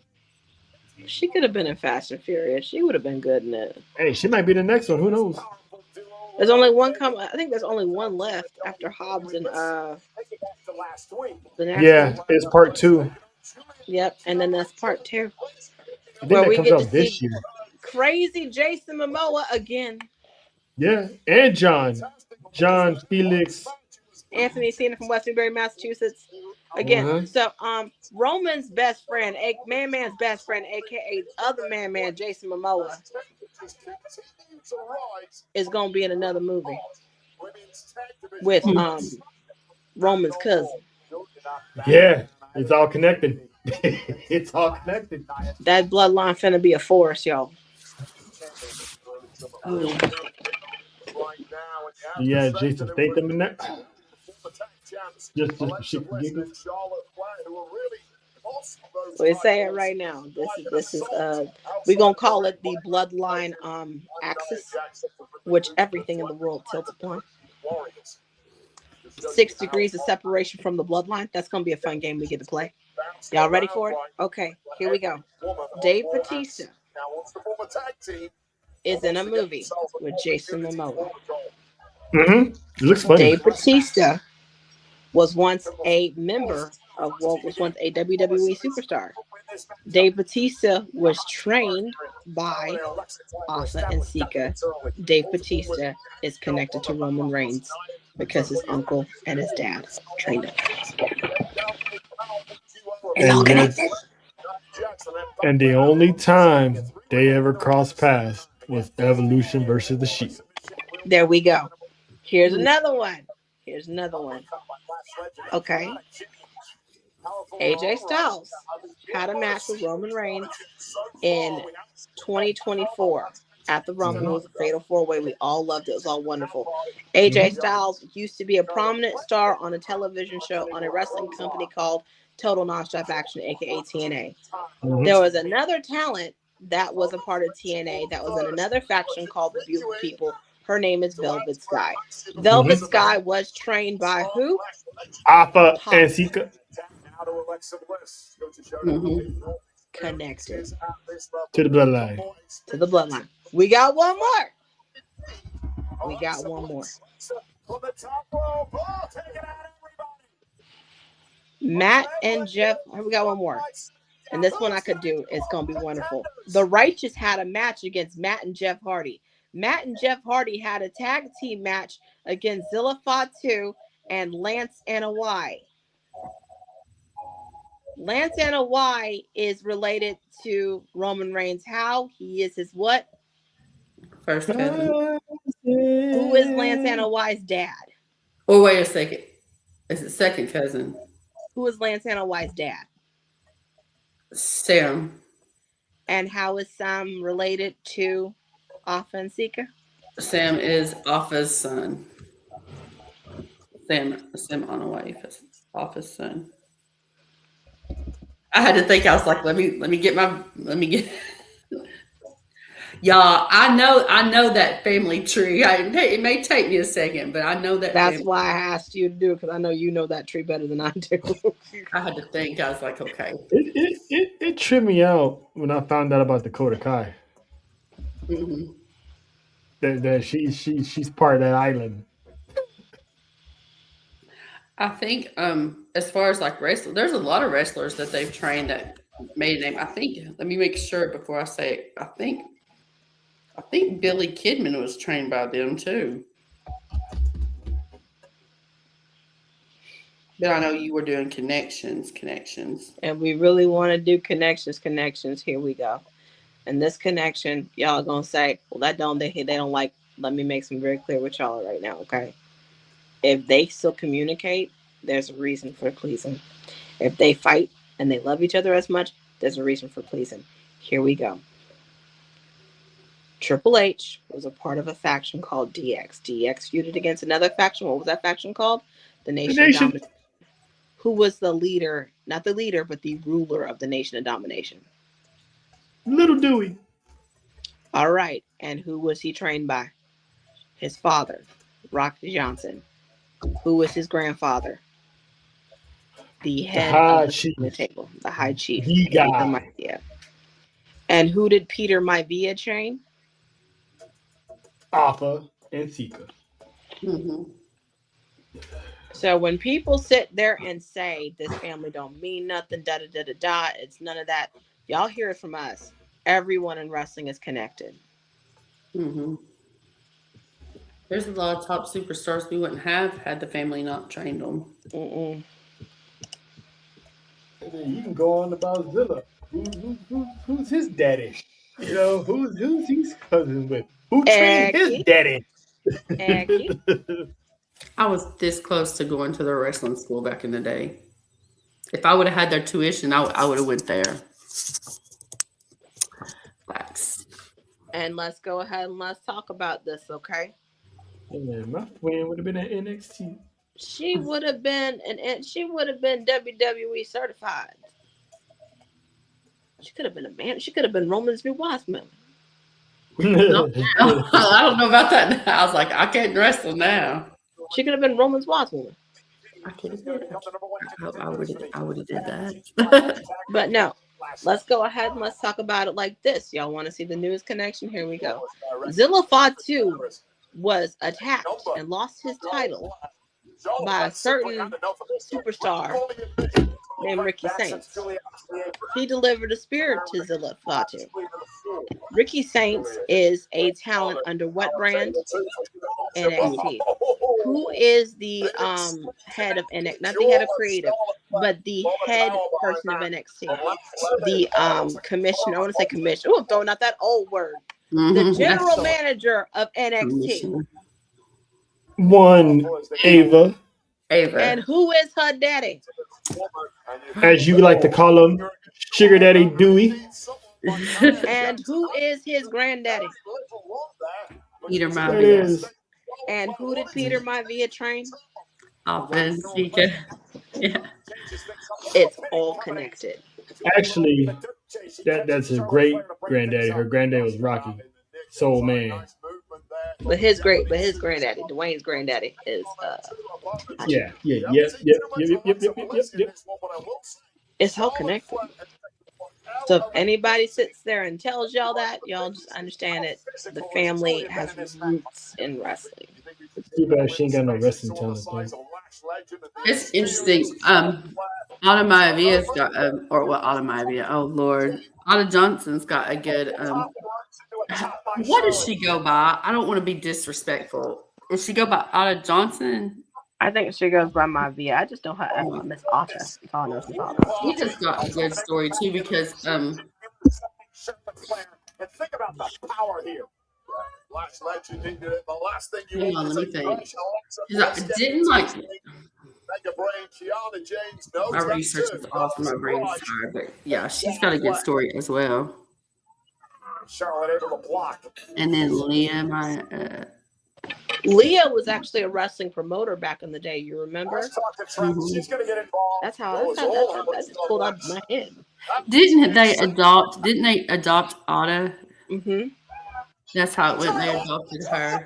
She could have been in Fast and Furious. She would have been good in it. Hey, she might be the next one. Who knows? There's only one I think there's only one left after Hobbs and the next Yeah, one. it's part 2. Yep, and then that's part 2. I think that comes out this year. Crazy Jason Momoa again. Yeah, and John Felix. Anthony Cena from West Newbury, Massachusetts. Again, so Roman's best friend, Man's best friend, aka other Man, Jason Momoa, is gonna be in another movie with Roman's cousin. Yeah, it's all connected. It's all connected. That bloodline finna be a force, y'all. Oh. Yeah, Jason Statham in that. Just for shit for giggles. We're saying right now. This is we're gonna call it the bloodline axis, which everything in the world tilts upon. 6 degrees of separation from the bloodline. That's gonna be a fun game we get to play. Y'all ready for it? Okay, here we go. Dave Bautista is in a movie with Jason Momoa. It looks funny. Dave Bautista was once a member of was once a WWE superstar. Dave Bautista was trained by Asa and Sika. Dave Bautista is connected to Roman Reigns because his uncle and his dad trained him. And the only time they ever crossed paths was Evolution versus the Sheep. There we go. Here's another one. Okay. AJ Styles had a match with Roman Reigns in 2024 at the Rumble. It was a fatal 4-way. We all loved it. It was all wonderful. AJ Styles used to be a prominent star on a television show on a wrestling company called Total Nonstop Action, aka TNA. There was another talent that was a part of TNA that was in another faction called the Beautiful People. Her name is Velvet Sky. Velvet Sky was trained by who? Alpha and Sika. Connected to the bloodline. We got one more. Matt and Jeff. We got one more. And this one I could do. It's going to be wonderful. The Righteous had a match against Matt and Jeff Hardy. Matt and Jeff Hardy had a tag team match against Zilla Fatu and Lance Anoa'i. Lance Anoa'i is related to Roman Reigns. How? He is his what? First cousin. Who is Lance Anoa'i's dad? Oh, wait a second. It's a second cousin. Who is Lance Anoa'i's dad? Sam. And how is Sam related to Alpha and Sika? Sam is Offa's son. Sam Onaway is Offa's son. I had to think. I was like, let me get. Y'all, I know that family tree. It may take me a second, but I know that. That's why I asked you to do it, because I know you know that tree better than I do. I had to think. I was like, okay. It tripped me out when I found out about Dakota Kai. Mm-hmm. That she's part of that island. I think as far as like wrestling, there's a lot of wrestlers that they've trained that made a name. I think. Let me make sure before I say it. I think Billy Kidman was trained by them too. But I know you were doing connections. And we really want to do connections. Here we go. And this connection, y'all gonna say, well, that they don't like. Let me make some very clear with y'all right now, okay? If they still communicate, there's a reason for pleasing. If they fight and they love each other as much, there's a reason for pleasing. Here we go. Triple H was a part of a faction called DX. DX feuded against another faction. What was that faction called? The Nation of Domination. Who was the leader? Not the leader, but the ruler of the Nation of Domination. Little Dewey. All right. And who was he trained by? His father, Rocky Johnson. Who was his grandfather? The head of the table, the high chief. Yeah. And who did Peter Maivia train? Alpha and Sika. Mm-hmm. So when people sit there and say this family don't mean nothing, da da da da da, it's none of that. Y'all hear it from us. Everyone in wrestling is connected. Mm-hmm. There's a lot of top superstars we wouldn't have had the family not trained them. Mm-mm. You can go on about Zilla. Who's his daddy? You know, who's his cousin with? Who trained his daddy? I was this close to going to their wrestling school back in the day. If I would have had their tuition, I would have went there. Facts. And let's go ahead and let's talk about this, okay? Yeah, my twin would have been at NXT. She would have been WWE certified. She could have been a man. She could have been Roman's new Wiseman. No, I don't know about that now. I was like, I can't wrestle now. She could have been Roman's Wiseman. I could have did it. I would have did that. But no, let's go ahead and let's talk about it like this. Y'all want to see the news connection? Here we go. Zilla Fatu was attacked and lost his title by a certain superstar named Ricky Saints. He delivered a spear to Zilla Fatu. Ricky Saints is a talent under what brand? NXT. Who is the head of NXT? Not the head of creative, but the head person of NXT. The commissioner. I want to say commissioner. Oh, I'm throwing out that old word. The general manager of NXT. One, Ava. And who is her daddy? As you like to call him, Sugar Daddy Dewey. And who is his granddaddy? Peter Maivia. And who did Peter Maivia train? Yeah. It's all connected. Actually, that's a great granddaddy. Her granddaddy was Rocky, Soul Man. But his granddaddy, Dwayne's granddaddy, is Yep. It's all connected. So if anybody sits there and tells y'all that, y'all just understand it. The family has roots in wrestling. Too bad she ain't got no wrestling talent, though. It's interesting. Autumn Maivia's got Autumn Maivia. Oh Lord, Autumn Johnson's got a good. What does she go by? I don't want to be disrespectful. Does she go by Autumn Johnson? I think she goes by Maivia. I just don't have Miss Otta. That's all I know is Miss Otta. She just got a good story too because And think about the power here. Last legend, the last thing you want let me think. I didn't like it. My research was off. My brain's tired, but yeah, she's got a good story as well. Charlotte able to block. And then Leah, Leah was actually a wrestling promoter back in the day. You remember? She's gonna get involved. That's how that just pulled out of my head. Didn't they adopt Otto? Mm-hmm. That's how it went. They adopted her.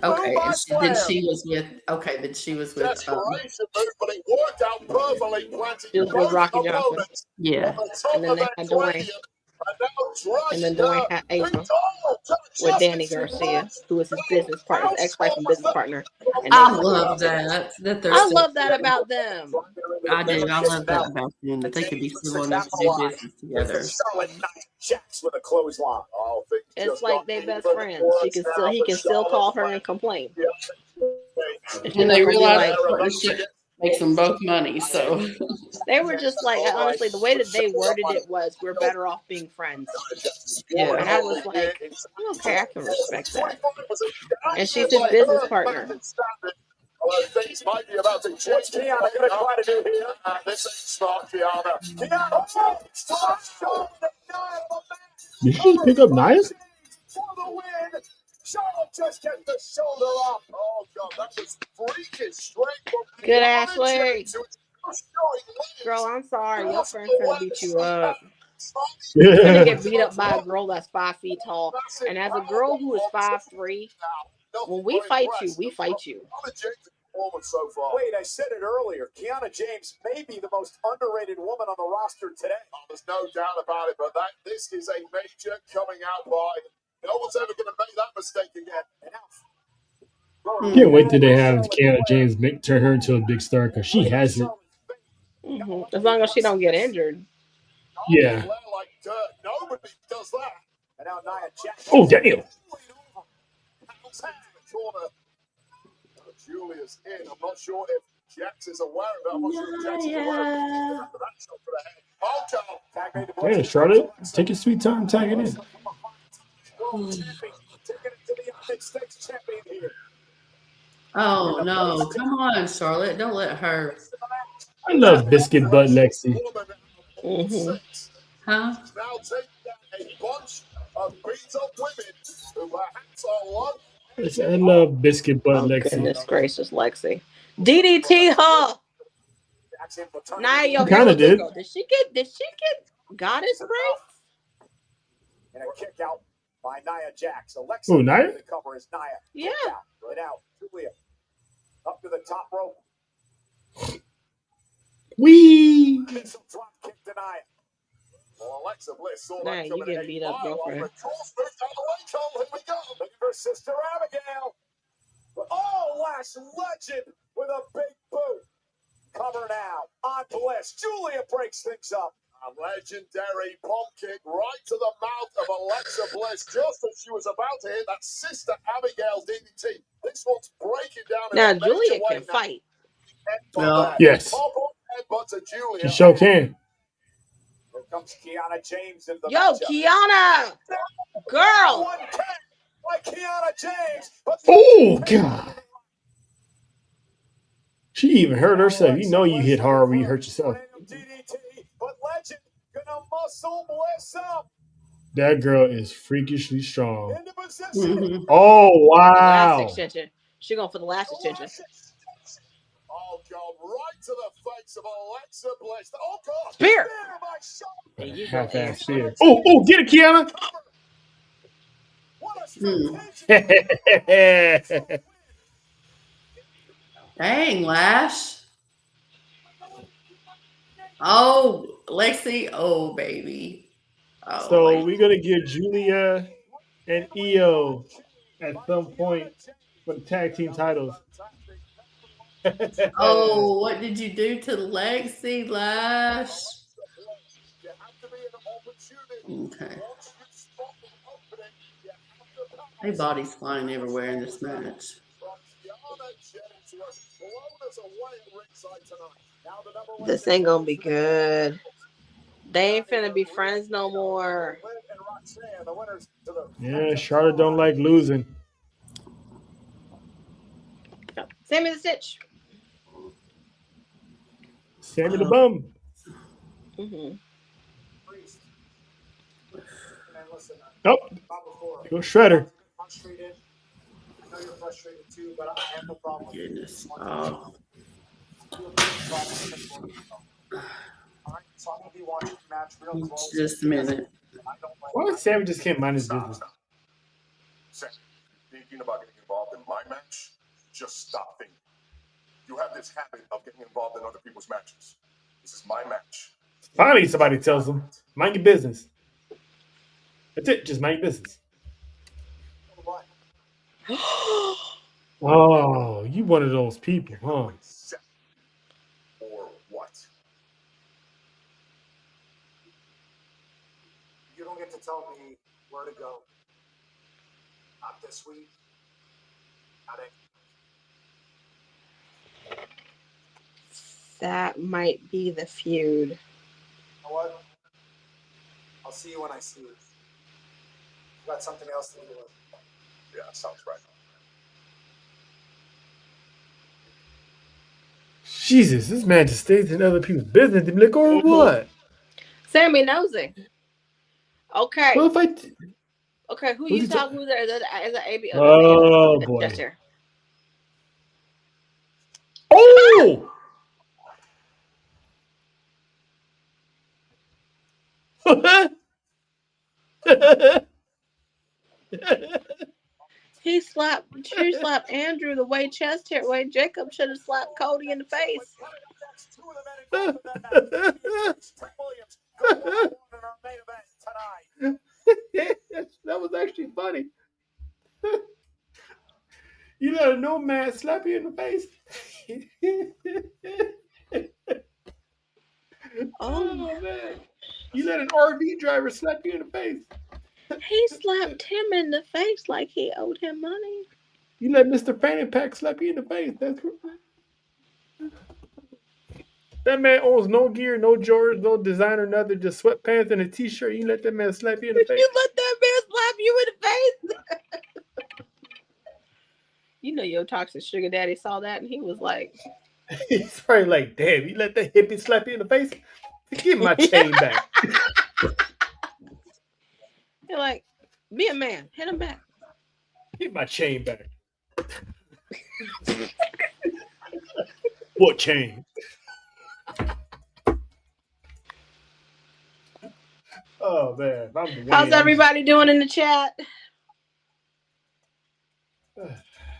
Okay, then she was with. Okay, then she was with. She was with Rocky Johnson. Yeah. And then they had Dwayne. And then Dwayne had April with Danny Garcia, who was his business partner, his ex-wife and business partner. And I love that. I love that about them. I do. I love that about them. That they could be civil enough to do business together. With a clothesline. It's like they best friends. He can still call her and complain. And they realize partnership makes them both money. So they were just like, honestly, the way that they worded it was, "We're better off being friends." Yeah. And I was like, okay, I can respect that. And she's his business partner. Things might be about to change. What's Kiana going to try to do here? This ain't smart, Kiana. Did she pick up Nias? For the win. Charlotte just gets the shoulder up. Oh, God, that was freakish straight from Good, Ashley. Girl, I'm sorry. Your friend's trying to beat you up. You're going to get beat up by a girl that's 5 feet tall. And as a girl who is 5'3", when we fight you, we fight you. So far. Wait, I said it earlier. Kiana James may be the most underrated woman on the roster today. Oh, there's no doubt about it, but this is a major coming out by. No one's ever going to make that mistake again. Can't wait till they have Kiana James turn her into a big star because she has it. Mm-hmm. As long as she don't get injured. Yeah. Nobody does that. And now Nia Jax. Oh, damn. Julia's in. I'm not sure if Jax is aware of it. I'm not sure if Jax is aware of it. Damn, Charlotte, take your sweet time tagging in. Oh no! Come on, Charlotte! Don't let her. I love Biscuit Butt Lexi. Mm-hmm. Huh? I love Biscuit Butt Lexi. Goodness gracious, Lexi. DDT her. Nia, kind of did. Did she get goddess grace? And a kick out by Nia Jax. Alexa, oh, Nia? The cover is Nia. Yeah. Right out. Julia. Up to the top rope. Wee! Missile drop kick to Nia. Well, Alexa Bliss saw Nah, that you coming get in. beat up, girlfriend. Here we go. Looking for Sister Abigail. Oh, Lash Legend with a big boot. Cover now on Bliss. Julia breaks things up. A legendary pump kick right to the mouth of Alexa Bliss just as she was about to hit that Sister Abigail DDT. This one's breaking down. Now, Julia can fight. Well, yes. She sure can. Here comes Kiana James in the Yo, matchup. Kiana! Girl! By Kiana James. Oh, God. She even hurt herself. You know you hit hard when you hurt yourself. But Legend gonna muscle Bliss up. That girl is freakishly strong. Into position. Oh, wow. Last extension. She going for the last extension. Oh, God, right to the face of Alexa Bliss. Oh, God. Spear. There you go. Half-ass spear. Oh, get it, Kiana. Dang, Lash. Oh, Lexi. Oh, baby. Oh, so we're going to get Julia and Io at some point for the tag team titles. Oh, what did you do to Lexi, Lash? Okay. Hey, bodies flying everywhere in this match. This ain't gonna be good. They ain't finna be friends no more. Yeah, Charlotte don't like losing. Sammy the Stitch. Sammy the Bum. Mm-hmm. Oh, go Shredder. Frustrated. I know you're frustrated too, but I have no problem with Goodness. All right, so I'm gonna be watching the match real close. Just a minute. Why Sammy just can't mind his business? Sam, thinking about getting involved in my match? Just stop thinking. You have this habit of getting involved in other people's matches. This is my match. Finally, somebody tells him, mind your business. That's it. Just mind your business. Oh, you one of those people, huh? Or what? You don't get to tell me where to go. Not this week. Not it. That might be the feud. You know what? I'll see you when I see you. I've got something else to deal with. Yeah, sounds right. Jesus, this man just stays in other people's business. They be like, or what? Sammy Nosey. Okay. Well, if I okay, who you talking? Who's there? Is that AB? Oh boy. Just here. Oh! He slapped Andrew the way Jacob should have slapped Cody in the face. That was actually funny. You let a nomad slap you in the face. Oh man. You let an RV driver slap you in the face. He slapped him in the face like he owed him money. You let Mr. Fanny Pack slap you in the face. That's that man owns no gear, no Jordans, no designer, nothing, just sweatpants and a t-shirt. You let that man slap you in the face. You let that man slap you in the face. You know your toxic sugar daddy saw that and he was like, he's probably like, damn, you let that hippie slap you in the face? Give my chain back. You're like, be a man, hit him back. Get my chain back. What chain? Oh man, how's everybody doing in the chat?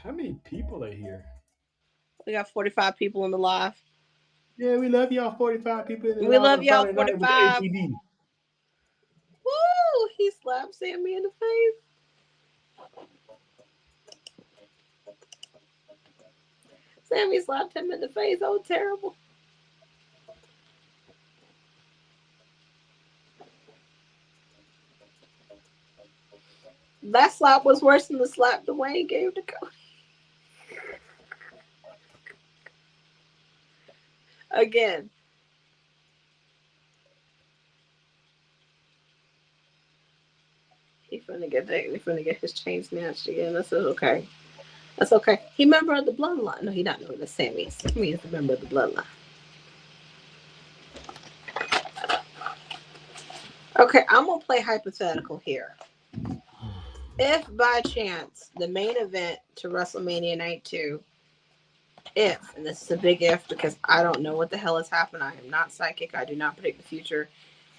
How many people are here? We got 45 people in the live. Yeah, we love y'all 45 people in the live. We love y'all 45. Woo! He slapped Sammy in the face. Sammy slapped him in the face. Oh, terrible. That slap was worse than the slap Dwayne gave to Cody. Again. He's finna get his chain snatched again. That's okay. That's okay. He member of the bloodline. No, he not know the Sammy. Sammy is a member of the bloodline. Okay, I'm gonna play hypothetical here. If by chance the main event to WrestleMania Night 2, and this is a big if because I don't know what the hell has happened. I am not psychic. I do not predict the future.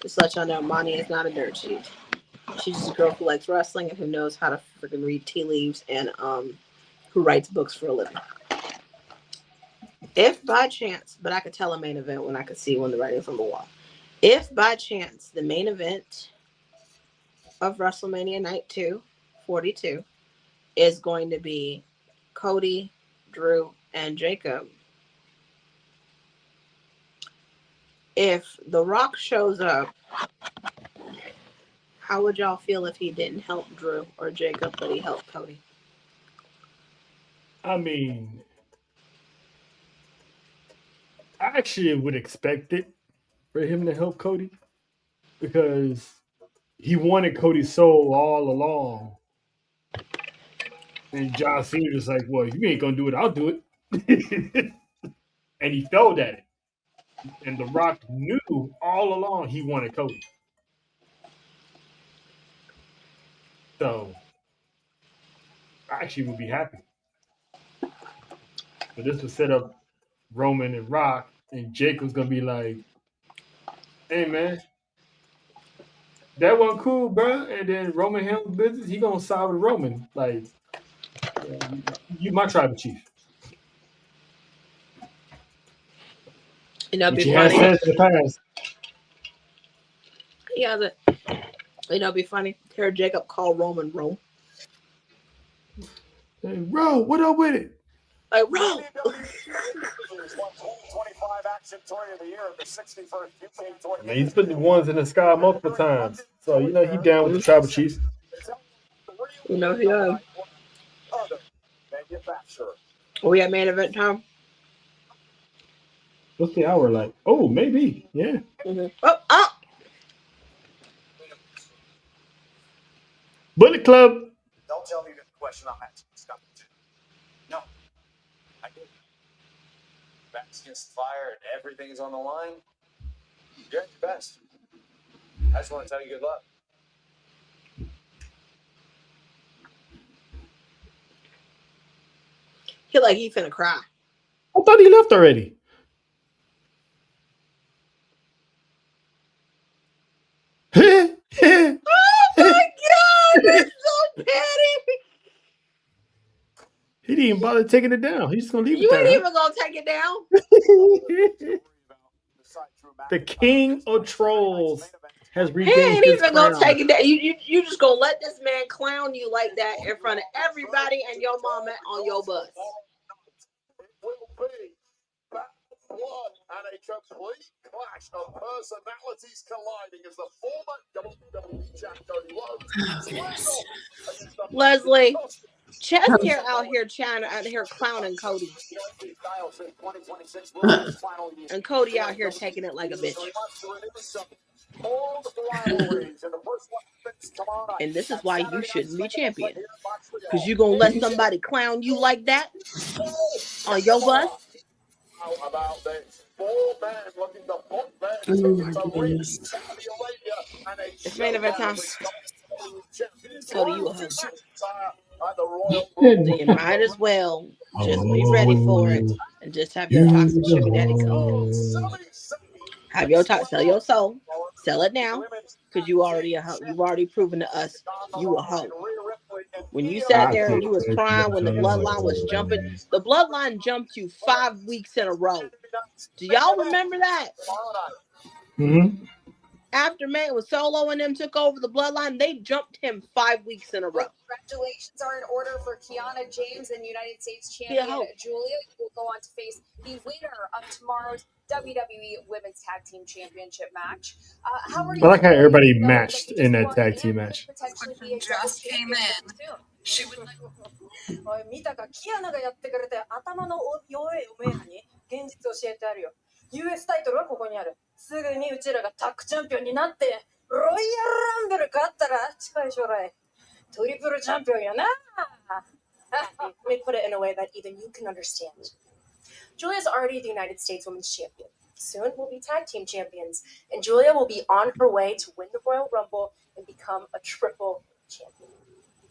Just let y'all know, Monty is not a dirt sheet. She's just a girl who likes wrestling and who knows how to freaking read tea leaves and who writes books for a living. If by chance, but I could tell a main event when I could see when the writing's on the wall. If by chance the main event of WrestleMania Night 2, 42, is going to be Cody, Drew, and Jacob. If The Rock shows up, how would y'all feel if he didn't help Drew or Jacob, but he helped Cody? I mean, I actually would expect it for him to help Cody because he wanted Cody's soul all along. And John Cena was like, well, you ain't going to do it, I'll do it. And he failed at it. And The Rock knew all along he wanted Cody. So I actually would be happy. But this would set up Roman and Rock, and Jacob's gonna be like, "Hey man, that wasn't cool, bro." And then Roman handles business. He gonna side with Roman. Like, yeah, you my tribal chief. You know, it'd Which be he has funny. said in the past. He hasn't. You know, it'd be funny. Hear Jacob call Roman Rome. Hey, bro, what up with it? Like, Rome. I mean, he's put the ones in the sky multiple times. So, you know, he down with the tribal chiefs. You know, he does. We at main event time. What's the hour like? Oh, maybe. Yeah. Mm-hmm. Oh. Bullet Club. Don't tell me the question I'm asking. Stop it. No. I did. Back's against the fire and everything is on the line. You're at your best. I just want to tell you good luck. He like he finna cry. I thought he left already. Oh my God, that's so petty. He didn't even bother taking it down. He's just gonna leave You it ain't there. even gonna take it down. The king of trolls has He regained ain't his even crown. gonna take it down. You just gonna let this man clown you like that in front of everybody and your mama on your bus. It will be battle one and a complete clash of personalities colliding as the former WWE champ Cody Rhodes. Leslie, Chest here out here clowning Cody. And Cody out here taking it like a bitch. And this is why you shouldn't be champion. Because you're going to let somebody clown you like that on your bus? How about this? 4 men looking to book their tickets to reach Saudi Arabia and a it's main event time. Cody, you a host. You might as well just be ready for it and just have your toxic sugar daddy come. Have your sell your soul, sell it now, because you've already proven to us you a hoe. When you sat there and you was crying when the bloodline was jumping, the bloodline jumped you 5 weeks in a row. Do y'all remember that? Mm-hmm. After man was Solo and them took over the bloodline, they jumped him 5 weeks in a row. Congratulations are in order for Kiana James and United States champion Julia, who will go on to face the winner of tomorrow's WWE Women's Tag Team Championship match. How are you? I like how everybody matched in that tag team match. Just came in. She would like. 見たか、キアナがやってくれて頭の弱いおめえらに現実教えてあるよ。US タイトルはここにある。すぐにうちらがタッグチャンピオンになってロイヤルランブル勝ったら近い将来トリプルチャンピオンやな。Let me put it in a way that even you can understand. Julia's already the United States Women's Champion. Soon we'll be tag team champions, and Julia will be on her way to win the Royal Rumble and become a triple champion.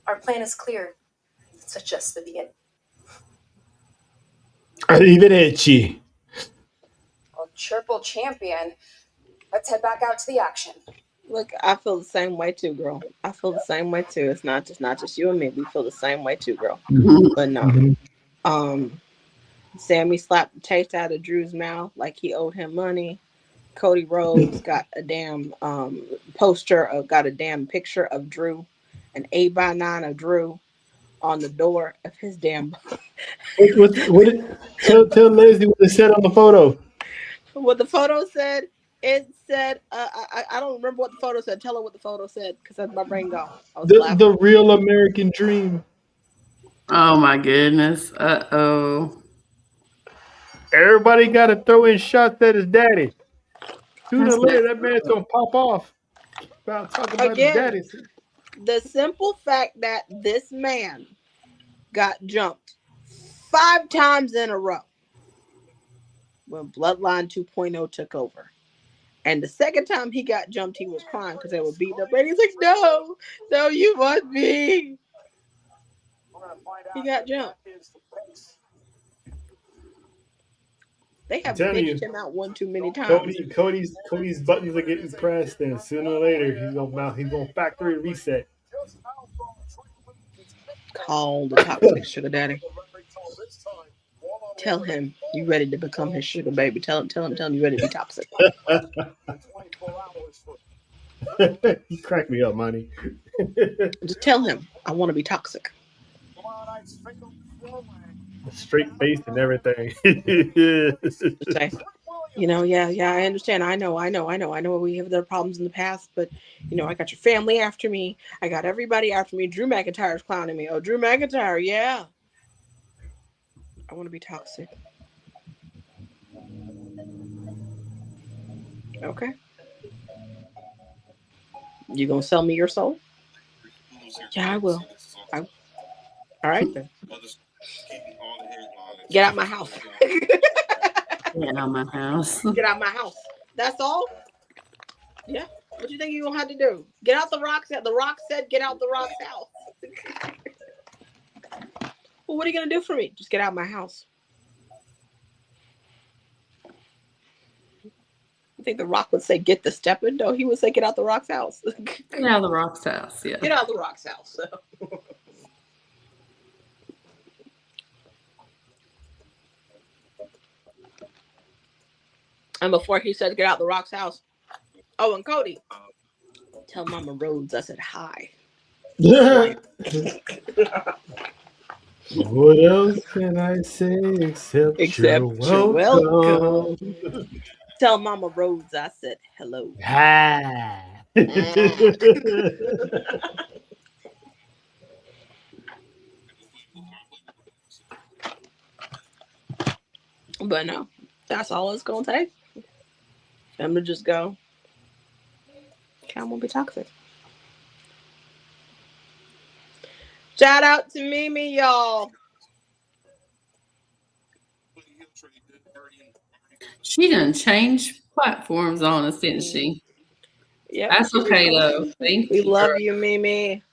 Our plan is clear. It's just the beginning. Arrivederci. A triple champion. Let's head back out to the action. Look, I feel the same way too, girl. I feel the same way too. It's not just you and me. We feel the same way too, girl. Mm-hmm. But no. Sammy slapped the taste out of Drew's mouth like he owed him money. Cody Rhodes got a damn got a damn picture of Drew, an 8x9 of Drew on the door of his damn. Tell Leslie what it said on the photo. What the photo said? It said, I don't remember what the photo said. Tell her what the photo said, because that's my brain gone. The real American dream. Oh my goodness. Uh-oh. Everybody got to throw in shots at his daddy. Sooner or later, that man's going to pop off. About talking about his daddy. The simple fact that this man got jumped 5 times in a row when Bloodline 2.0 took over. And the second time he got jumped, he was crying because they were beating up. And he's like, no, you want me. He got jumped. They have bitched him out one too many times. Cody's buttons are getting pressed, and sooner or later he's gonna factory reset. Call the toxic sugar daddy. Tell him you ready to become his sugar baby. Tell him you ready to be toxic. You crack me up, money. Just tell him I want to be toxic. Straight face and everything. Say, yeah, I understand. I know. We have their problems in the past, but I got your family after me. I got everybody after me. Drew McIntyre's clowning me. Oh, Drew McIntyre, yeah. I want to be toxic. Okay. You gonna sell me your soul? Yeah, I will. All right then. Get out my house. Get out my house. Get out my house. That's all? Yeah. What do you think you're gonna have to do? Get out the Rock's house. The Rock said get out the Rock's house. Well, what are you gonna do for me? Just get out my house. You think the Rock would say get the stepping? No, he would say get out the Rock's house. Get out of the Rock's house, yeah. Get out of the Rock's house. And before he said get out the Rock's house, oh, and Cody, tell Mama Rhodes I said hi. What else can I say except you're welcome? Tell Mama Rhodes I said hello. Hi. But no, that's all it's gonna take. I'm gonna just go. Okay, I'm gonna be toxic. Shout out to Mimi, y'all. She done changed platforms on us, didn't she? Yep. That's okay though. We love you, Mimi.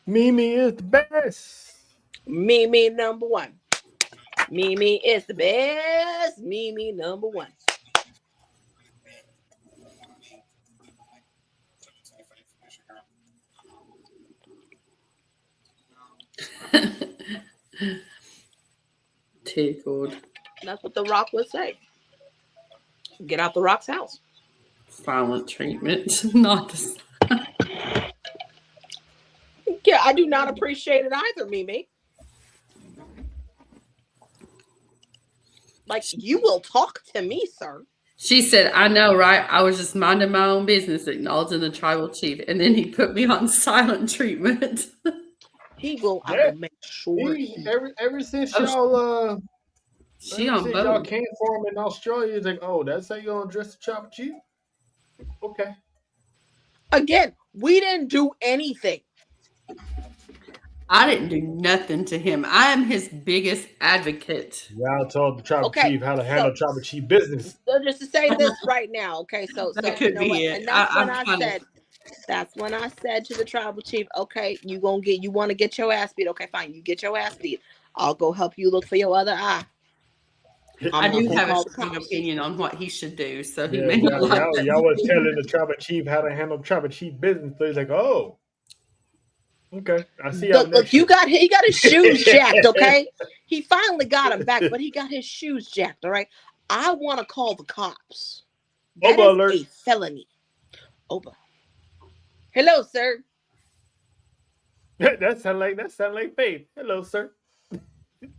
Mimi is the best. Mimi number one. Mimi is the best. Mimi number one. Tickled. That's what the Rock would say. Get out the Rock's house. Silent treatment, not the. Yeah, I do not appreciate it either, Mimi. Like, you will talk to me, sir. She said, I know, right? I was just minding my own business, acknowledging the tribal chief. And then he put me on silent treatment. He will, I will make sure. Ever since y'all y'all came for him in Australia, it's like, oh, that's how you gonna address the tribal chief? Okay. Again, we didn't do anything. I didn't do nothing to him. I am his biggest advocate. Y'all told the tribal chief how to handle tribal chief business. So just to say this right now, okay, so that could be it. And that's when I said to the tribal chief, okay, you want to get your ass beat. Okay, fine, you get your ass beat. I'll go help you look for your other eye. I do have a strong opinion on what he should do. So he may not like that. Y'all was telling the tribal chief how to handle tribal chief business. So he's like, oh, okay. I see. Look, he got his shoes jacked, okay? He finally got him back, but he got his shoes jacked, all right? I want to call the cops. That is alert. A felony. Oba. Hello, sir. That sound like Faith. Hello, sir.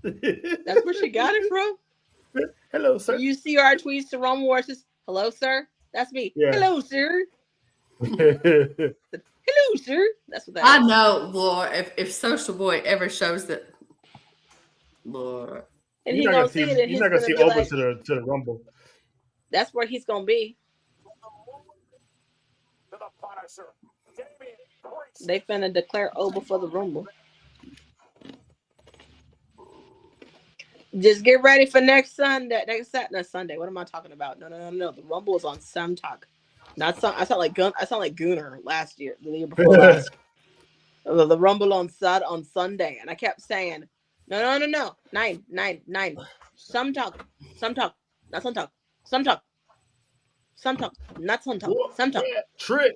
That's where she got it from? Hello, sir. You see our tweets to Roman Horses. Hello, sir. That's me. Yeah. Hello, sir. Hello, sir. That's what that I is. know, Lord. If Social Boy ever shows that, Lord, and he's gonna see it. And he's not gonna see over like, to the Rumble. That's where he's gonna be. They finna declare over for the Rumble. Just get ready for next Sunday. Next Sunday. What am I talking about? No. The Rumble is on some talk. Not some. I sound like Gunner last year, the year before last. The Rumble on Sunday, and I kept saying, no. 9. Some talk. Not some talk. Some talk. Not some talk. Some talk. Trick.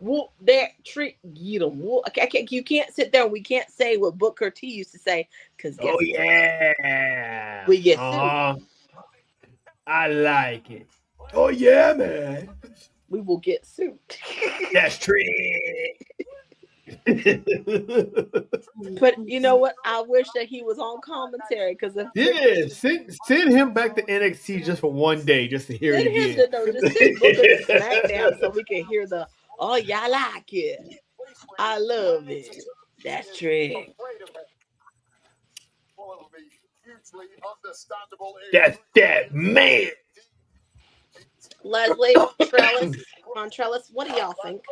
Whoop that trick, get him. You can't sit there. We can't say what Booker T used to say because guess what? Yeah, we get sued. I like it. Oh yeah, man. We will get sued. That's trick. But you know what? I wish that he was on commentary because send him back to NXT just for one day, just to hear it again. Just send Booker to SmackDown so we can hear the "Oh, y'all like it. I love it." That's trick. That's that man. Leslie, Trellis, what do y'all think?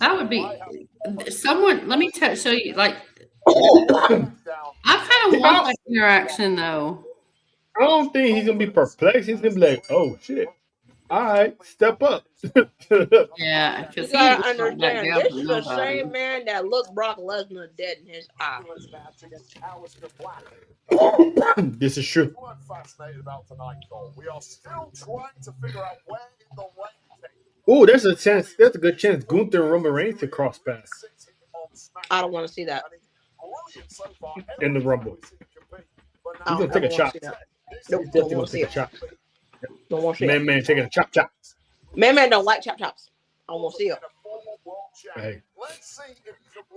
That would be someone. Let me show you. Like, I kind of want that interaction, though. I don't think he's gonna be perplexed. He's gonna be like, "Oh shit! All right, step up." Yeah, because you gotta understand. This is the same man that looked Brock Lesnar dead in his eyes. This is true. Oh, there's a chance. There's a good chance Gunther and Roman Reigns to cross paths. I don't want to see that in the Rumble. He's gonna take a chop. Nope, He's definitely gonna take a chop. Don't want to see it. Man taking a chop. Man don't like chops. I don't want to see it. Hey.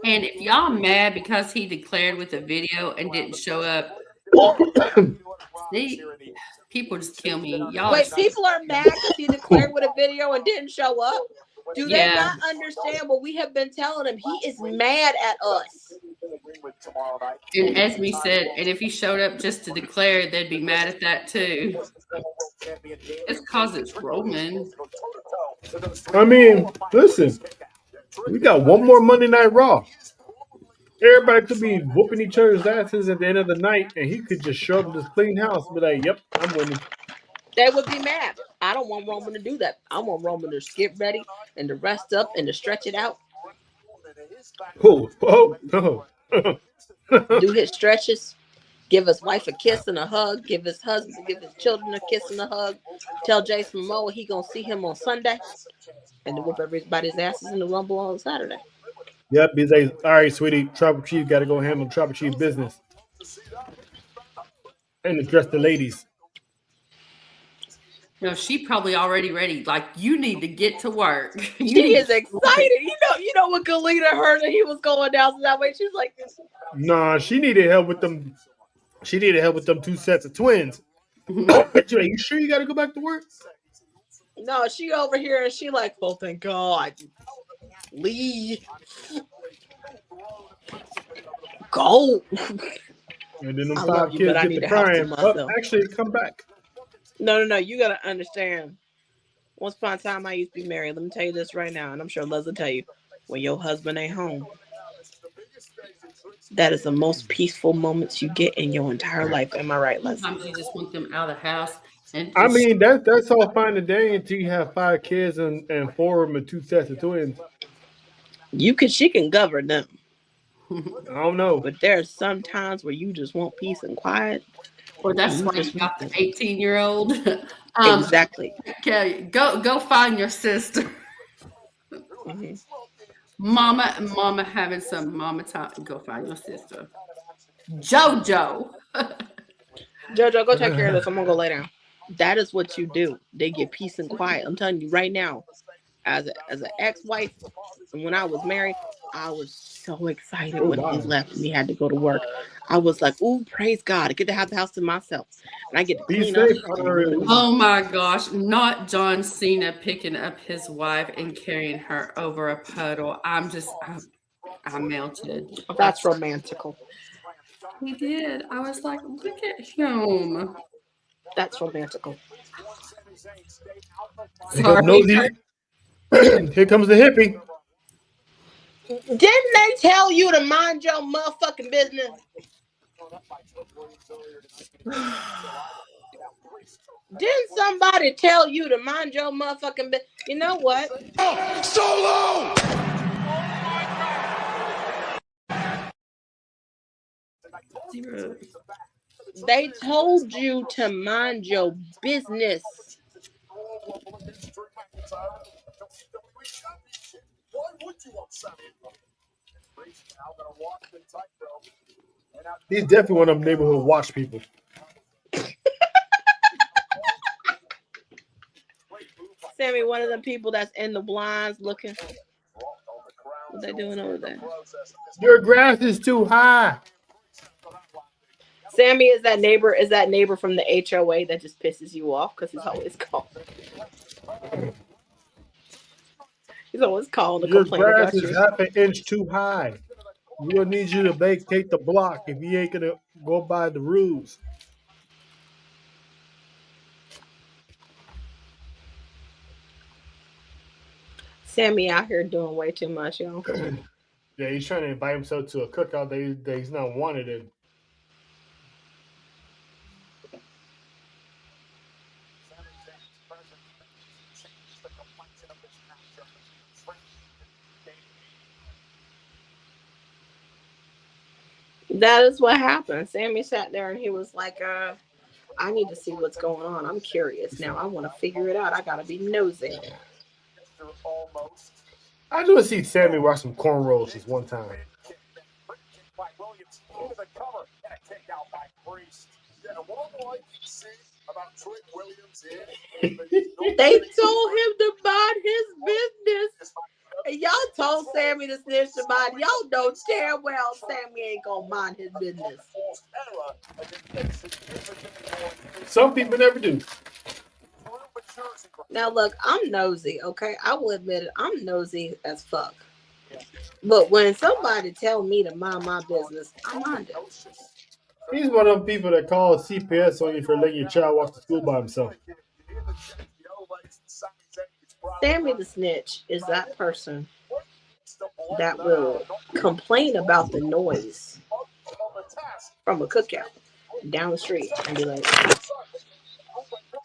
And if y'all mad because he declared with a video and didn't show up, see, people just kill me. Y'all wait, people are mad because he declared with a video and didn't show up? Do they not understand what we have been telling him? He is mad at us. And as we said, and if he showed up just to declare, they'd be mad at that too. It's because it's Roman. I mean, listen, we got one more Monday Night Raw. Everybody could be whooping each other's asses at the end of the night, and he could just show up to this clean house and be like, "Yep, I'm winning." They would be mad. I don't want Roman to do that. I want Roman to get ready and to rest up and to stretch it out. Oh. Do his stretches. Give his wife a kiss and a hug. Give his children a kiss and a hug. Tell Jason Momoa he gonna see him on Sunday, and to whoop everybody's asses in the Rumble on Saturday. Yep, he's like, "All right, sweetie, Tribal Chief got to go handle Tribal Chief business and address the ladies." No, she probably already ready. Like, you need to get to work. She is excited. You know what Galita heard that he was going down so that way. She's like, "Nah, she needed help with them. She needed help with them two sets of twins." You sure you got to go back to work? No, she over here and she like, "Oh, thank God, leave, go." And then them 5 kids get to crying. Actually, come back. No. You got to understand. Once upon a time, I used to be married. Let me tell you this right now, and I'm sure Liz will tell you. When your husband ain't home, that is the most peaceful moments you get in your entire life. Am I right, Liz? Sometimes you just want them out of the house. And I mean, that's all fine and dandy until you have 5 kids and 4 of them and 2 sets of twins. She can govern them. I don't know. But there's some times where you just want peace and quiet. Or that's why you got the 18-year-old. Exactly. Okay, go find your sister. Mm-hmm. Mama having some mama time. Go find your sister. JoJo, go take care of this. I'm gonna go lay down. That is what you do. They get peace and quiet. I'm telling you right now, as an ex-wife, and when I was married, I was so excited when he left and he had to go to work. I was like, "Ooh, praise God! I get to have the house to myself, and I get to clean up." Oh my gosh! Not John Cena picking up his wife and carrying her over a puddle. I'm melted. That's romantical. He did. I was like, look at him. That's romantical. Sorry. Here comes the hippie. Didn't they tell you to mind your motherfucking business? Didn't somebody tell you to mind your motherfucking business? You know what? Solo! They told you to mind your business. He's definitely one of them neighborhood watch people. Sammy, one of them people that's in the blinds looking. What they doing over there? Your grass is too high. Sammy is that neighbor. Is that neighbor from the HOA that just pisses you off because he's always calling. He's always calling to Your complain grass about is half an inch too high. We'll need you to vacate the block if you ain't gonna go by the rules. Sammy out here doing way too much, y'all. Yeah, he's trying to invite himself to a cookout that he's not wanted in. That is what happened. Sammy sat there and he was like, I need to see what's going on. I'm curious now. I want to figure it out. I gotta be nosy. I just want to see Sammy watch some cornrows this one time. They told him to mind his business. And y'all told Sammy to snitch to mind. Y'all know damn well Sammy ain't gonna mind his business. Some people never do. Now look, I'm nosy, okay? I will admit it. I'm nosy as fuck. But when somebody tell me to mind my business, I mind it. He's one of them people that call CPS on you for letting your child walk to school by himself. Sammy the snitch is that person that will complain about the noise from a cookout down the street and be like,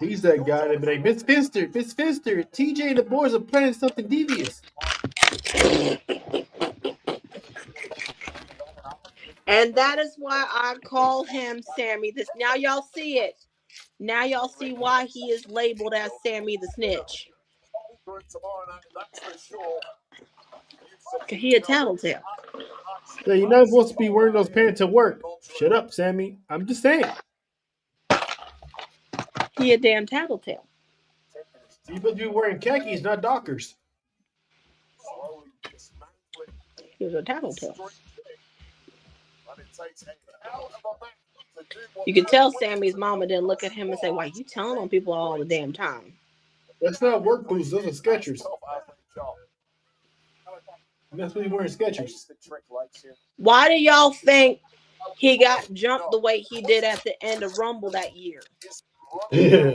he's that guy that be like, Miss Finster, TJ and the boys are planning something devious. and that is why I call him Sammy this. Now y'all see it. Now y'all see why he is labeled as Sammy the snitch. He a tattletale. Yeah, you're not supposed to be wearing those pants to work. Shut up, Sammy. I'm just saying. He a damn tattletale. You're supposed to be wearing khakis, not Dockers. He was a tattletale. You can tell Sammy's mama didn't look at him and say, why you telling on people all the damn time? That's not work boots. Those are Skechers. That's what he's wearing, Skechers. Why do y'all think he got jumped the way he did at the end of Rumble that year? Yeah.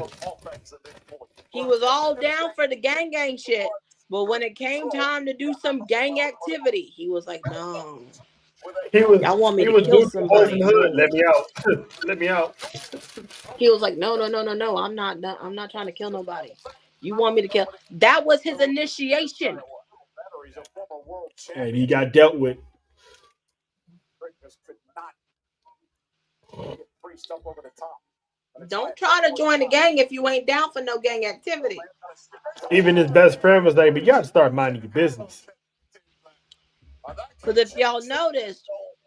He was all down for the gang shit, but when it came time to do some gang activity, he was like, no. Y'all want me to kill somebody? Let me out. Let me out. He was like, no. I'm not trying to kill nobody. You want me to kill? That was his initiation. And he got dealt with. Don't try to join the gang if you ain't down for no gang activity. Even his best friend was like, but you got to start minding your business. Because if y'all noticed,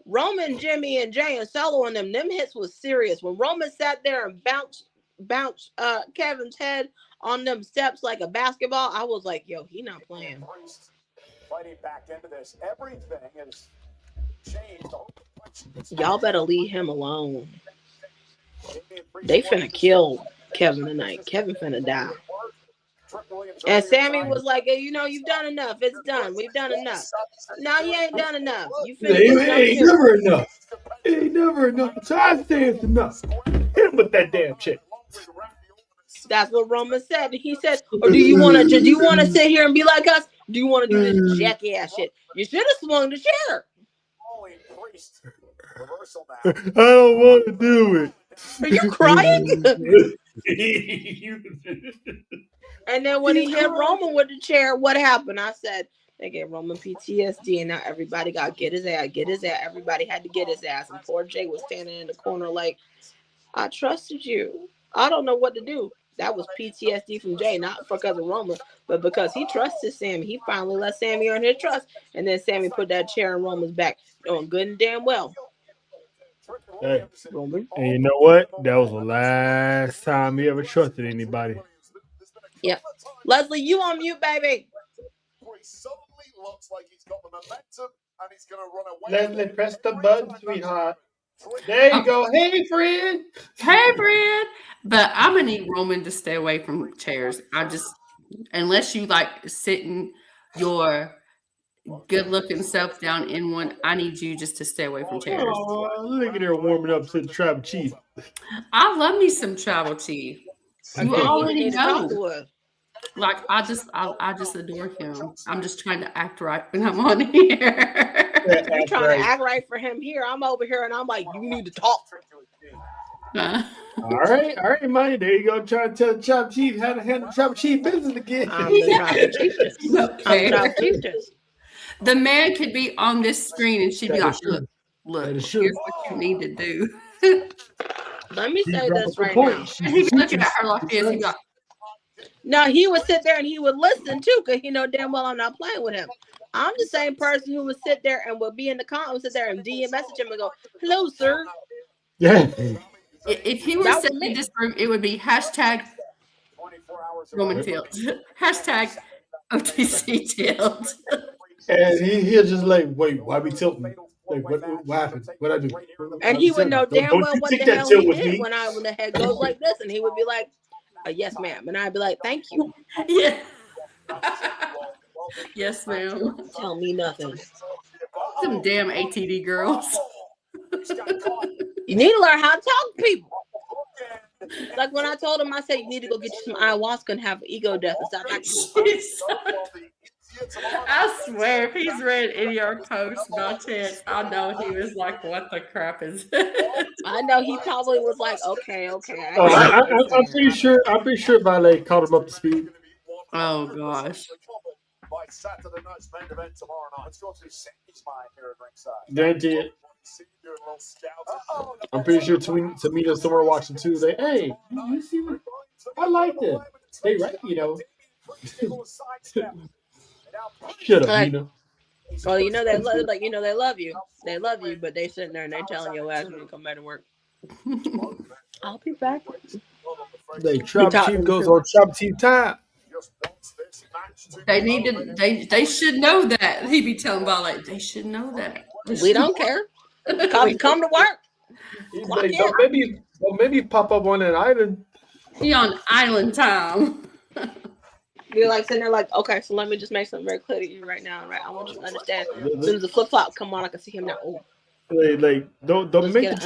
Roman, Jimmy, and Jay and Solo and them hits was serious. When Roman sat there and bounced Kevin's head on them steps like a basketball, I was like, yo, he not playing. Y'all better leave him alone. They finna kill Kevin tonight. Kevin finna die. And Sammy was like, hey, you've done enough. It's done. We've done enough. No, you ain't done enough. You finna ain't never enough. It ain't never enough. So I say it's enough. Hit him with that damn chick. That's what Roman said. He said, or do you want to sit here and be like us? do you want to do this jackass shit? You should have swung the chair. I don't want to do it. Are you crying? And then when he hit Roman with the chair, what happened? I said, they gave Roman PTSD, and now everybody got get his ass. Everybody had to get his ass. And poor Jay was standing in the corner like, I trusted you. I don't know what to do. That was PTSD from Jay, not because of Roman, but because he trusted Sammy. He finally let Sammy earn his trust. And then Sammy put that chair in Roman's back, knowing good and damn well. Hey, Roman. and you know what? That was the last time he ever trusted anybody. Yeah. Leslie, you on mute, baby. Leslie, press the button, sweetheart. There you go. Hey, friend. Hey, friend. But I'm gonna need Roman to stay away from chairs. Unless you like sitting your good-looking self down in one, I need you just to stay away from chairs. Oh, look at her warming up to the tribal chief. I love me some tribal chief. You already know. Like I just adore him. I'm just trying to act right when I'm on here. You're trying to act right for him here. I'm over here and I'm like, you need to talk. All right, Money. There you go. Trying to tell the tribal chief how to handle tribal chief business again. I'm the tribal chiefess. The man could be on this screen and she'd be like, look, here's what you need to do. Let me say this right now. And he'd be looking at her like this. He'd be like, no, he would sit there and he would listen too, because he know damn well I'm not playing with him. I'm the same person who would sit there and would be in the comments, sit there and DM message him and go, hello, sir. Yeah. If he were sitting in this room, it would be hashtag Roman Fields. Hashtag OTC Tilt. And he'll just like, wait, why be tilting? Like, what happened? What I do? And he would know damn well what the hell he did when the head goes like this, and he would be like, yes, ma'am. And I'd be like, thank you. Yeah. Yes, ma'am. Tell me nothing. Some damn ATD girls. You need to learn how to talk to people. Like when I told him, I said, you need to go get you some ayahuasca and have ego death and stop acting. I swear, if he's read any of your posts by chance, I know he was like, what the crap is this? I know he probably was like, okay. I'm pretty sure Valet caught him up to speed. Oh gosh. By Saturday night's main event tomorrow night. Let's go to Sammy's mind here at ringside. Guarantee it. I'm pretty sure Tamina's somewhere watching too. They, hey, you see what? I like this. They right, you know. Shut up, Nina. Well, you know they love you. They love you, but they sitting there and they telling your ass when you come back to work. I'll be back. They Trump Chief goes on Trump Team time. They should know that. He be telling about like they should know that. We don't care. Come to work. Like, maybe pop up on that island. He on island time. You're like sitting there like, okay, so let me just make something very clear to you right now, right? I want you to understand. As soon as the flip flop come on, I can see him now. Oh. Like don't make the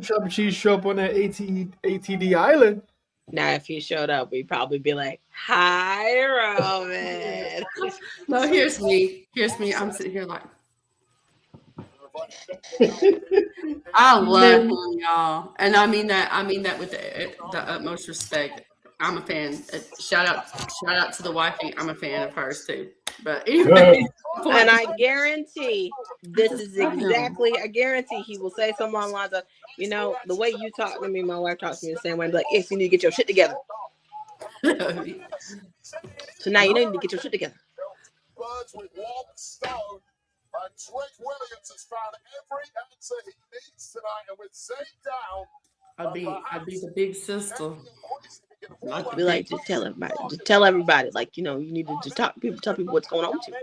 tribal chief show up on that ATD island. Now, if he showed up, we'd probably be like, "Hi, Roman." No, here's me. I'm sitting here like, I love him, y'all, and I mean that with the utmost respect. I'm a fan. Shout out to the wifey. I'm a fan of hers too. But anyway, and I guarantee this is exactly. I guarantee he will say something along the lines of, you know, the way you talk to me, my wife talks to me the same way. I'd be like, yes, you need to get your shit together. So now you need to get your shit together. Birds with warm stone. And Trick Williams has found every answer he needs tonight, and with Zay down, I'd be the big sister. I'd be like, just tell everybody, like, you know, you need to just tell people what's going on with you.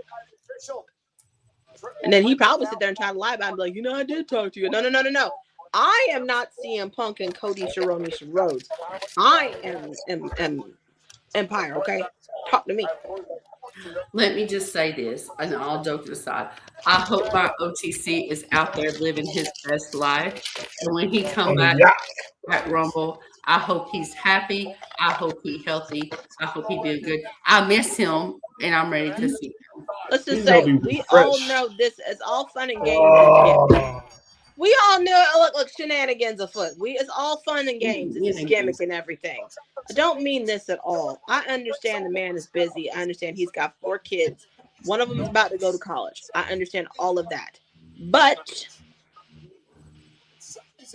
And then he probably sit there and try to lie about it and be like, you know, I did talk to you. No. I am not CM Punk and Cody Cerrone Rhodes. I am Empire, okay? Talk to me. Let me just say this, and all jokes aside, I hope my OTC is out there living his best life. And when he come back at Rumble, I hope he's happy. I hope he's healthy. I hope he did good. I miss him, and I'm ready to see him. Let's just He's say gonna be we all fresh. know this is all fun and games and gimmick. Oh, We all know look shenanigans afoot. It's all fun and games. It's just gimmick and everything. I don't mean this at all. I understand the man is busy. I understand he's got 4 kids. One of them is about to go to college. I understand all of that. But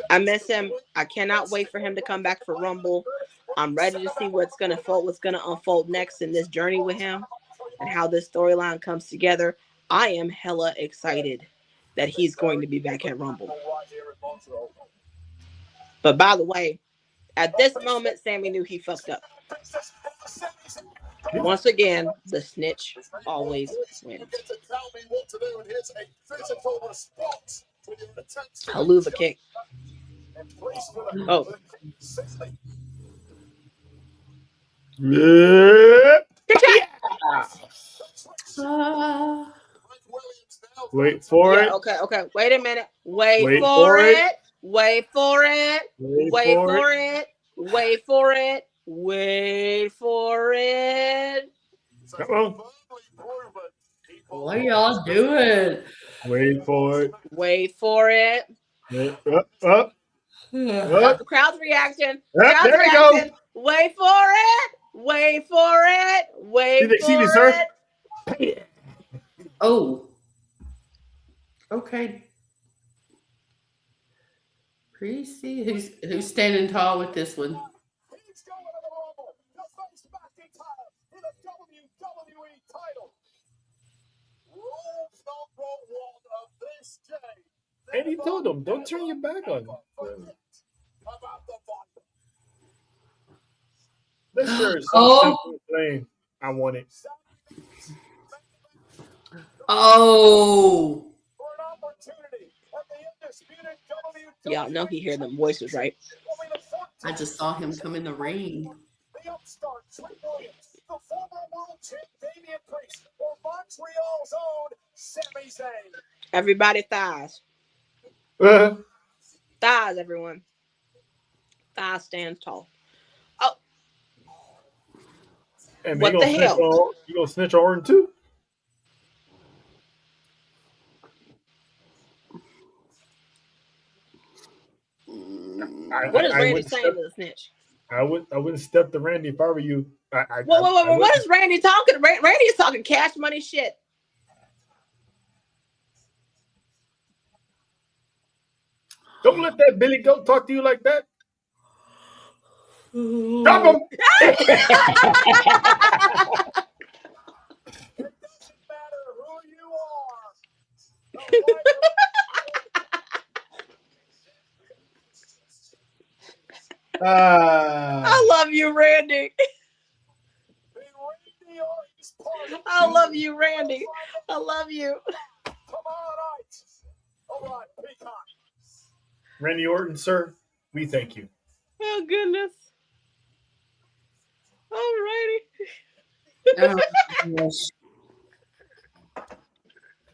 I miss him. I cannot wait for him to come back for Rumble. I'm ready to see what's gonna unfold next in this journey with him and how this storyline comes together. I am hella excited that he's going to be back at Rumble. But by the way, at this moment, Sammy knew he fucked up. Once again, the snitch always wins. Haluva kick. Oh. yeah. Wait for it. Okay. Wait a minute. Wait for it. Wait for it. Wait for it. Wait for it. Wait for it. What are y'all doing? Wait for it. Wait for it. Up. The crowd's reaction. There we go. Wait for it. Wait for it. Wait for it. Oh. Okay. Priesty, who's standing tall with this one? He's going to the Rumble. The face McIntyre in the WWE title. Rule number 1 of this day. And he told him, don't turn your back on him. About the button. This shirt is so simple and plain. I want it. Oh. For an opportunity at the undisputed WWE. Y'all know he heard them voices, right? I just saw him come in the ring. The upstart Trick Williams, the former world champ Damian Priest, or Montreal's own Sami Zayn. Everybody thighs. Thighs, everyone. Thighs stands tall. Oh. And what the hell? You gonna snitch on Orton too? What is Randy saying to the snitch? I wouldn't step to Randy if I were you. What is Randy talking? Randy is talking cash money shit. Don't let that Billy Goat talk to you like that. Drop him. It doesn't matter who you are. I love you, Randy. I love you, Randy. I love you. Randy Orton, sir, we thank you. Oh, goodness. Alrighty.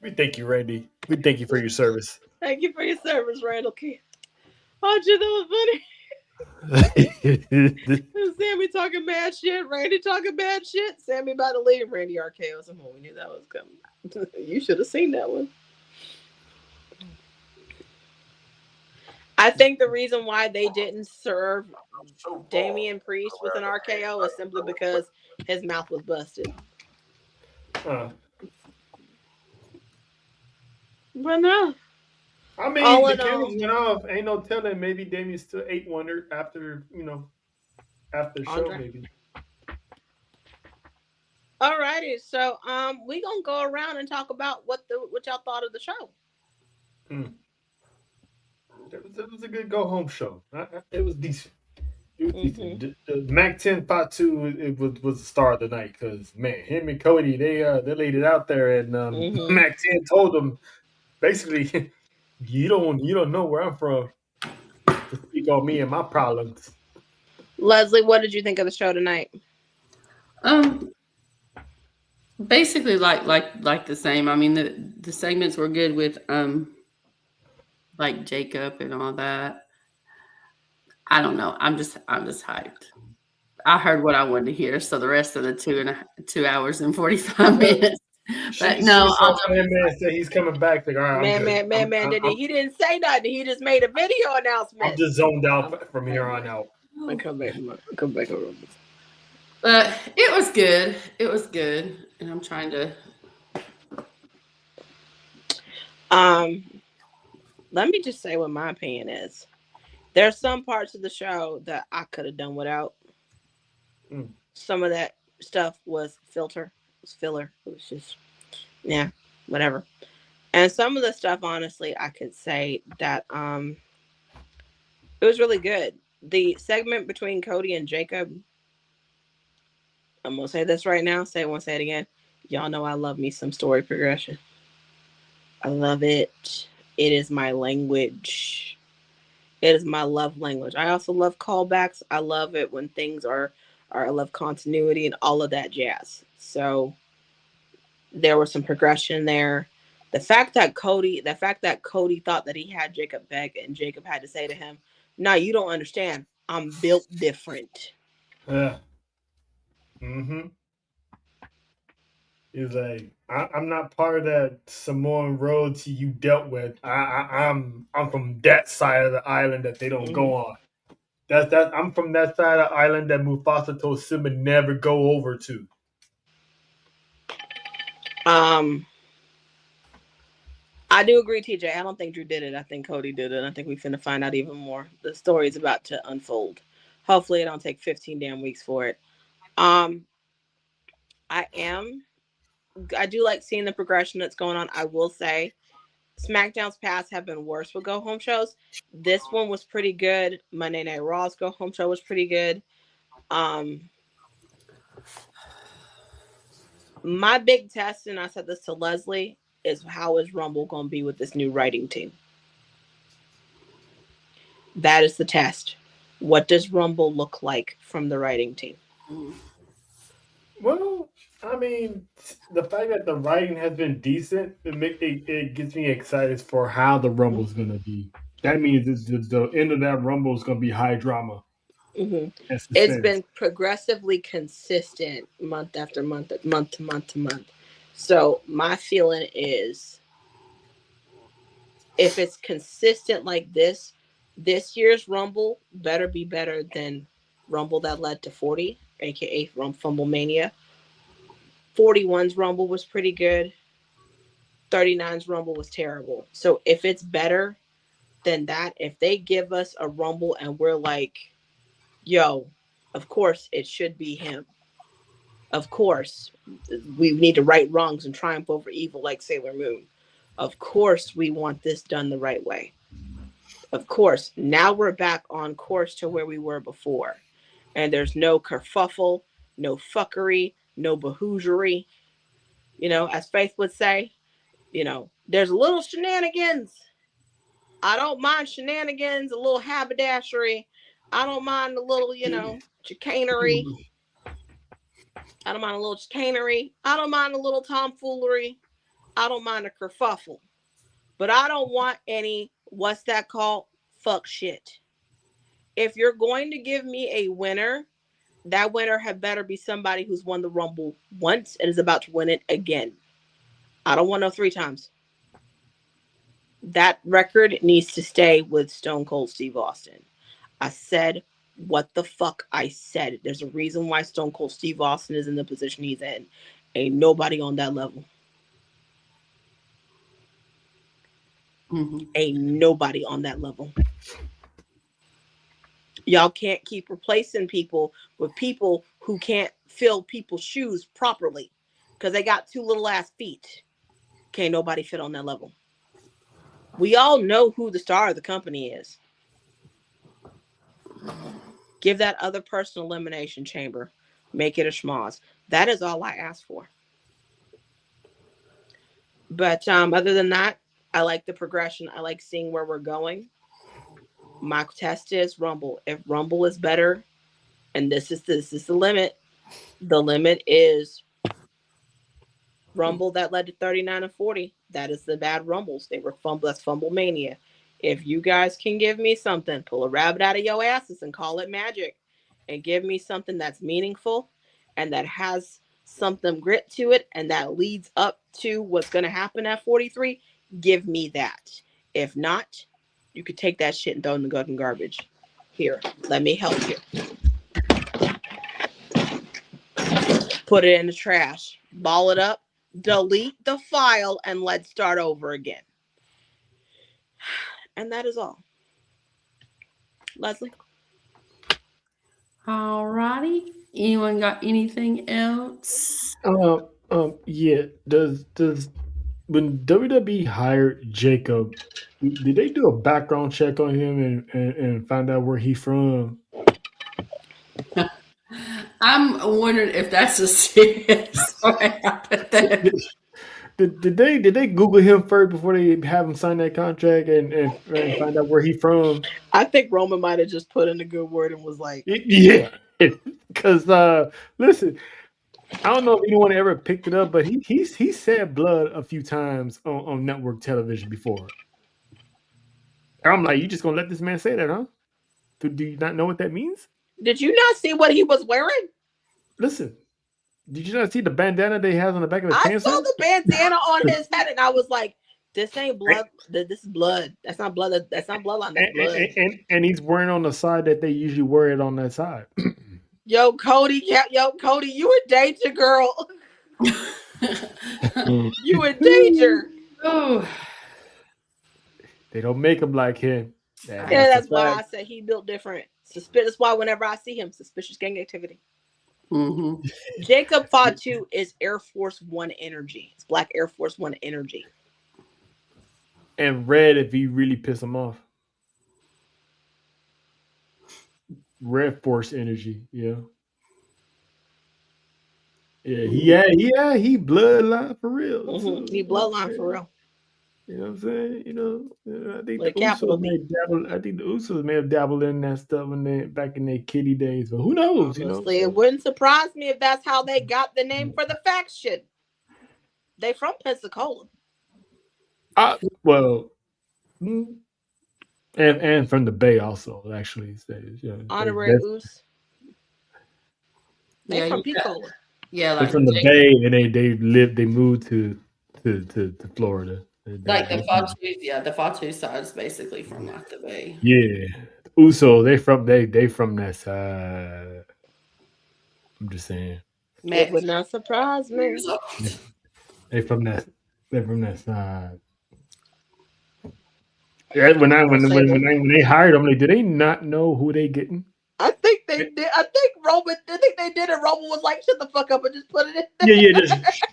We thank you, Randy. We thank you for your service. Thank you for your service, Randall Key. Oh, gee, that was funny. Sammy talking bad shit. Randy talking bad shit. Sammy about to leave. Randy RKO. Somehow we knew that was coming. You should have seen that one. I think the reason why they didn't serve Damian Priest with an RKO is simply because his mouth was busted. But no. I mean, the cameras went off. Ain't no telling. Maybe Damian still ate one after the show, maybe. Alrighty, so we gonna go around and talk about what y'all thought of the show. It was a good go home show. It was decent. It was decent. The Mac 10 Part 2 it was the star of the night because man, him and Cody they laid it out there and Mac 10 told them basically you don't know where I'm from to speak on me and my problems. Leslie, what did you think of the show tonight? Basically like the same. I mean the segments were good with like Jacob and all that. I don't know. I'm just hyped. I heard what I wanted to hear, so the rest of the 2 hours and 45 minutes. But She no, saw man say he's coming back. Like, all right, I'm good. He didn't say nothing. He just made a video announcement. I'm just zoned out from here on out. I come back. But it was good. It was good, and I'm trying to. Let me just say what my opinion is. There's some parts of the show that I could have done without. Some of that stuff was filler. It was just, yeah, whatever. And some of the stuff, honestly, I could say that it was really good. The segment between Cody and Jacob, I'm gonna say this right now. Say it again. Y'all know I love me some story progression. I love it. It is my language. It is my love language. I also love callbacks. I love it when things are I love continuity and all of that jazz. So there was some progression there. The fact that Cody thought that he had Jacob back and Jacob had to say to him, "No, you don't understand. I'm built different." Yeah. He's like, I'm not part of that Samoan royalty you dealt with. I'm from that side of the island that they don't go on. I'm from that side of the island that Mufasa told Simba never go over to. I do agree, TJ. I don't think Drew did it. I think Cody did it. I think we finna find out even more. The story is about to unfold. Hopefully it don't take 15 damn weeks for it. I do like seeing the progression that's going on. I will say SmackDown's past have been worse with go home shows. This one was pretty good. Monday Night Raw's go home show was pretty good. My big test, and I said this to Leslie, is how is Rumble going to be with this new writing team? That is the test. What does Rumble look like from the writing team? Well, I mean, the fact that the writing has been decent, it gets me excited for how the Rumble's going to be. That means the end of that Rumble is going to be high drama. It's been progressively consistent month after month, month to month to month. So my feeling is if it's consistent like this year's Rumble better be better than Rumble that led to 40, aka Fumble Mania. 41's Rumble was pretty good. 39's Rumble was terrible. So if it's better than that, if they give us a Rumble and we're like, yo, of course it should be him. Of course, we need to right wrongs and triumph over evil like Sailor Moon. Of course, we want this done the right way. Of course, now we're back on course to where we were before. And there's no kerfuffle, no fuckery, no bahoogery. You know, as Faith would say, you know, there's a little shenanigans. I don't mind shenanigans, a little haberdashery. I don't mind a little, you know, chicanery. I don't mind a little chicanery. I don't mind a little tomfoolery. I don't mind a kerfuffle. But I don't want any, what's that called? Fuck shit. If you're going to give me a winner, that winner had better be somebody who's won the Rumble once and is about to win it again. I don't want no 3 times. That record needs to stay with Stone Cold Steve Austin. I said what the fuck I said. There's a reason why Stone Cold Steve Austin is in the position he's in. Ain't nobody on that level. Ain't nobody on that level. Y'all can't keep replacing people with people who can't fill people's shoes properly because they got 2 little ass feet. Can't nobody fit on that level. We all know who the star of the company is. Give that other person elimination chamber. Make it a schmoz. That is all I ask for. But other than that, I like the progression. I like seeing where we're going. My test is Rumble. If Rumble is better, and this is the limit. The limit is Rumble that led to 39 and 40. That is the bad Rumbles. They were Fumble. That's Fumble Mania. If you guys can give me something, pull a rabbit out of your asses and call it magic, and give me something that's meaningful and that has something grit to it and that leads up to what's going to happen at 43, give me that. If not, you could take that shit and throw it in the fucking garbage. Here, let me help you. Put it in the trash, ball it up, delete the file, and let's start over again. And that is all. Leslie? All righty. Anyone got anything else? Yeah. Does when WWE hired Jacob, did they do a background check on him and find out where he's from? I'm wondering if that's a serious what happened there. Did they Google him first before they have him sign that contract and find out where he's from? I think Roman might have just put in a good word and was like, Yeah, because listen, I don't know if anyone ever picked it up, but he said blood a few times on network television before. And I'm like, you just gonna let this man say that, huh? Do you not know what that means? did you not see what he was wearing? Listen, did you not see the bandana that he has on the back of his I pants? saw the bandana on his head and I was like, this ain't blood. This is blood. That's not blood. That's not bloodline. That's blood. And he's wearing on the side that they usually wear it on that side. Yo, Cody, you in danger, girl. You in danger. Oh, They don't make him like him. That's why I said he built different. That's why whenever I see him, suspicious gang activity. mm-hmm. Jacob Fatu is Air Force One energy. It's Black Air Force One energy. And red if you really piss him off. Red Force energy, yeah. Yeah, he bloodline for real. Mm-hmm. He bloodline for real. You know what I'm saying? You know, I think With the a capital Usos B. may have dabbled in that stuff back in their kiddie days, but who knows? Honestly, it wouldn't surprise me if that's how they got the name for the faction. They from Pensacola. Well, and from the Bay also, actually. Honorary Oos. They from Pensacola. Yeah, they're from the Bay, and they moved to Florida. Like the Fatu, the Fatu side is basically from like the Bay. Yeah, Uso, they from that side. I'm just saying. It would not surprise me. They from that side. Yeah, when they hired them, did they not know who they getting? I think they did. I think they did, and Roman was like, "Shut the fuck up and just put it in." There. Yeah, just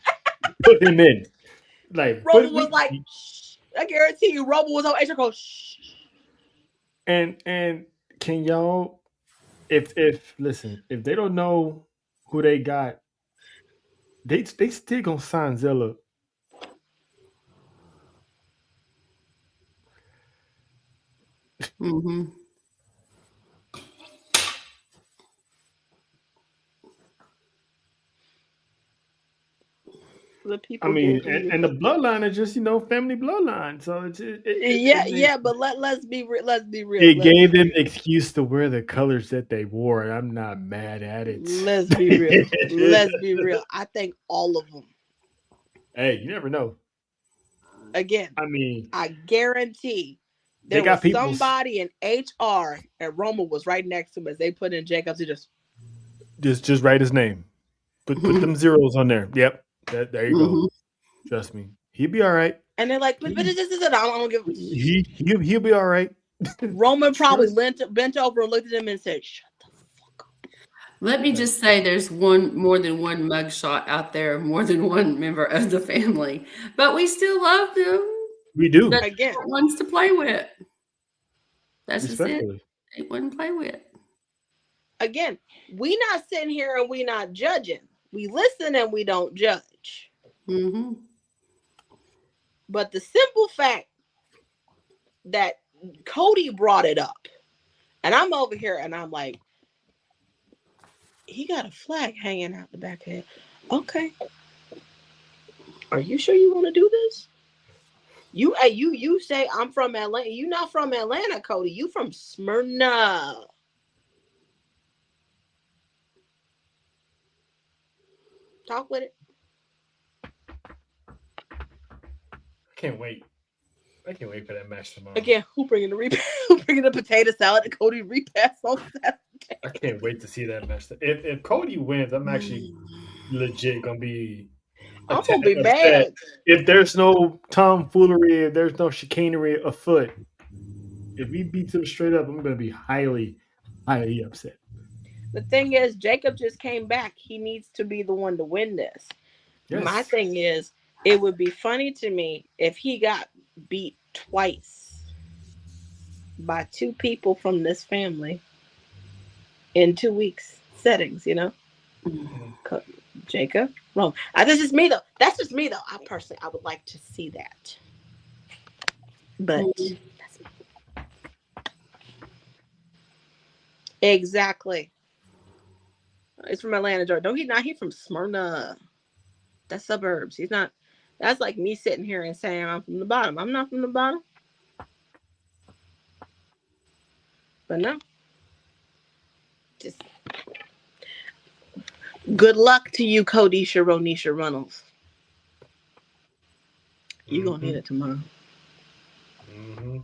put him in. Like Roman was like, shh. I guarantee you, Roman was on HR code. Shh. And can y'all, if they don't know who they got, they still gonna sign Zilla. Mm-hmm. The people. I mean, and the bloodline is just family bloodline. So but let's be real. It gave them excuse to wear the colors that they wore, and I'm not mad at it. Let's be real. Let's be real. I think all of them. Hey, you never know. Again, I mean, I guarantee there was somebody in HR, and Roma was right next to him as they put in Jacobs. He just write his name. Put them zeros on there. Yep. There you go. Trust me, he'll be all right. And they're like, but this is it. I don't give. He'll be all right. Roman probably bent over and looked at him and said, "Shut the fuck up." Let me just say, there's more than one mugshot out there, more than one member of the family, but we still love them. We do. Again, ones to play with. That's just it. They wouldn't play with. Again, we not sitting here and we not judging. We listen and we don't judge. Mm-hmm. But the simple fact that Cody brought it up, and I'm over here and I'm like, he got a flag hanging out the back of it. Okay. Are you sure you want to do this? You say I'm from Atlanta. You not from Atlanta, Cody. You from Smyrna. Talk with it. I can't wait. I can't wait for that match tomorrow. Again, who bringing the potato salad to Cody repass on Saturday? I can't wait to see that match. If Cody wins, I'm actually legit gonna be. I'm gonna be mad. If there's no tomfoolery, if there's no chicanery afoot, if he beats him straight up, I'm gonna be highly, highly upset. The thing is, Jacob just came back. He needs to be the one to win this. Yes. My thing is, it would be funny to me if he got beat twice by two people from this family in 2 weeks settings, you know? Jacob, wrong. This is me though. That's just me though. I would like to see that. But that's me. Exactly. It's from Atlanta, Georgia. No, he's not. He's from Smyrna. That's suburbs. He's not. That's like me sitting here and saying I'm from the bottom. I'm not from the bottom. But no. Just good luck to you, Codisha Ronisha Runnels. You're going to need it tomorrow. Mm-hmm.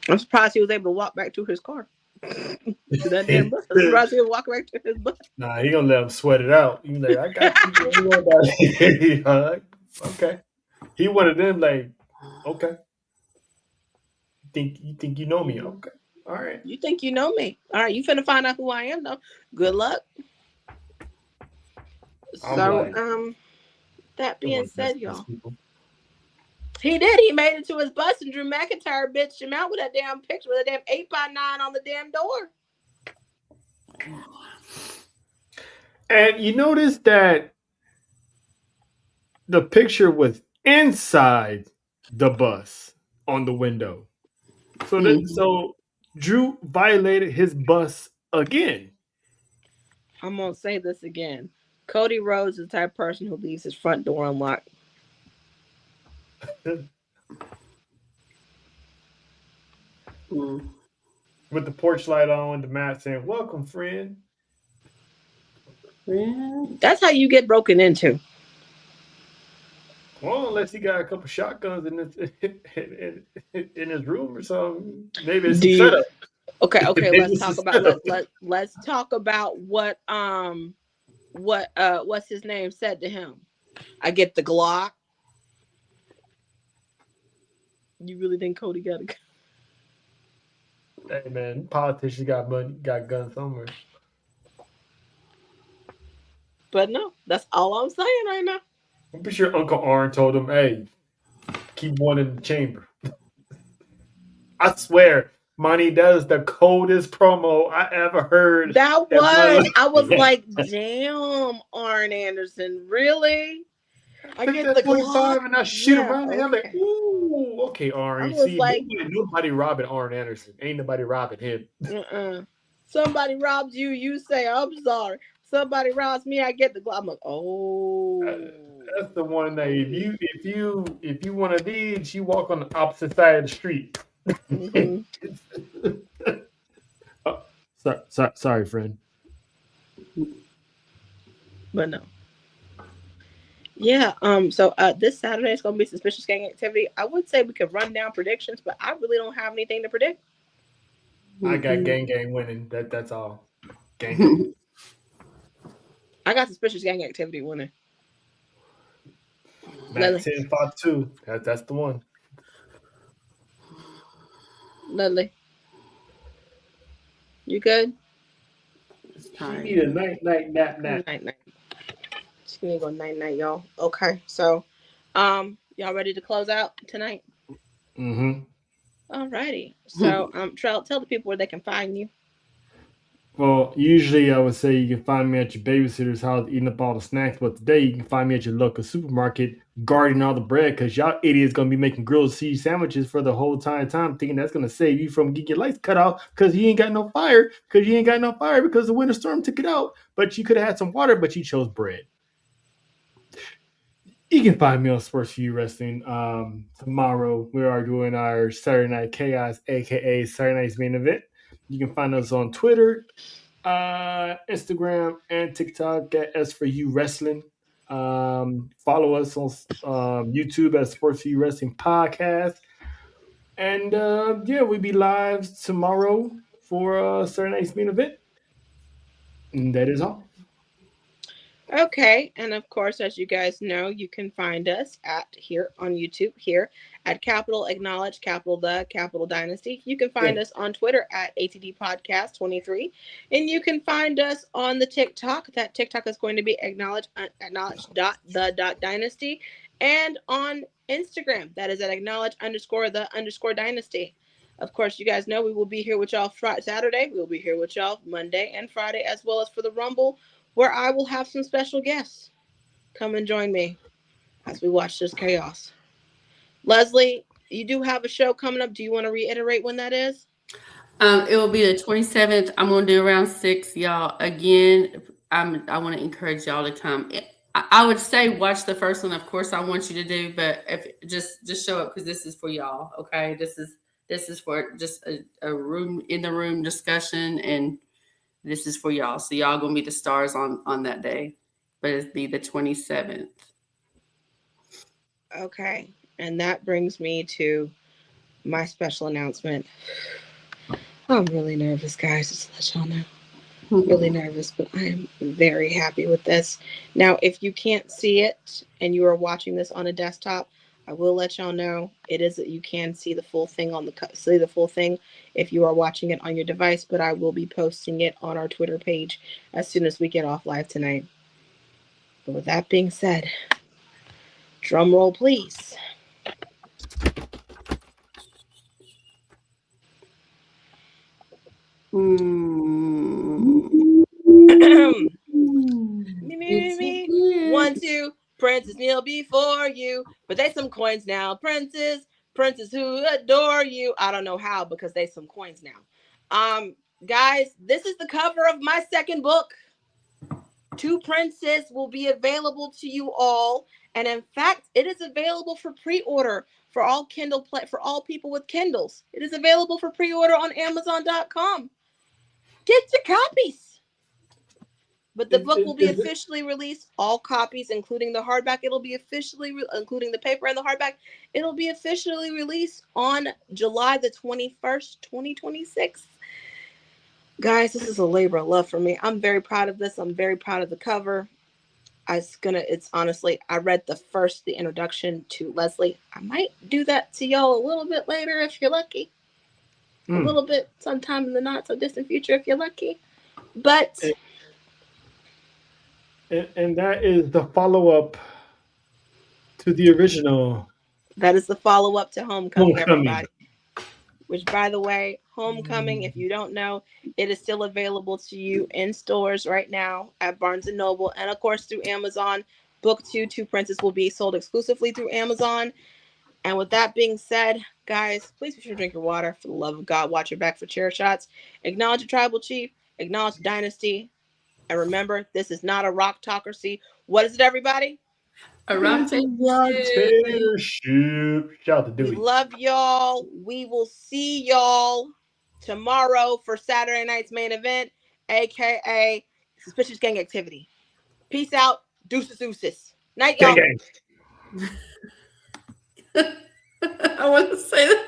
I'm surprised he was able to walk back to his car. To that damn bus. I'm surprised he was walking back to his bus. Nah, he going to let him sweat it out. He's like, I got you. Okay. He wanted them like, okay. You think you know me? Okay. All right. You think you know me? All right. You finna find out who I am though. Good luck. So that being said, y'all. He did. He made it to his bus and Drew McIntyre bitched him out with that damn picture with a damn 8x9 on the damn door. And you notice that the picture was inside the bus on the window. So Drew violated his bus again. I'm going to say this again. Cody Rhodes is the type of person who leaves his front door unlocked. With the porch light on, the mat saying, "Welcome, friend." That's how you get broken into. Well, unless he got a couple shotguns in his room or something. Maybe it's a setup. Okay. Let's talk about what what's his name said to him. I get the Glock. You really think Cody got a gun? Hey man, politicians got money, got guns somewhere. But no, that's all I'm saying right now. I'm pretty sure Uncle Arn told him, "Hey, keep one in the chamber." I swear, Monty does the coldest promo I ever heard. I was like, damn, Arn Anderson, really? I get the 45 and I shoot him around. I'm like, ooh, okay, Arn. See, like, nobody robbing Arn Anderson. Ain't nobody robbing him. Somebody robs you, you say, I'm sorry. Somebody robs me, I get the Glock. I'm like, oh. That's the one that if you want to lead, you walk on the opposite side of the street. Mm-hmm. Sorry, friend. But no. Yeah. So this Saturday is gonna be Suspicious Gang Activity. I would say we could run down predictions, but I really don't have anything to predict. I got gang winning. That's all. Gang. I got Suspicious Gang Activity winning. Matt 10-5-2. That's the one. Ludley. You good? You need a night nap. Night. Just gonna go night, y'all. Okay, so y'all ready to close out tonight? Mm-hmm. Alrighty. So Trell, tell the people where they can find you. Well, usually I would say you can find me at your babysitter's house eating up all the snacks, but today you can find me at your local supermarket guarding all the bread because y'all idiots going to be making grilled cheese sandwiches for the whole time thinking that's going to save you from getting your lights cut off because you ain't got no fire because the winter storm took it out. But you could have had some water, but you chose bread. You can find me on Sports for You Wrestling. Tomorrow we are doing our Saturday Night Chaos, aka Saturday Night's Main Event. You can find us on Twitter, Instagram, and TikTok at S for You Wrestling. Follow us on YouTube at Sports for You Wrestling Podcast. And we'll be live tomorrow for Saturday Night's Main Event. And that is all. Okay, and of course, as you guys know, you can find us here on YouTube here at Capital Acknowledge, Capital Dynasty. You can find us on Twitter at ATD Podcast 23, and you can find us on the TikTok. That TikTok is going to be acknowledge.the.dynasty, and on Instagram that is at acknowledge_the_dynasty. Of course, you guys know we will be here with y'all Saturday. We'll be here with y'all Monday and Friday, as well as for the Rumble, where I will have some special guests come and join me as we watch this chaos. Leslie, you do have a show coming up. Do you want to reiterate when that is? It will be the 27th. I'm going to do around 6, y'all. Again, I want to encourage y'all to come. I would say watch the first one. Of course, I want you to do, but if just show up because this is for y'all. Okay, this is for just a room in the room discussion, and this is for y'all. So y'all gonna be the stars on that day, but it's be the 27th. Okay, and that brings me to my special announcement. I'm really nervous, guys. Just to let y'all know. I'm really nervous, but I am very happy with this. Now, if you can't see it and you are watching this on a desktop, I will let y'all know it is that you can see the full thing if you are watching it on your device, but I will be posting it on our Twitter page as soon as we get off live tonight. But with that being said, drum roll, please. Me. 1, 2. Princess kneel before you, but they some coins now. Princess who adore you. I don't know how, because they some coins now. Guys, this is the cover of my second book. 2 Princes will be available to you all, and in fact, it is available for pre-order for all for all people with Kindles. It is available for pre-order on Amazon.com. Get your copies. But the book will be officially released. All copies, including the hardback, it'll be officially, including the paper and the hardback, it'll be officially released on July the 21st, 2026. Guys, this is a labor of love for me. I'm very proud of this. I'm very proud of the cover. It's honestly, I read the introduction to Leslie. I might do that to y'all a little bit later if you're lucky. A little bit sometime in the not so distant future if you're lucky. But... And that is the follow-up to the original. That is the follow-up to Homecoming, everybody. Which, by the way, Homecoming, if you don't know, it is still available to you in stores right now at Barnes & Noble and, of course, through Amazon. Book 2, 2 Princes, will be sold exclusively through Amazon. And with that being said, guys, please be sure to drink your water. For the love of God, watch your back for chair shots. Acknowledge your tribal chief. Acknowledge the dynasty. And remember, this is not a rock-tocracy. What is it, everybody? A rock-tatorship. Shout out to Dewey. We love y'all. We will see y'all tomorrow for Saturday night's main event, a.k.a. Suspicious Gang Activity. Peace out. Deuces. Night, y'all. Gang. I want to say this.